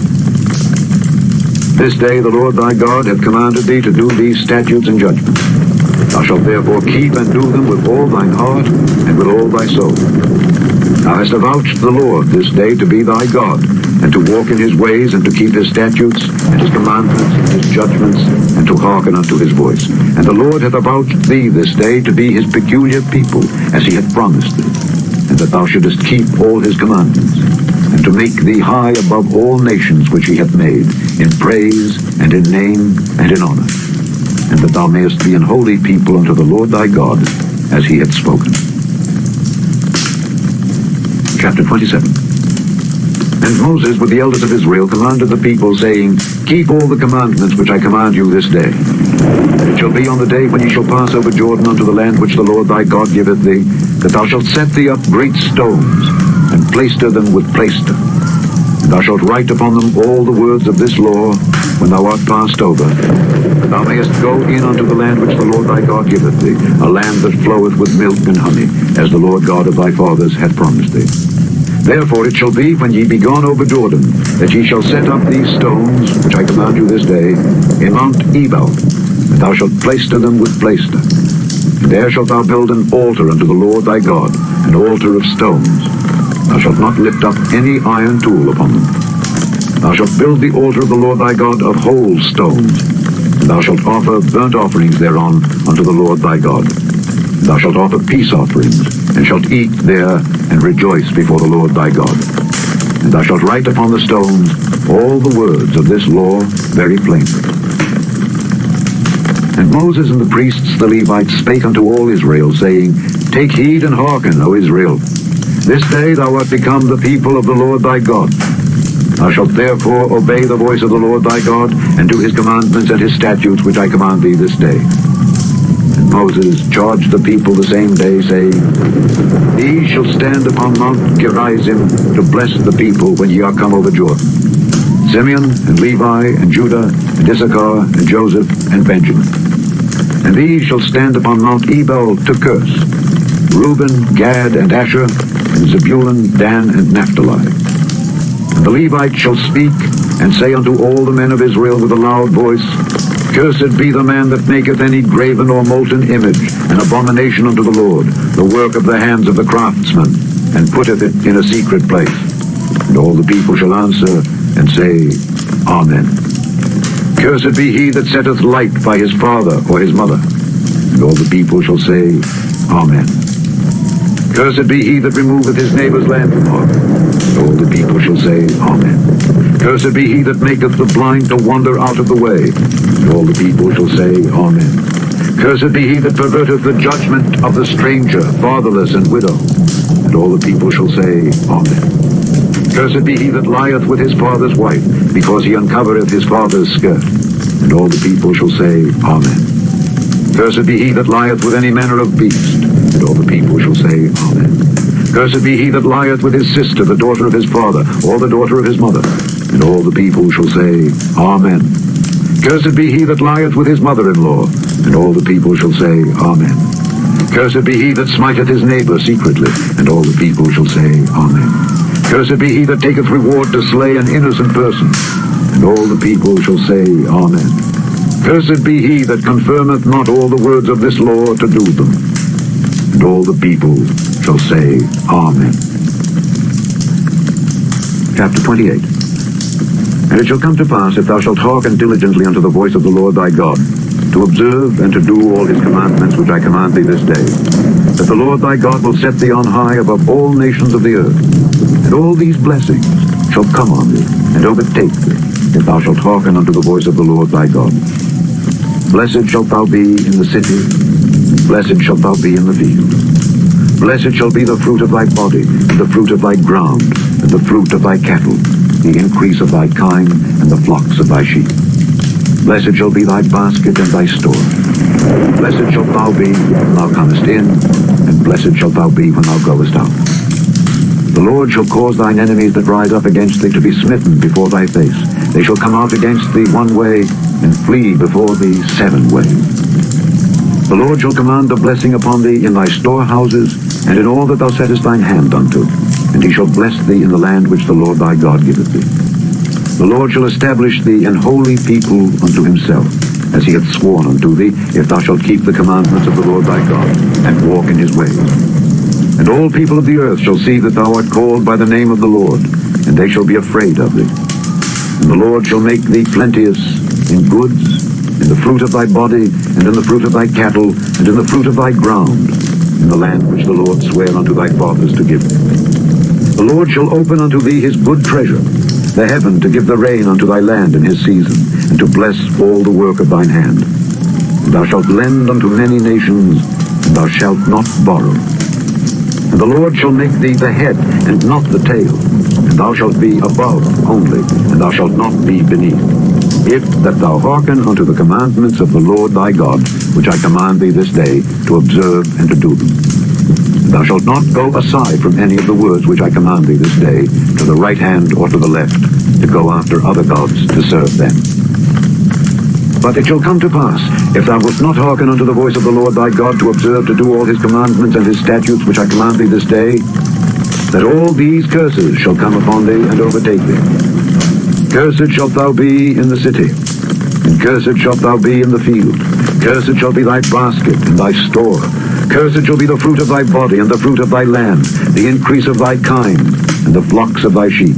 This day the Lord thy God hath commanded thee to do these statutes and judgments. Thou shalt therefore keep and do them with all thine heart and with all thy soul. Thou hast avouched the Lord this day to be thy God, and to walk in his ways, and to keep his statutes, and his commandments, and his judgments, and to hearken unto his voice. And the Lord hath avouched thee this day to be his peculiar people, as he hath promised thee, and that thou shouldest keep all his commandments, and to make thee high above all nations which he hath made, in praise, and in name, and in honor, and that thou mayest be an holy people unto the Lord thy God, as he hath spoken. Chapter 27. And Moses with the elders of Israel commanded the people, saying, Keep all the commandments which I command you this day. And it shall be on the day when ye shall pass over Jordan unto the land which the Lord thy God giveth thee, that thou shalt set thee up great stones, and plaister them with plaister. And thou shalt write upon them all the words of this law when thou art passed over, that thou mayest go in unto the land which the Lord thy God giveth thee, a land that floweth with milk and honey, as the Lord God of thy fathers hath promised thee. Therefore it shall be, when ye be gone over Jordan, that ye shall set up these stones, which I command you this day, in Mount Ebal, and thou shalt plaister them with plaister. And there shalt thou build an altar unto the Lord thy God, an altar of stones. Thou shalt not lift up any iron tool upon them. Thou shalt build the altar of the Lord thy God of whole stones, and thou shalt offer burnt offerings thereon unto the Lord thy God. And thou shalt offer peace offerings, and shalt eat there, and rejoice before the Lord thy God. And thou shalt write upon the stones all the words of this law very plainly. And Moses and the priests the Levites spake unto all Israel, saying, Take heed and hearken, O Israel. This day thou art become the people of the Lord thy God. Thou shalt therefore obey the voice of the Lord thy God, and do his commandments and his statutes which I command thee this day. And Moses charged the people the same day, saying, Ye shall stand upon Mount Gerizim to bless the people when ye are come over Jordan. Simeon and Levi and Judah and Issachar and Joseph and Benjamin. And these shall stand upon Mount Ebal to curse, Reuben, Gad, and Asher, and Zebulun, Dan, and Naphtali. And the Levites shall speak, and say unto all the men of Israel with a loud voice, Cursed be the man that maketh any graven or molten image, an abomination unto the Lord, the work of the hands of the craftsman, and putteth it in a secret place. And all the people shall answer, and say, Amen. Cursed be he that setteth light by his father or his mother. And all the people shall say, Amen. Cursed be he that removeth his neighbour's landmark. And all the people shall say, Amen. Cursed be he that maketh the blind to wander out of the way. And all the people shall say, Amen. Cursed be he that perverteth the judgment of the stranger, fatherless, and widow. And all the people shall say, Amen. Cursed be he that lieth with his father's wife, because he uncovereth his father's skirt. And all the people shall say, Amen. Cursed be he that lieth with any manner of beast. And all the people shall say, Amen. Cursed be he that lieth with his sister, the daughter of his father, or the daughter of his mother. And all the people shall say, Amen. Cursed be he that lieth with his mother-in-law. And all the people shall say, Amen. Cursed be he that smiteth his neighbor secretly. And all the people shall say, Amen. Cursed be he that taketh reward to slay an innocent person. And all the people shall say, Amen. Cursed be he that confirmeth not all the words of this law to do them. And all the people shall say, Amen. Chapter 28. And it shall come to pass, if thou shalt hearken diligently unto the voice of the Lord thy God, to observe and to do all his commandments which I command thee this day, that the Lord thy God will set thee on high above all nations of the earth. And all these blessings shall come on thee, and overtake thee, if thou shalt hearken unto the voice of the Lord thy God. Blessed shalt thou be in the city, blessed shalt thou be in the field. Blessed shall be the fruit of thy body, and the fruit of thy ground, and the fruit of thy cattle, the increase of thy kine, and the flocks of thy sheep. Blessed shall be thy basket and thy store. Blessed shalt thou be when thou comest in, and blessed shalt thou be when thou goest out. The Lord shall cause thine enemies that rise up against thee to be smitten before thy face. They shall come out against thee one way, and flee before thee 7 ways. The Lord shall command a blessing upon thee in thy storehouses, and in all that thou settest thine hand unto. And he shall bless thee in the land which the Lord thy God giveth thee. The Lord shall establish thee an holy people unto himself, as he hath sworn unto thee, if thou shalt keep the commandments of the Lord thy God, and walk in his ways. And And all people of the earth shall see that thou art called by the name of the Lord, and they shall be afraid of thee. And the Lord shall make thee plenteous in goods, in the fruit of thy body, and in the fruit of thy cattle, and in the fruit of thy ground, in the land which the Lord sware unto thy fathers to give thee. The Lord shall open unto thee his good treasure, the heaven to give the rain unto thy land in his season, and to bless all the work of thine hand. And thou shalt lend unto many nations, and thou shalt not borrow. And the Lord shall make thee the head, and not the tail. And thou shalt be above only, and thou shalt not be beneath. If that thou hearken unto the commandments of the Lord thy God, which I command thee this day, to observe and to do them. And thou shalt not go aside from any of the words which I command thee this day, to the right hand or to the left, to go after other gods to serve them. But it shall come to pass, if thou wilt not hearken unto the voice of the Lord thy God, to observe to do all his commandments and his statutes which I command thee this day, that all these curses shall come upon thee and overtake thee. Cursed shalt thou be in the city, and cursed shalt thou be in the field. Cursed shall be thy basket and thy store. Cursed shall be the fruit of thy body and the fruit of thy land, the increase of thy kind, and the flocks of thy sheep.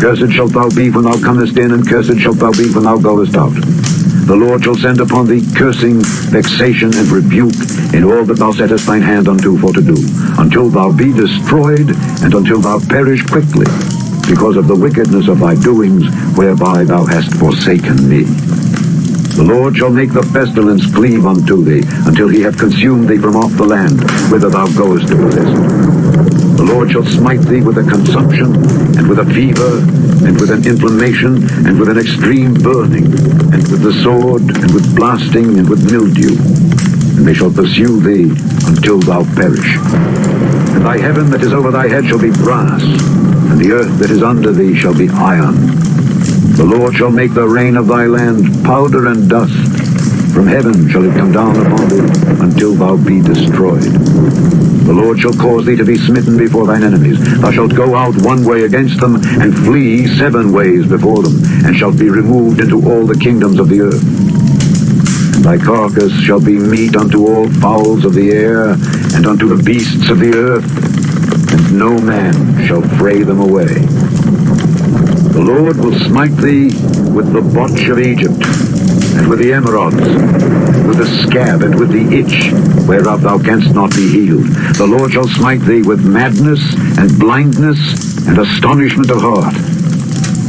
Cursed shalt thou be when thou comest in, and cursed shalt thou be when thou goest out. The Lord shall send upon thee cursing, vexation, and rebuke in all that thou settest thine hand unto for to do, until thou be destroyed, and until thou perish quickly, because of the wickedness of thy doings, whereby thou hast forsaken me. The Lord shall make the pestilence cleave unto thee, until he have consumed thee from off the land, whither thou goest to possess it. The Lord shall smite thee with a consumption, and with a fever, and with an inflammation, and with an extreme burning, and with the sword, and with blasting, and with mildew. And they shall pursue thee until thou perish. And thy heaven that is over thy head shall be brass, and the earth that is under thee shall be iron. The Lord shall make the rain of thy land powder and dust. From heaven shall it come down upon thee, until thou be destroyed. The Lord shall cause thee to be smitten before thine enemies. Thou shalt go out one way against them, and flee 7 ways before them, and shalt be removed into all the kingdoms of the earth. And thy carcass shall be meat unto all fowls of the air, and unto the beasts of the earth, and no man shall fray them away. The Lord will smite thee with the botch of Egypt, and with the emerods, and with the scab, and with the itch, whereof thou canst not be healed. The Lord shall smite thee with madness, and blindness, and astonishment of heart.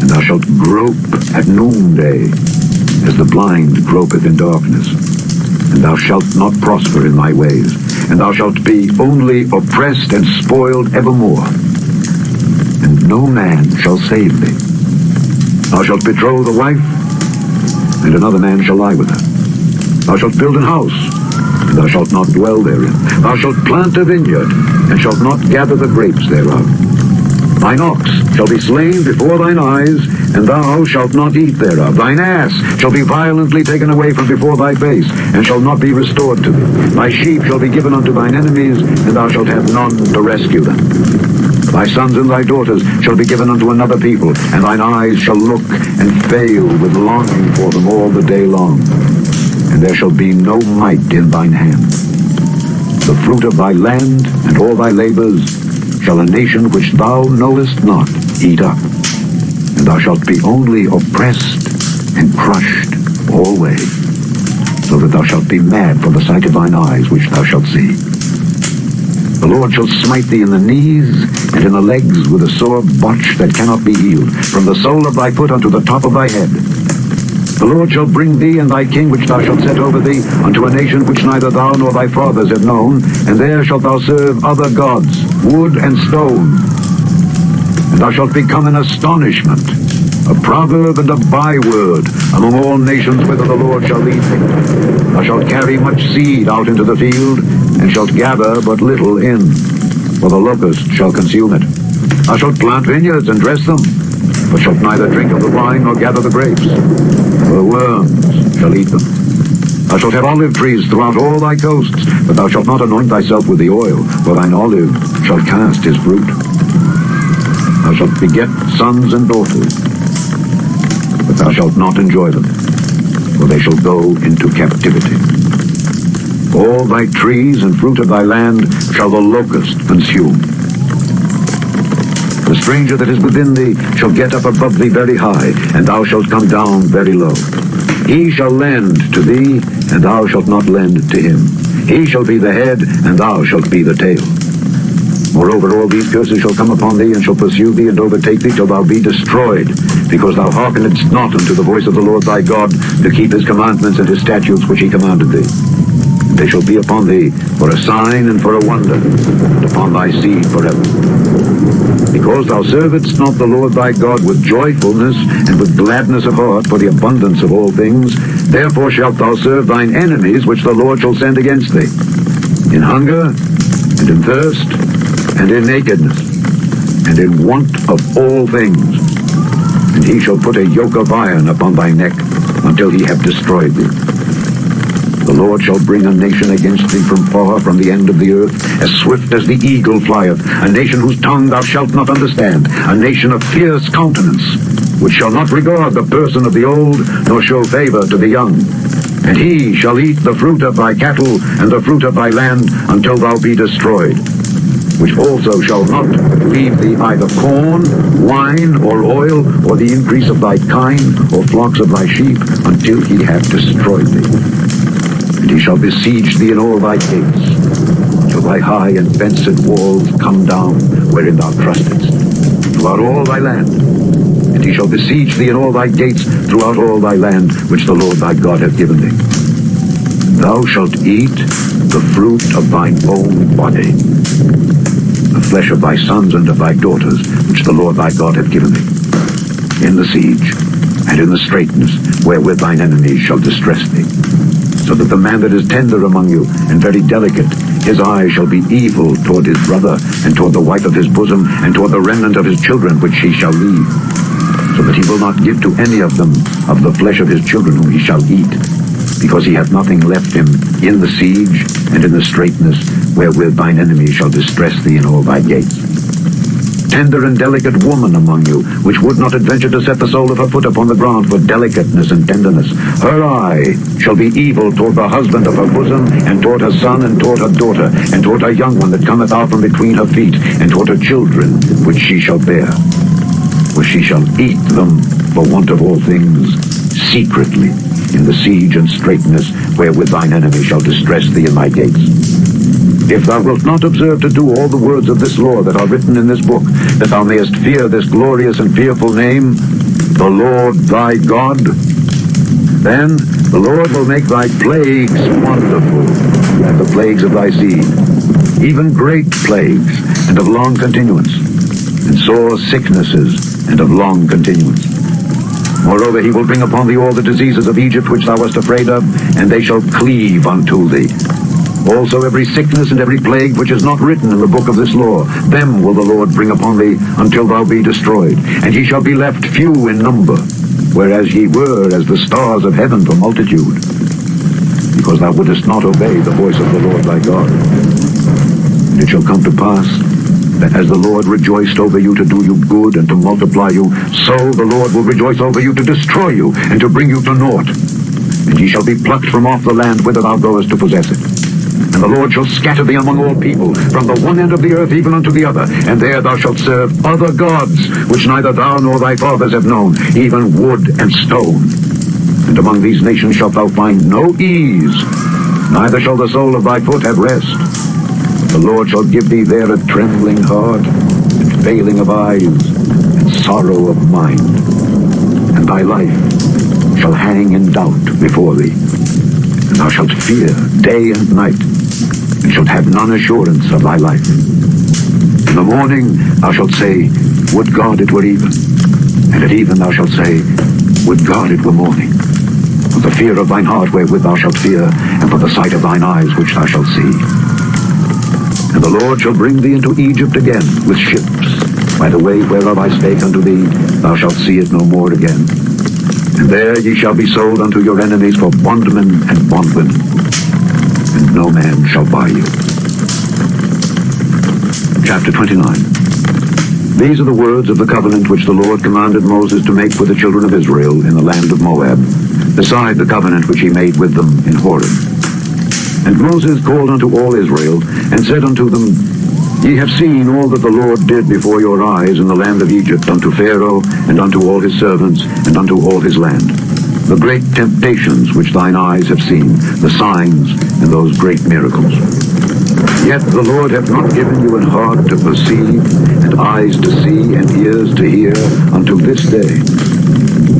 And thou shalt grope at noonday, as the blind gropeth in darkness. And thou shalt not prosper in thy ways, and thou shalt be only oppressed and spoiled evermore. And no man shall save thee. Thou shalt betroth a wife, and another man shall lie with her. Thou shalt build an house, and thou shalt not dwell therein. Thou shalt plant a vineyard, and shalt not gather the grapes thereof. Thine ox shall be slain before thine eyes, and thou shalt not eat thereof. Thine ass shall be violently taken away from before thy face, and shall not be restored to thee. Thy sheep shall be given unto thine enemies, and thou shalt have none to rescue them. Thy sons and thy daughters shall be given unto another people, and thine eyes shall look and fail with longing for them all the day long. And there shall be no might in thine hand. The fruit of thy land and all thy labors shall a nation which thou knowest not eat up. And thou shalt be only oppressed and crushed always, so that thou shalt be mad for the sight of thine eyes which thou shalt see. The Lord shall smite thee in the knees and in the legs with a sore botch that cannot be healed, from the sole of thy foot unto the top of thy head. The Lord shall bring thee and thy king which thou shalt set over thee unto a nation which neither thou nor thy fathers have known, and there shalt thou serve other gods, wood and stone. And thou shalt become an astonishment, a proverb and a byword among all nations whither the Lord shall lead thee. Thou shalt carry much seed out into the field, and shalt gather but little in, for the locust shall consume it. Thou shalt plant vineyards and dress them, but shalt neither drink of the wine nor gather the grapes, for the worms shall eat them. Thou shalt have olive trees throughout all thy coasts, but thou shalt not anoint thyself with the oil, for thine olive shall cast his fruit. Thou shalt beget sons and daughters, but thou shalt not enjoy them, for they shall go into captivity. All thy trees and fruit of thy land shall the locust consume. The stranger that is within thee shall get up above thee very high, and thou shalt come down very low. He shall lend to thee, and thou shalt not lend to him. He shall be the head, and thou shalt be the tail. Moreover, all these curses shall come upon thee, and shall pursue thee, and overtake thee, till thou be destroyed, because thou hearkenedst not unto the voice of the Lord thy God, to keep his commandments and his statutes which he commanded thee. They shall be upon thee for a sign and for a wonder, and upon thy seed forever. Because thou servedst not the Lord thy God with joyfulness and with gladness of heart for the abundance of all things, therefore shalt thou serve thine enemies which the Lord shall send against thee, in hunger, and in thirst, and in nakedness, and in want of all things. And he shall put a yoke of iron upon thy neck, until he have destroyed thee. The Lord shall bring a nation against thee from far, from the end of the earth, as swift as the eagle flieth, a nation whose tongue thou shalt not understand, a nation of fierce countenance, which shall not regard the person of the old, nor show favor to the young. And he shall eat the fruit of thy cattle, and the fruit of thy land, until thou be destroyed, which also shall not leave thee either corn, wine, or oil, or the increase of thy kine, or flocks of thy sheep, until he have destroyed thee. And he shall besiege thee in all thy gates, till thy high and fenced walls come down, wherein thou trustest, throughout all thy land. And he shall besiege thee in all thy gates, throughout all thy land, which the Lord thy God hath given thee. Thou shalt eat the fruit of thine own body, the flesh of thy sons and of thy daughters, which the Lord thy God hath given thee, in the siege, and in the straitness, wherewith thine enemies shall distress thee. So that the man that is tender among you, and very delicate, his eye shall be evil toward his brother, and toward the wife of his bosom, and toward the remnant of his children, which he shall leave, so that he will not give to any of them of the flesh of his children whom he shall eat, because he hath nothing left him in the siege, and in the straitness, wherewith thine enemies shall distress thee in all thy gates. Tender and delicate woman among you, which would not adventure to set the sole of her foot upon the ground for delicateness and tenderness, her eye shall be evil toward the husband of her bosom, and toward her son, and toward her daughter, and toward her young one that cometh out from between her feet, and toward her children which she shall bear. For she shall eat them for want of all things, secretly, in the siege and straitness, wherewith thine enemy shall distress thee in thy gates. If thou wilt not observe to do all the words of this law that are written in this book, that thou mayest fear this glorious and fearful name, the Lord thy God, then the Lord will make thy plagues wonderful, and the plagues of thy seed, even great plagues, and of long continuance, and sore sicknesses, and of long continuance. Moreover, he will bring upon thee all the diseases of Egypt which thou wast afraid of, and they shall cleave unto thee. Also every sickness and every plague which is not written in the book of this law, them will the Lord bring upon thee until thou be destroyed. And ye shall be left few in number, whereas ye were as the stars of heaven for multitude, because thou wouldest not obey the voice of the Lord thy God. And it shall come to pass that as the Lord rejoiced over you to do you good and to multiply you, so the Lord will rejoice over you to destroy you and to bring you to naught. And ye shall be plucked from off the land whither thou goest to possess it. And the Lord shall scatter thee among all people, from the one end of the earth even unto the other, and there thou shalt serve other gods, which neither thou nor thy fathers have known, even wood and stone. And among these nations shalt thou find no ease, neither shall the sole of thy foot have rest. The Lord shall give thee there a trembling heart, and failing of eyes, and sorrow of mind. And thy life shall hang in doubt before thee. And thou shalt fear day and night, and shalt have none assurance of thy life. In the morning thou shalt say, Would God it were even. And at even thou shalt say, Would God it were morning. For the fear of thine heart wherewith thou shalt fear, and for the sight of thine eyes which thou shalt see. And the Lord shall bring thee into Egypt again with ships. By the way whereof I spake unto thee, thou shalt see it no more again. And there ye shall be sold unto your enemies for bondmen and bondwomen, and no man shall buy you. Chapter 29. These are the words of the covenant which the Lord commanded Moses to make with the children of Israel in the land of Moab, beside the covenant which he made with them in Horeb. And Moses called unto all Israel, and said unto them, Ye have seen all that the Lord did before your eyes in the land of Egypt unto Pharaoh, and unto all his servants, and unto all his land. The great temptations which thine eyes have seen, the signs, and those great miracles. Yet the Lord hath not given you an heart to perceive, and eyes to see, and ears to hear, unto this day.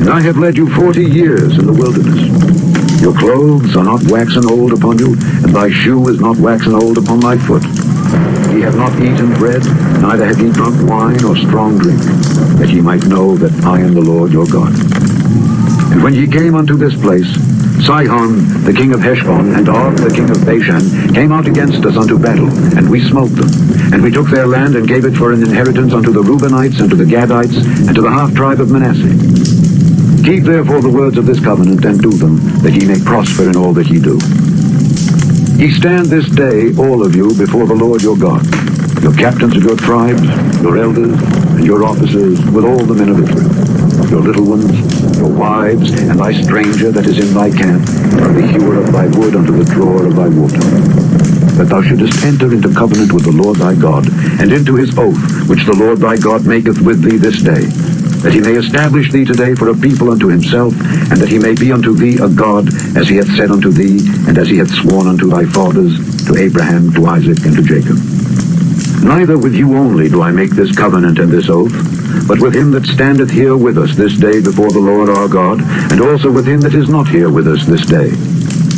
And I have led you 40 years in the wilderness. Your clothes are not waxen old upon you, and thy shoe is not waxen old upon thy foot. Ye have not eaten bread, neither have ye drunk wine or strong drink, that ye might know that I am the Lord your God. And when ye came unto this place, Sihon the king of Heshbon and Og the king of Bashan came out against us unto battle, and we smote them. And we took their land and gave it for an inheritance unto the Reubenites, and to the Gadites, and to the half-tribe of Manasseh. Keep therefore the words of this covenant, and do them, that ye may prosper in all that ye do. Ye stand this day, all of you, before the Lord your God, your captains of your tribes, your elders, and your officers, with all the men of Israel, your little ones, your wives, and thy stranger that is in thy camp, from the hewer of thy wood unto the drawer of thy water, that thou shouldest enter into covenant with the Lord thy God, and into his oath, which the Lord thy God maketh with thee this day, that he may establish thee today for a people unto himself, and that he may be unto thee a God, as he hath said unto thee, and as he hath sworn unto thy fathers, to Abraham, to Isaac, and to Jacob. Neither with you only do I make this covenant and this oath, but with him that standeth here with us this day before the Lord our God, and also with him that is not here with us this day.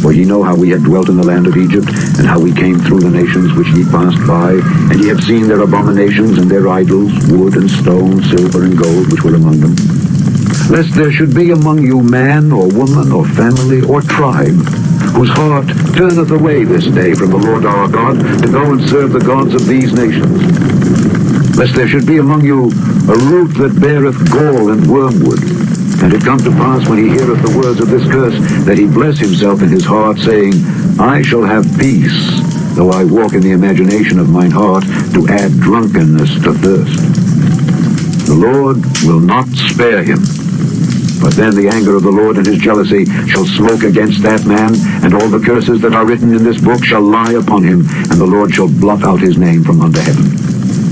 For ye know how we had dwelt in the land of Egypt, and how we came through the nations which ye passed by, and ye have seen their abominations and their idols, wood and stone, silver and gold, which were among them. Lest there should be among you man or woman or family or tribe, whose heart turneth away this day from the Lord our God, to go and serve the gods of these nations. Lest there should be among you a root that beareth gall and wormwood, and it come to pass, when he heareth the words of this curse, that he bless himself in his heart, saying, I shall have peace, though I walk in the imagination of mine heart, to add drunkenness to thirst. The Lord will not spare him, but then the anger of the Lord and his jealousy shall smoke against that man, and all the curses that are written in this book shall lie upon him, and the Lord shall blot out his name from under heaven.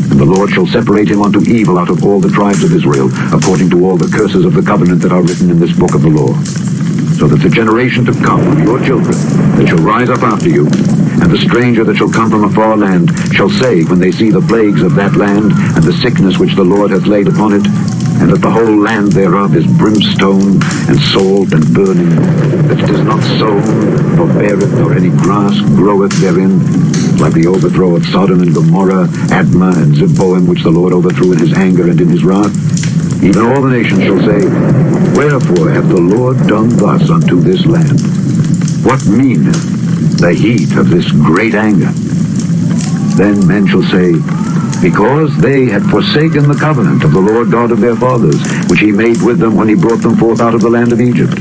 And the Lord shall separate him unto evil out of all the tribes of Israel, according to all the curses of the covenant that are written in this book of the law. So that the generation to come of your children that shall rise up after you, and the stranger that shall come from a far land, shall say, when they see the plagues of that land, and the sickness which the Lord hath laid upon it, and that the whole land thereof is brimstone, and salt, and burning, that it is not sown, nor beareth, nor any grass groweth therein, like the overthrow of Sodom and Gomorrah, Admah, and Zeboim, which the Lord overthrew in his anger and in his wrath, even all the nations shall say, Wherefore hath the Lord done thus unto this land? What meaneth the heat of this great anger? Then men shall say, Because they had forsaken the covenant of the Lord God of their fathers, which he made with them when he brought them forth out of the land of Egypt.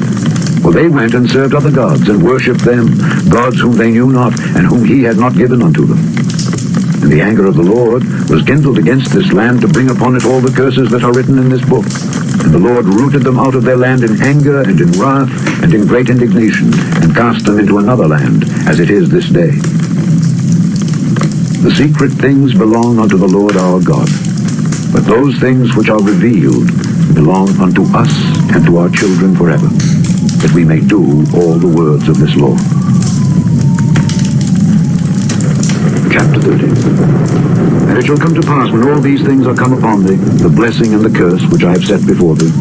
For they went and served other gods, and worshipped them, gods whom they knew not, and whom he had not given unto them. And the anger of the Lord was kindled against this land, to bring upon it all the curses that are written in this book. And the Lord rooted them out of their land in anger, and in wrath, and in great indignation, and cast them into another land, as it is this day. The secret things belong unto the Lord our God, but those things which are revealed belong unto us and to our children forever, that we may do all the words of this law. Chapter 13. And it shall come to pass, when all these things are come upon thee, the blessing and the curse which I have set before thee,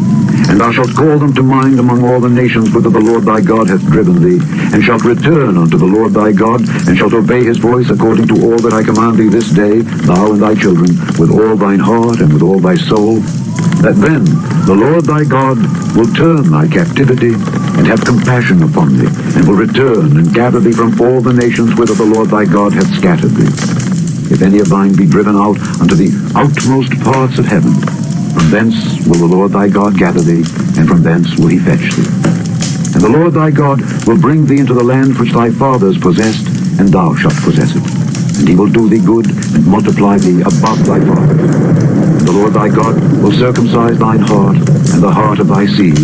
and thou shalt call them to mind among all the nations whither the Lord thy God hath driven thee, and shalt return unto the Lord thy God, and shalt obey his voice according to all that I command thee this day, thou and thy children, with all thine heart and with all thy soul, that then the Lord thy God will turn thy captivity, and have compassion upon thee, and will return and gather thee from all the nations whither the Lord thy God hath scattered thee. If any of thine be driven out unto the outmost parts of heaven, from thence will the Lord thy God gather thee, and from thence will he fetch thee. And the Lord thy God will bring thee into the land which thy fathers possessed, and thou shalt possess it. And he will do thee good, and multiply thee above thy fathers. And the Lord thy God will circumcise thine heart, and the heart of thy seed,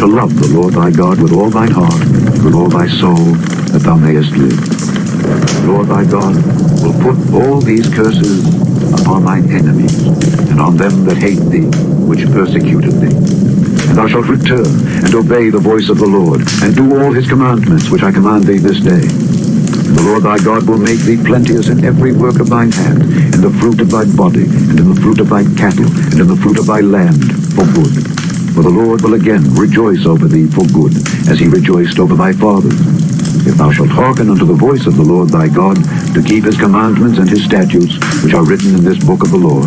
to love the Lord thy God with all thine heart, and with all thy soul, that thou mayest live. The Lord thy God will put all these curses upon thine enemies, and on them that hate thee, which persecuted thee. And thou shalt return and obey the voice of the Lord, and do all his commandments which I command thee this day. And the Lord thy God will make thee plenteous in every work of thine hand, in the fruit of thy body, and in the fruit of thy cattle, and in the fruit of thy land, for good. For the Lord will again rejoice over thee for good, as he rejoiced over thy fathers. If thou shalt hearken unto the voice of the Lord thy God, to keep his commandments and his statutes, which are written in this book of the law,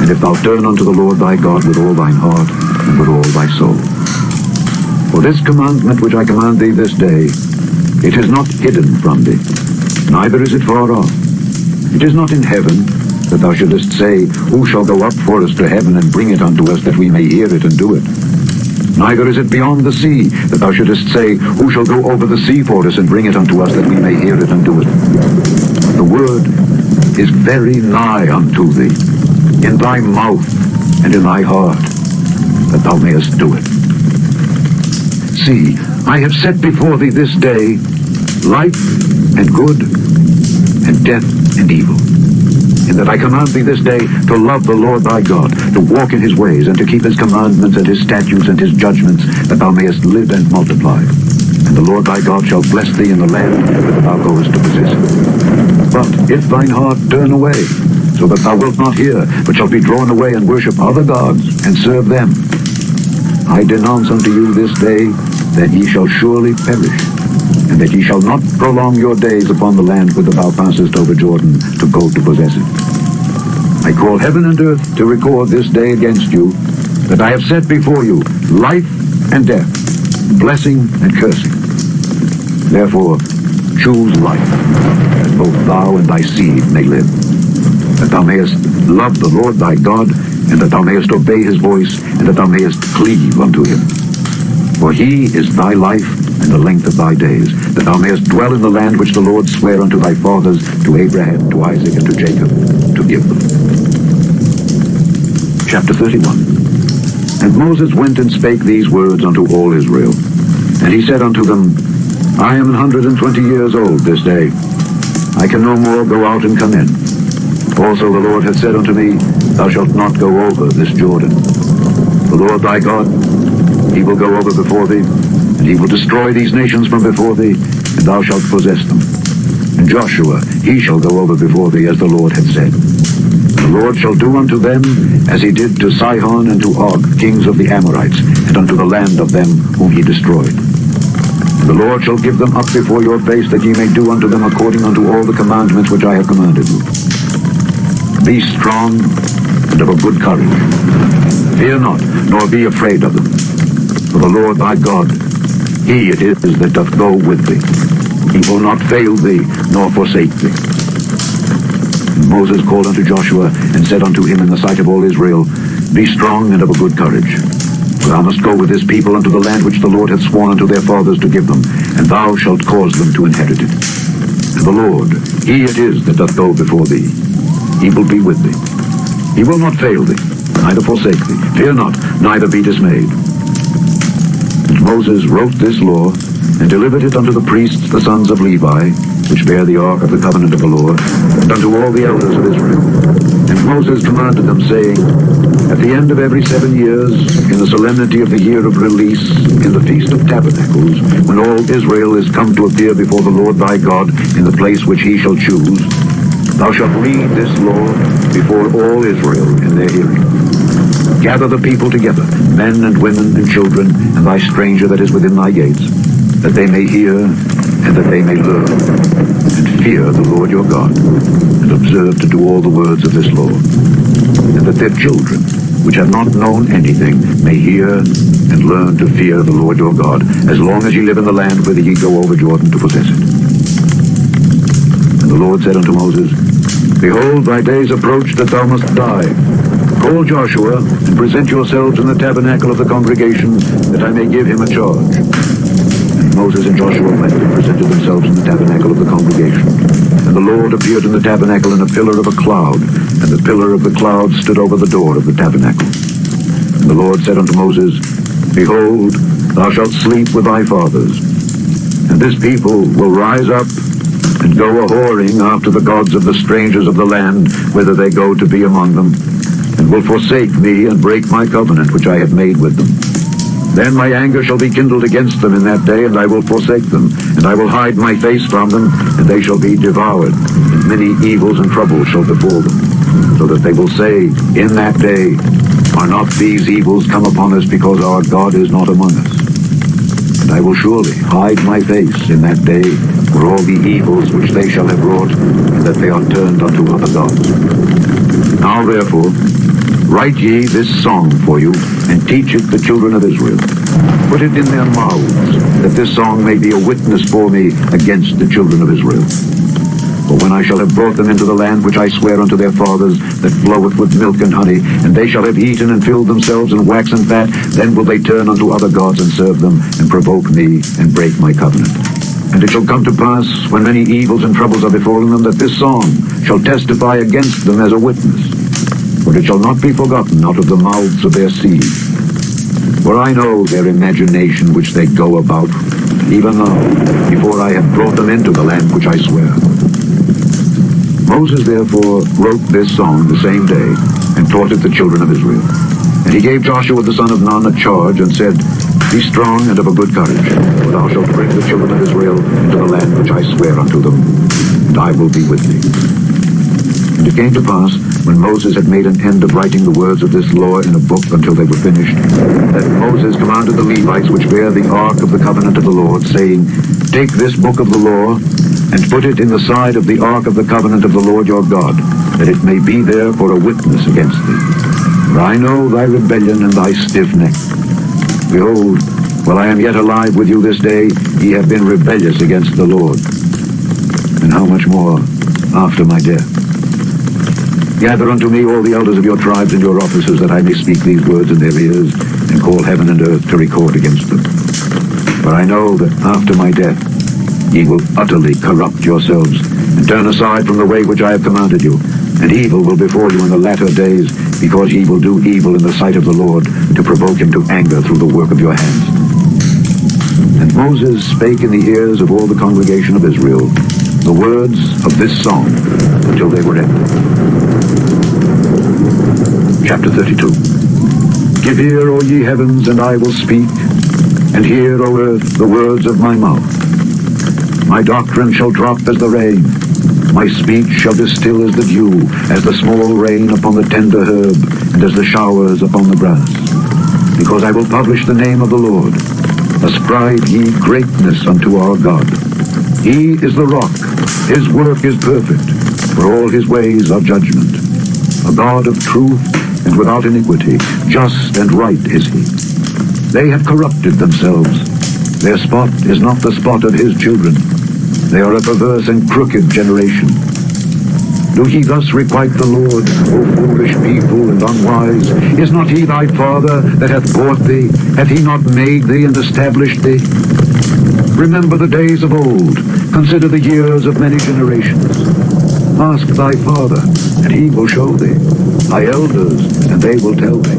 and if thou turn unto the Lord thy God with all thine heart, and with all thy soul. For this commandment which I command thee this day, it is not hidden from thee, neither is it far off. It is not in heaven, that thou shouldest say, Who shall go up for us to heaven, and bring it unto us, that we may hear it and do it? Neither is it beyond the sea, that thou shouldest say, Who shall go over the sea for us, and bring it unto us, that we may hear it and do it? The word is very nigh unto thee, in thy mouth and in thy heart, that thou mayest do it. See, I have set before thee this day life and good, and death and evil. In that I command thee this day to love the Lord thy God, to walk in his ways, and to keep his commandments and his statutes and his judgments, that thou mayest live and multiply. And the Lord thy God shall bless thee in the land whither thou goest to possess it. But if thine heart turn away, so that thou wilt not hear, but shalt be drawn away and worship other gods, and serve them, I denounce unto you this day that ye shall surely perish, and that ye shall not prolong your days upon the land whither thou passest over Jordan to go to possess it. I call heaven and earth to record this day against you, that I have set before you life and death, blessing and cursing. Therefore choose life, that both thou and thy seed may live, that thou mayest love the Lord thy God, and that thou mayest obey his voice, and that thou mayest cleave unto him. For he is thy life and the length of thy days, that thou mayest dwell in the land which the Lord sware unto thy fathers, to Abraham, to Isaac, and to Jacob, to give them. Chapter 31. And Moses went and spake these words unto all Israel. And he said unto them, I am 120 years old this day. I can no more go out and come in. Also the Lord hath said unto me, Thou shalt not go over this Jordan. The Lord thy God, he will go over before thee, and he will destroy these nations from before thee, and thou shalt possess them. And Joshua, he shall go over before thee, as the Lord hath said. The Lord shall do unto them as he did to Sihon and to Og, kings of the Amorites, and unto the land of them whom he destroyed. And the Lord shall give them up before your face, that ye may do unto them according unto all the commandments which I have commanded you. Be strong and of a good courage. Fear not, nor be afraid of them. For the Lord thy God, he it is that doth go with thee. He will not fail thee, nor forsake thee. And Moses called unto Joshua, and said unto him in the sight of all Israel, Be strong and of a good courage. For thou must go with this people unto the land which the Lord hath sworn unto their fathers to give them, and thou shalt cause them to inherit it. And the Lord, he it is that doth go before thee. He will be with thee. He will not fail thee, neither forsake thee. Fear not, neither be dismayed. And Moses wrote this law, and delivered it unto the priests, the sons of Levi, which bear the ark of the covenant of the Lord, and unto all the elders of Israel. And Moses commanded them, saying, At the end of every 7 years, in the solemnity of the year of release, in the feast of tabernacles, when all Israel is come to appear before the Lord thy God in the place which he shall choose, thou shalt read this law before all Israel in their hearing. Gather the people together, men and women and children, and thy stranger that is within thy gates, that they may hear, and that they may learn, and fear the Lord your God, and observe to do all the words of this law, and that their children, which have not known anything, may hear and learn to fear the Lord your God, as long as ye live in the land whither ye go over Jordan to possess it. And the Lord said unto Moses, Behold, thy days approach that thou must die. Call Joshua, and present yourselves in the tabernacle of the congregation, that I may give him a charge. And Moses and Joshua went and presented themselves in the tabernacle of the congregation. And the Lord appeared in the tabernacle in a pillar of a cloud, and the pillar of the cloud stood over the door of the tabernacle. And the Lord said unto Moses, Behold, thou shalt sleep with thy fathers, and this people will rise up and go a-whoring after the gods of the strangers of the land, whither they go to be among them, and will forsake me and break my covenant which I have made with them. Then my anger shall be kindled against them in that day, and I will forsake them, and I will hide my face from them, and they shall be devoured, and many evils and troubles shall befall them, so that they will say in that day, Are not these evils come upon us because our God is not among us? And I will surely hide my face in that day for all the evils which they shall have wrought, and that they are turned unto other gods. Now therefore, write ye this song for you, and teach it the children of Israel. Put it in their mouths, that this song may be a witness for me against the children of Israel. For when I shall have brought them into the land which I swear unto their fathers, that floweth with milk and honey, and they shall have eaten and filled themselves and waxen fat, then will they turn unto other gods and serve them, and provoke me, and break my covenant. And it shall come to pass, when many evils and troubles are befallen them, that this song shall testify against them as a witness. For it shall not be forgotten out of the mouths of their seed. For I know their imagination which they go about, even now, before I have brought them into the land which I swear. Moses therefore wrote this song the same day, and taught it the children of Israel. And he gave Joshua the son of Nun a charge, and said, Be strong and of a good courage, for thou shalt bring the children of Israel into the land which I swear unto them, and I will be with thee. And it came to pass, when Moses had made an end of writing the words of this law in a book until they were finished, that Moses commanded the Levites which bear the ark of the covenant of the Lord, saying, Take this book of the law, and put it in the side of the ark of the covenant of the Lord your God, that it may be there for a witness against thee. For I know thy rebellion and thy stiff neck. Behold, while I am yet alive with you this day, ye have been rebellious against the Lord. And how much more after my death? Gather unto me all the elders of your tribes and your officers, that I may speak these words in their ears, and call heaven and earth to record against them. For I know that after my death ye will utterly corrupt yourselves, and turn aside from the way which I have commanded you, and evil will befall you in the latter days, because ye will do evil in the sight of the Lord, to provoke him to anger through the work of your hands. And Moses spake in the ears of all the congregation of Israel the words of this song until they were ended. Chapter 32. Give ear, O ye heavens, and I will speak, and hear, O earth, the words of my mouth. My doctrine shall drop as the rain, my speech shall distill as the dew, as the small rain upon the tender herb, and as the showers upon the grass. Because I will publish the name of the Lord. Ascribe ye greatness unto our God. He is the rock, his work is perfect, for all his ways are judgment. A God of truth and without iniquity, just and right is he. They have corrupted themselves. Their spot is not the spot of his children. They are a perverse and crooked generation. Do ye thus requite the Lord, O foolish people and unwise? Is not he thy father that hath bought thee? Hath he not made thee and established thee? Remember the days of old. Consider the years of many generations. Ask thy father, and he will show thee. Thy elders, and they will tell thee.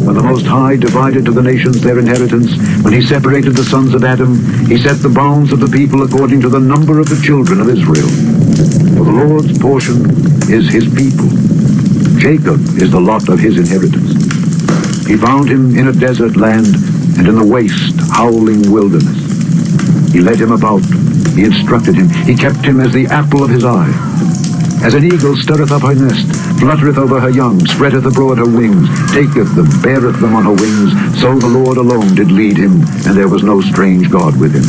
When the Most High divided to the nations their inheritance, when he separated the sons of Adam, he set the bounds of the people according to the number of the children of Israel. For the Lord's portion is his people. Jacob is the lot of his inheritance. He found him in a desert land, and in the waste, howling wilderness. He led him about, he instructed him, he kept him as the apple of his eye. As an eagle stirreth up her nest, fluttereth over her young, spreadeth abroad her wings, taketh them, beareth them on her wings, so the Lord alone did lead him, and there was no strange God with him.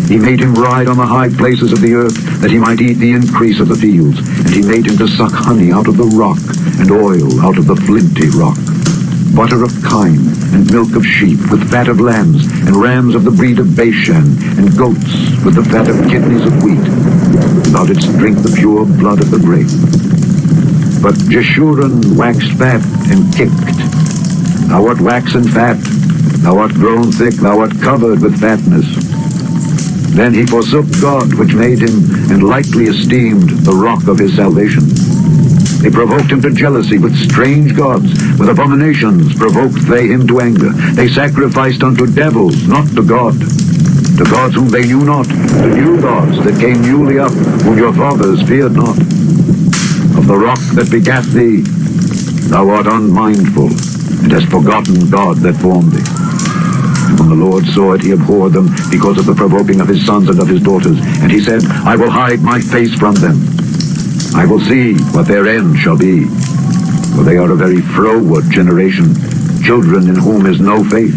He made him ride on the high places of the earth, that he might eat the increase of the fields, and he made him to suck honey out of the rock, and oil out of the flinty rock. Butter of kine, and milk of sheep, with fat of lambs, and rams of the breed of Bashan, and goats, with the fat of kidneys of wheat. Thou didst drink the pure blood of the grape. But Jeshurun waxed fat and kicked. Thou art waxen fat, thou art grown thick, thou art covered with fatness. Then he forsook God which made him, and lightly esteemed the rock of his salvation. They provoked him to jealousy with strange gods. With abominations provoked they him to anger. They sacrificed unto devils, not to God. to gods whom they knew not, to new gods that came newly up, whom your fathers feared not. Of the rock that begat thee, thou art unmindful, and hast forgotten God that formed thee. And when the Lord saw it, he abhorred them because of the provoking of his sons and of his daughters. And he said, I will hide my face from them. I will see what their end shall be. For they are a very froward generation, children in whom is no faith.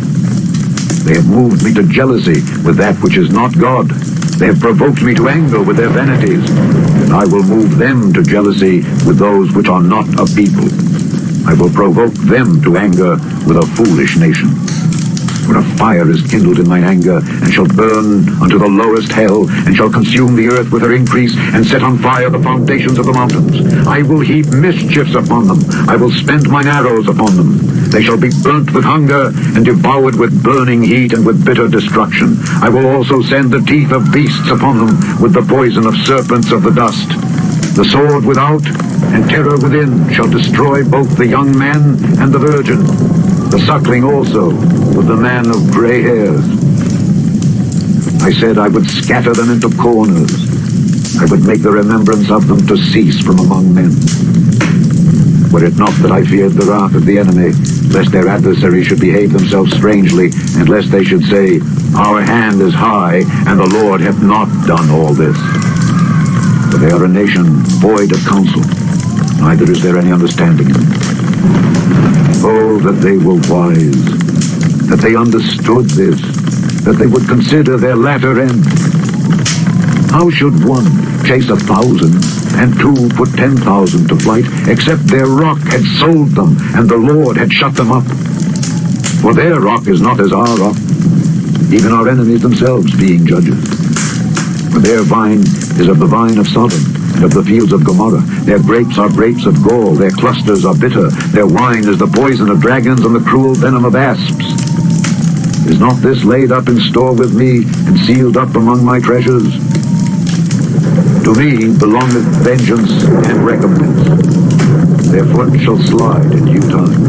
They have moved me to jealousy with that which is not God. They have provoked me to anger with their vanities. And I will move them to jealousy with those which are not a people. I will provoke them to anger with a foolish nation. For a fire is kindled in mine anger, and shall burn unto the lowest hell, and shall consume the earth with her increase, and set on fire the foundations of the mountains. I will heap mischiefs upon them. I will spend mine arrows upon them. They shall be burnt with hunger, and devoured with burning heat, and with bitter destruction. I will also send the teeth of beasts upon them, with the poison of serpents of the dust. The sword without, and terror within, shall destroy both the young man and the virgin, the suckling also, with the man of gray hairs. I said I would scatter them into corners. I would make the remembrance of them to cease from among men. Were it not that I feared the wrath of the enemy, lest their adversaries should behave themselves strangely, and lest they should say, Our hand is high, and the Lord hath not done all this. For they are a nation void of counsel, neither is there any understanding in them. Oh, that they were wise, that they understood this, that they would consider their latter end. How should one chase 1,000, and two put 10,000 to flight, except their rock had sold them, and the Lord had shut them up? For their rock is not as our rock, even our enemies themselves being judges. For their vine is of the vine of Sodom, and of the fields of Gomorrah. Their grapes are grapes of gall, their clusters are bitter. Their wine is the poison of dragons, and the cruel venom of asps. Is not this laid up in store with me, and sealed up among my treasures? To me belongeth vengeance and recompense. Their foot shall slide in due time.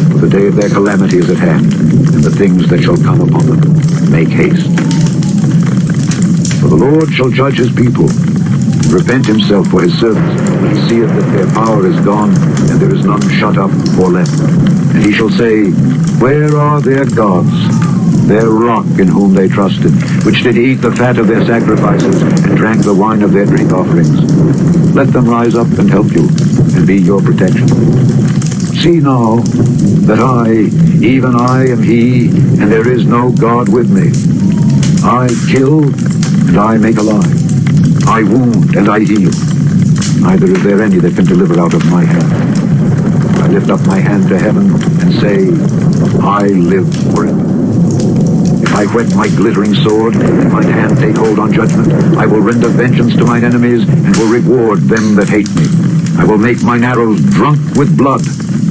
For the day of their calamity is at hand, and the things that shall come upon them make haste. For the Lord shall judge his people, and repent himself for his servants, when he seeth that their power is gone, and there is none shut up or left. And he shall say, Where are their gods, their rock in whom they trusted, which did eat the fat of their sacrifices, and drank the wine of their drink offerings? Let them rise up and help you, and be your protection. See now, that I, even I am he, and there is no God with me. I kill, and I make alive. I wound, and I heal. Neither is there any that can deliver out of my hand. I lift up my hand to heaven, and say, I live forever. If I whet my glittering sword, and mine hand take hold on judgment, I will render vengeance to mine enemies, and will reward them that hate me. I will make mine arrows drunk with blood,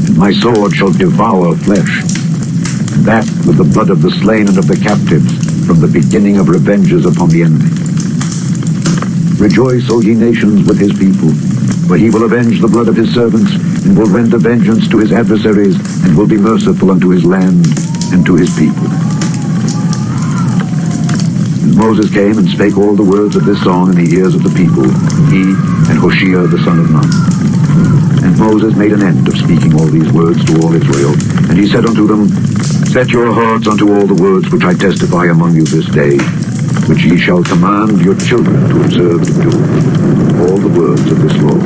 and my sword shall devour flesh. That with the blood of the slain and of the captives, from the beginning of revenges upon the enemy. Rejoice, O ye nations, with his people, for he will avenge the blood of his servants, and will render vengeance to his adversaries, and will be merciful unto his land and to his people. And Moses came and spake all the words of this song in the ears of the people, he and Hoshea the son of Nun. And Moses made an end of speaking all these words to all Israel, and he said unto them, Set your hearts unto all the words which I testify among you this day, which ye shall command your children to observe to do, all the words of this law.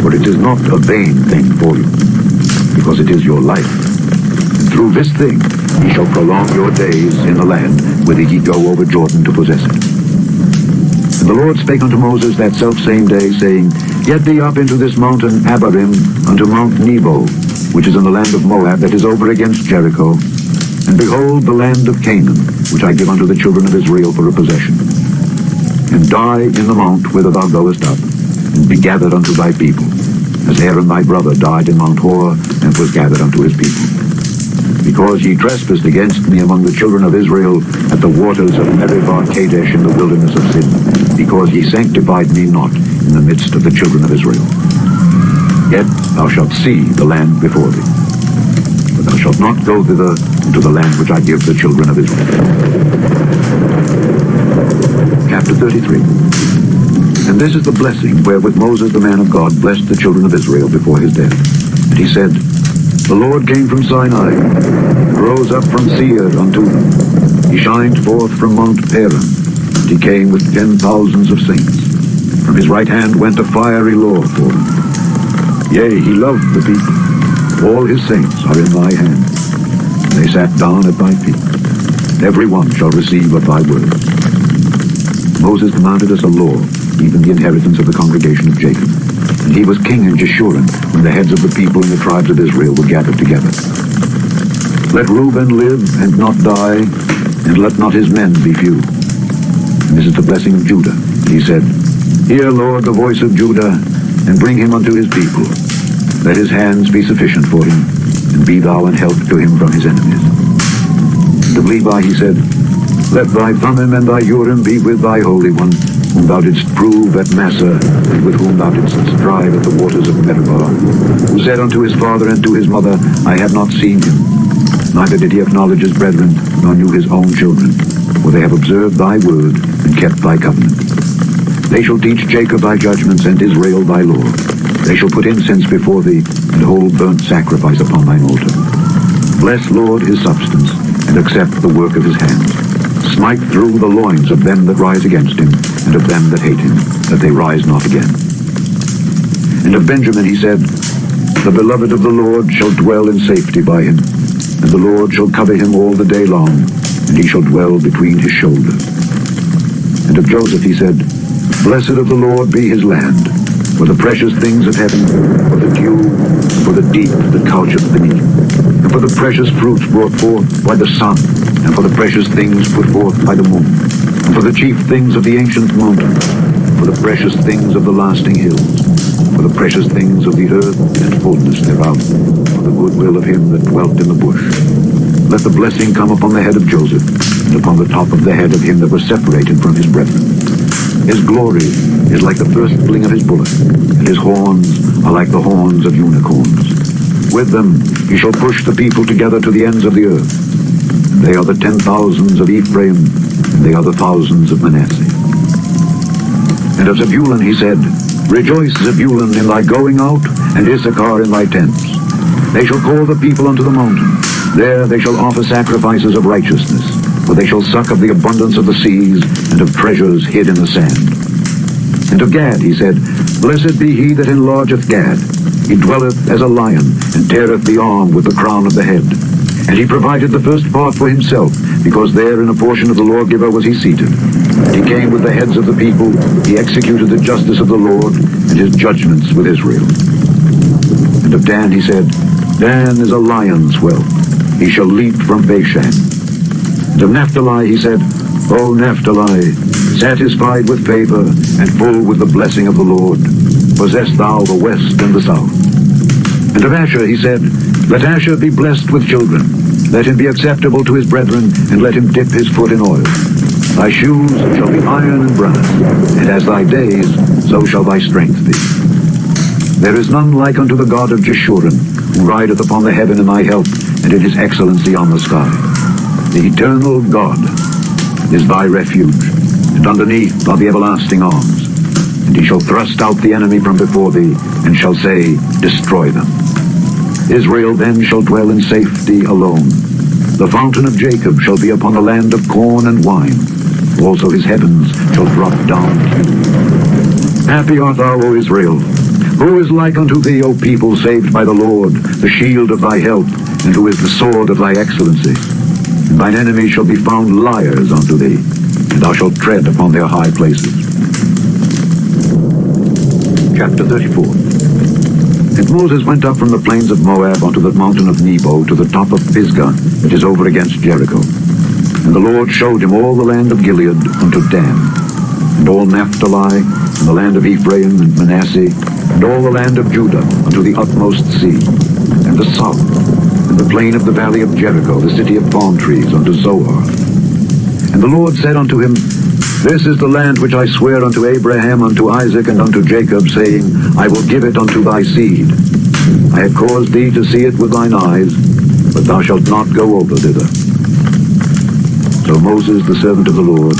For it is not a vain thing for you, because it is your life. And through this thing ye shall prolong your days in the land, whither ye go over Jordan to possess it. And the Lord spake unto Moses that selfsame day, saying, Get thee up into this mountain Abarim, unto Mount Nebo, which is in the land of Moab, that is over against Jericho, and behold the land of Canaan, which I give unto the children of Israel for a possession. And die in the mount whither thou goest up, and be gathered unto thy people, as Aaron thy brother died in Mount Hor, and was gathered unto his people. Because ye trespassed against me among the children of Israel at the waters of Meribah Kadesh in the wilderness of Sin, because ye sanctified me not in the midst of the children of Israel. Yet thou shalt see the land before thee, but thou shalt not go thither into the land which I give the children of Israel. Chapter 33. And this is the blessing wherewith Moses the man of God blessed the children of Israel before his death. And he said, The Lord came from Sinai, and rose up from Seir unto them. He shined forth from Mount Paran, and he came with 10,000 of saints. From his right hand went a fiery law for them. Yea, he loved the people. All his saints are in thy hand. And they sat down at thy feet. Every one shall receive of thy words. Moses commanded us a law, even the inheritance of the congregation of Jacob. And he was king in Jeshurun, when the heads of the people and the tribes of Israel were gathered together. Let Reuben live and not die, and let not his men be few. And this is the blessing of Judah. And he said, Hear, Lord, the voice of Judah, and bring him unto his people. Let his hands be sufficient for him, and be thou an help to him from his enemies. And of Levi he said, Let thy Thummim and thy Urim be with thy Holy One, whom thou didst prove at Massa, and with whom thou didst strive at the waters of Meribah, who said unto his father and to his mother, I have not seen him. Neither did he acknowledge his brethren, nor knew his own children, for they have observed thy word, and kept thy covenant. They shall teach Jacob thy judgments, and Israel thy law. They shall put incense before thee, and hold burnt sacrifice upon thine altar. Bless, Lord, his substance, and accept the work of his hands. Smite through the loins of them that rise against him, and of them that hate him, that they rise not again. And of Benjamin he said, The beloved of the Lord shall dwell in safety by him, and the Lord shall cover him all the day long, and he shall dwell between his shoulders. And of Joseph he said, Blessed of the Lord be his land, for the precious things of heaven, for the dew, and for the deep that coucheth beneath, and for the precious fruits brought forth by the sun, and for the precious things put forth by the moon, and for the chief things of the ancient mountains, for the precious things of the lasting hills, for the precious things of the earth and fullness thereof, for the goodwill of him that dwelt in the bush. Let the blessing come upon the head of Joseph, and upon the top of the head of him that was separated from his brethren. His glory is like the firstling of his bullock, and his horns are like the horns of unicorns. With them he shall push the people together to the ends of the earth. And they are the 10,000s of Ephraim, and they are the thousands of Manasseh. And of Zebulun he said, Rejoice, Zebulun, in thy going out, and Issachar in thy tents. They shall call the people unto the mountain. There they shall offer sacrifices of righteousness, for they shall suck of the abundance of the seas, and of treasures hid in the sand. And of Gad he said, Blessed be he that enlargeth Gad. He dwelleth as a lion, and teareth the arm with the crown of the head. And he provided the first part for himself, because there in a portion of the lawgiver was he seated. And he came with the heads of the people, he executed the justice of the Lord, and his judgments with Israel. And of Dan he said, Dan is a lion's whelp, he shall leap from Bashan. And of Naphtali he said, O Naphtali, satisfied with favor, and full with the blessing of the Lord, possess thou the west and the south. And of Asher he said, Let Asher be blessed with children, let him be acceptable to his brethren, and let him dip his foot in oil. Thy shoes shall be iron and brass, and as thy days, so shall thy strength be. There is none like unto the God of Jeshurun, who rideth upon the heaven in thy help, and in his excellency on the sky. The eternal God is thy refuge, and underneath are the everlasting arms. And he shall thrust out the enemy from before thee, and shall say, Destroy them. Israel then shall dwell in safety alone. The fountain of Jacob shall be upon the land of corn and wine. Also his heavens shall drop down dew. Happy art thou, O Israel. Who is like unto thee, O people saved by the Lord, the shield of thy help, and who is the sword of thy excellency? And thine enemies shall be found liars unto thee, and thou shalt tread upon their high places. Chapter 34. And Moses went up from the plains of Moab unto the mountain of Nebo to the top of Pisgah, that is over against Jericho. And the Lord showed him all the land of Gilead unto Dan, and all Naphtali, and the land of Ephraim and Manasseh, and all the land of Judah unto the utmost sea, and the south, and the plain of the valley of Jericho, the city of palm trees, unto Zoar. And the Lord said unto him, This is the land which I swear unto Abraham, unto Isaac, and unto Jacob, saying, I will give it unto thy seed. I have caused thee to see it with thine eyes, but thou shalt not go over thither. So Moses, the servant of the Lord,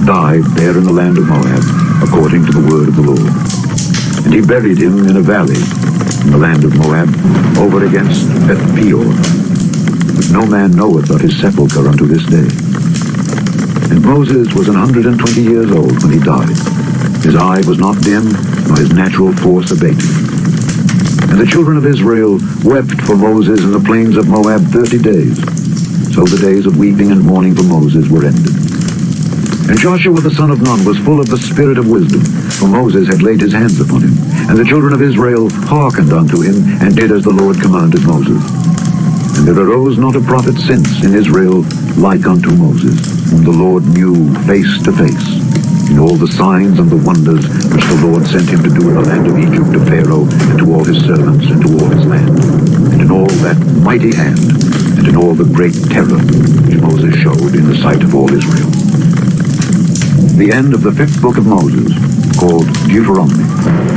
died there in the land of Moab, according to the word of the Lord. And he buried him in a valley in the land of Moab, over against Beth-peor. But no man knoweth of his sepulchre unto this day. And Moses was 120 years old when he died. His eye was not dim, nor his natural force abated. And the children of Israel wept for Moses in the plains of Moab 30 days. So the days of weeping and mourning for Moses were ended. And Joshua the son of Nun was full of the spirit of wisdom, for Moses had laid his hands upon him. And the children of Israel hearkened unto him, and did as the Lord commanded Moses. And there arose not a prophet since in Israel like unto Moses, whom the Lord knew face to face, in all the signs and the wonders which the Lord sent him to do in the land of Egypt to Pharaoh, and to all his servants, and to all his land, and in all that mighty hand, and in all the great terror which Moses showed in the sight of all Israel. The end of the 5th book of Moses, called Deuteronomy.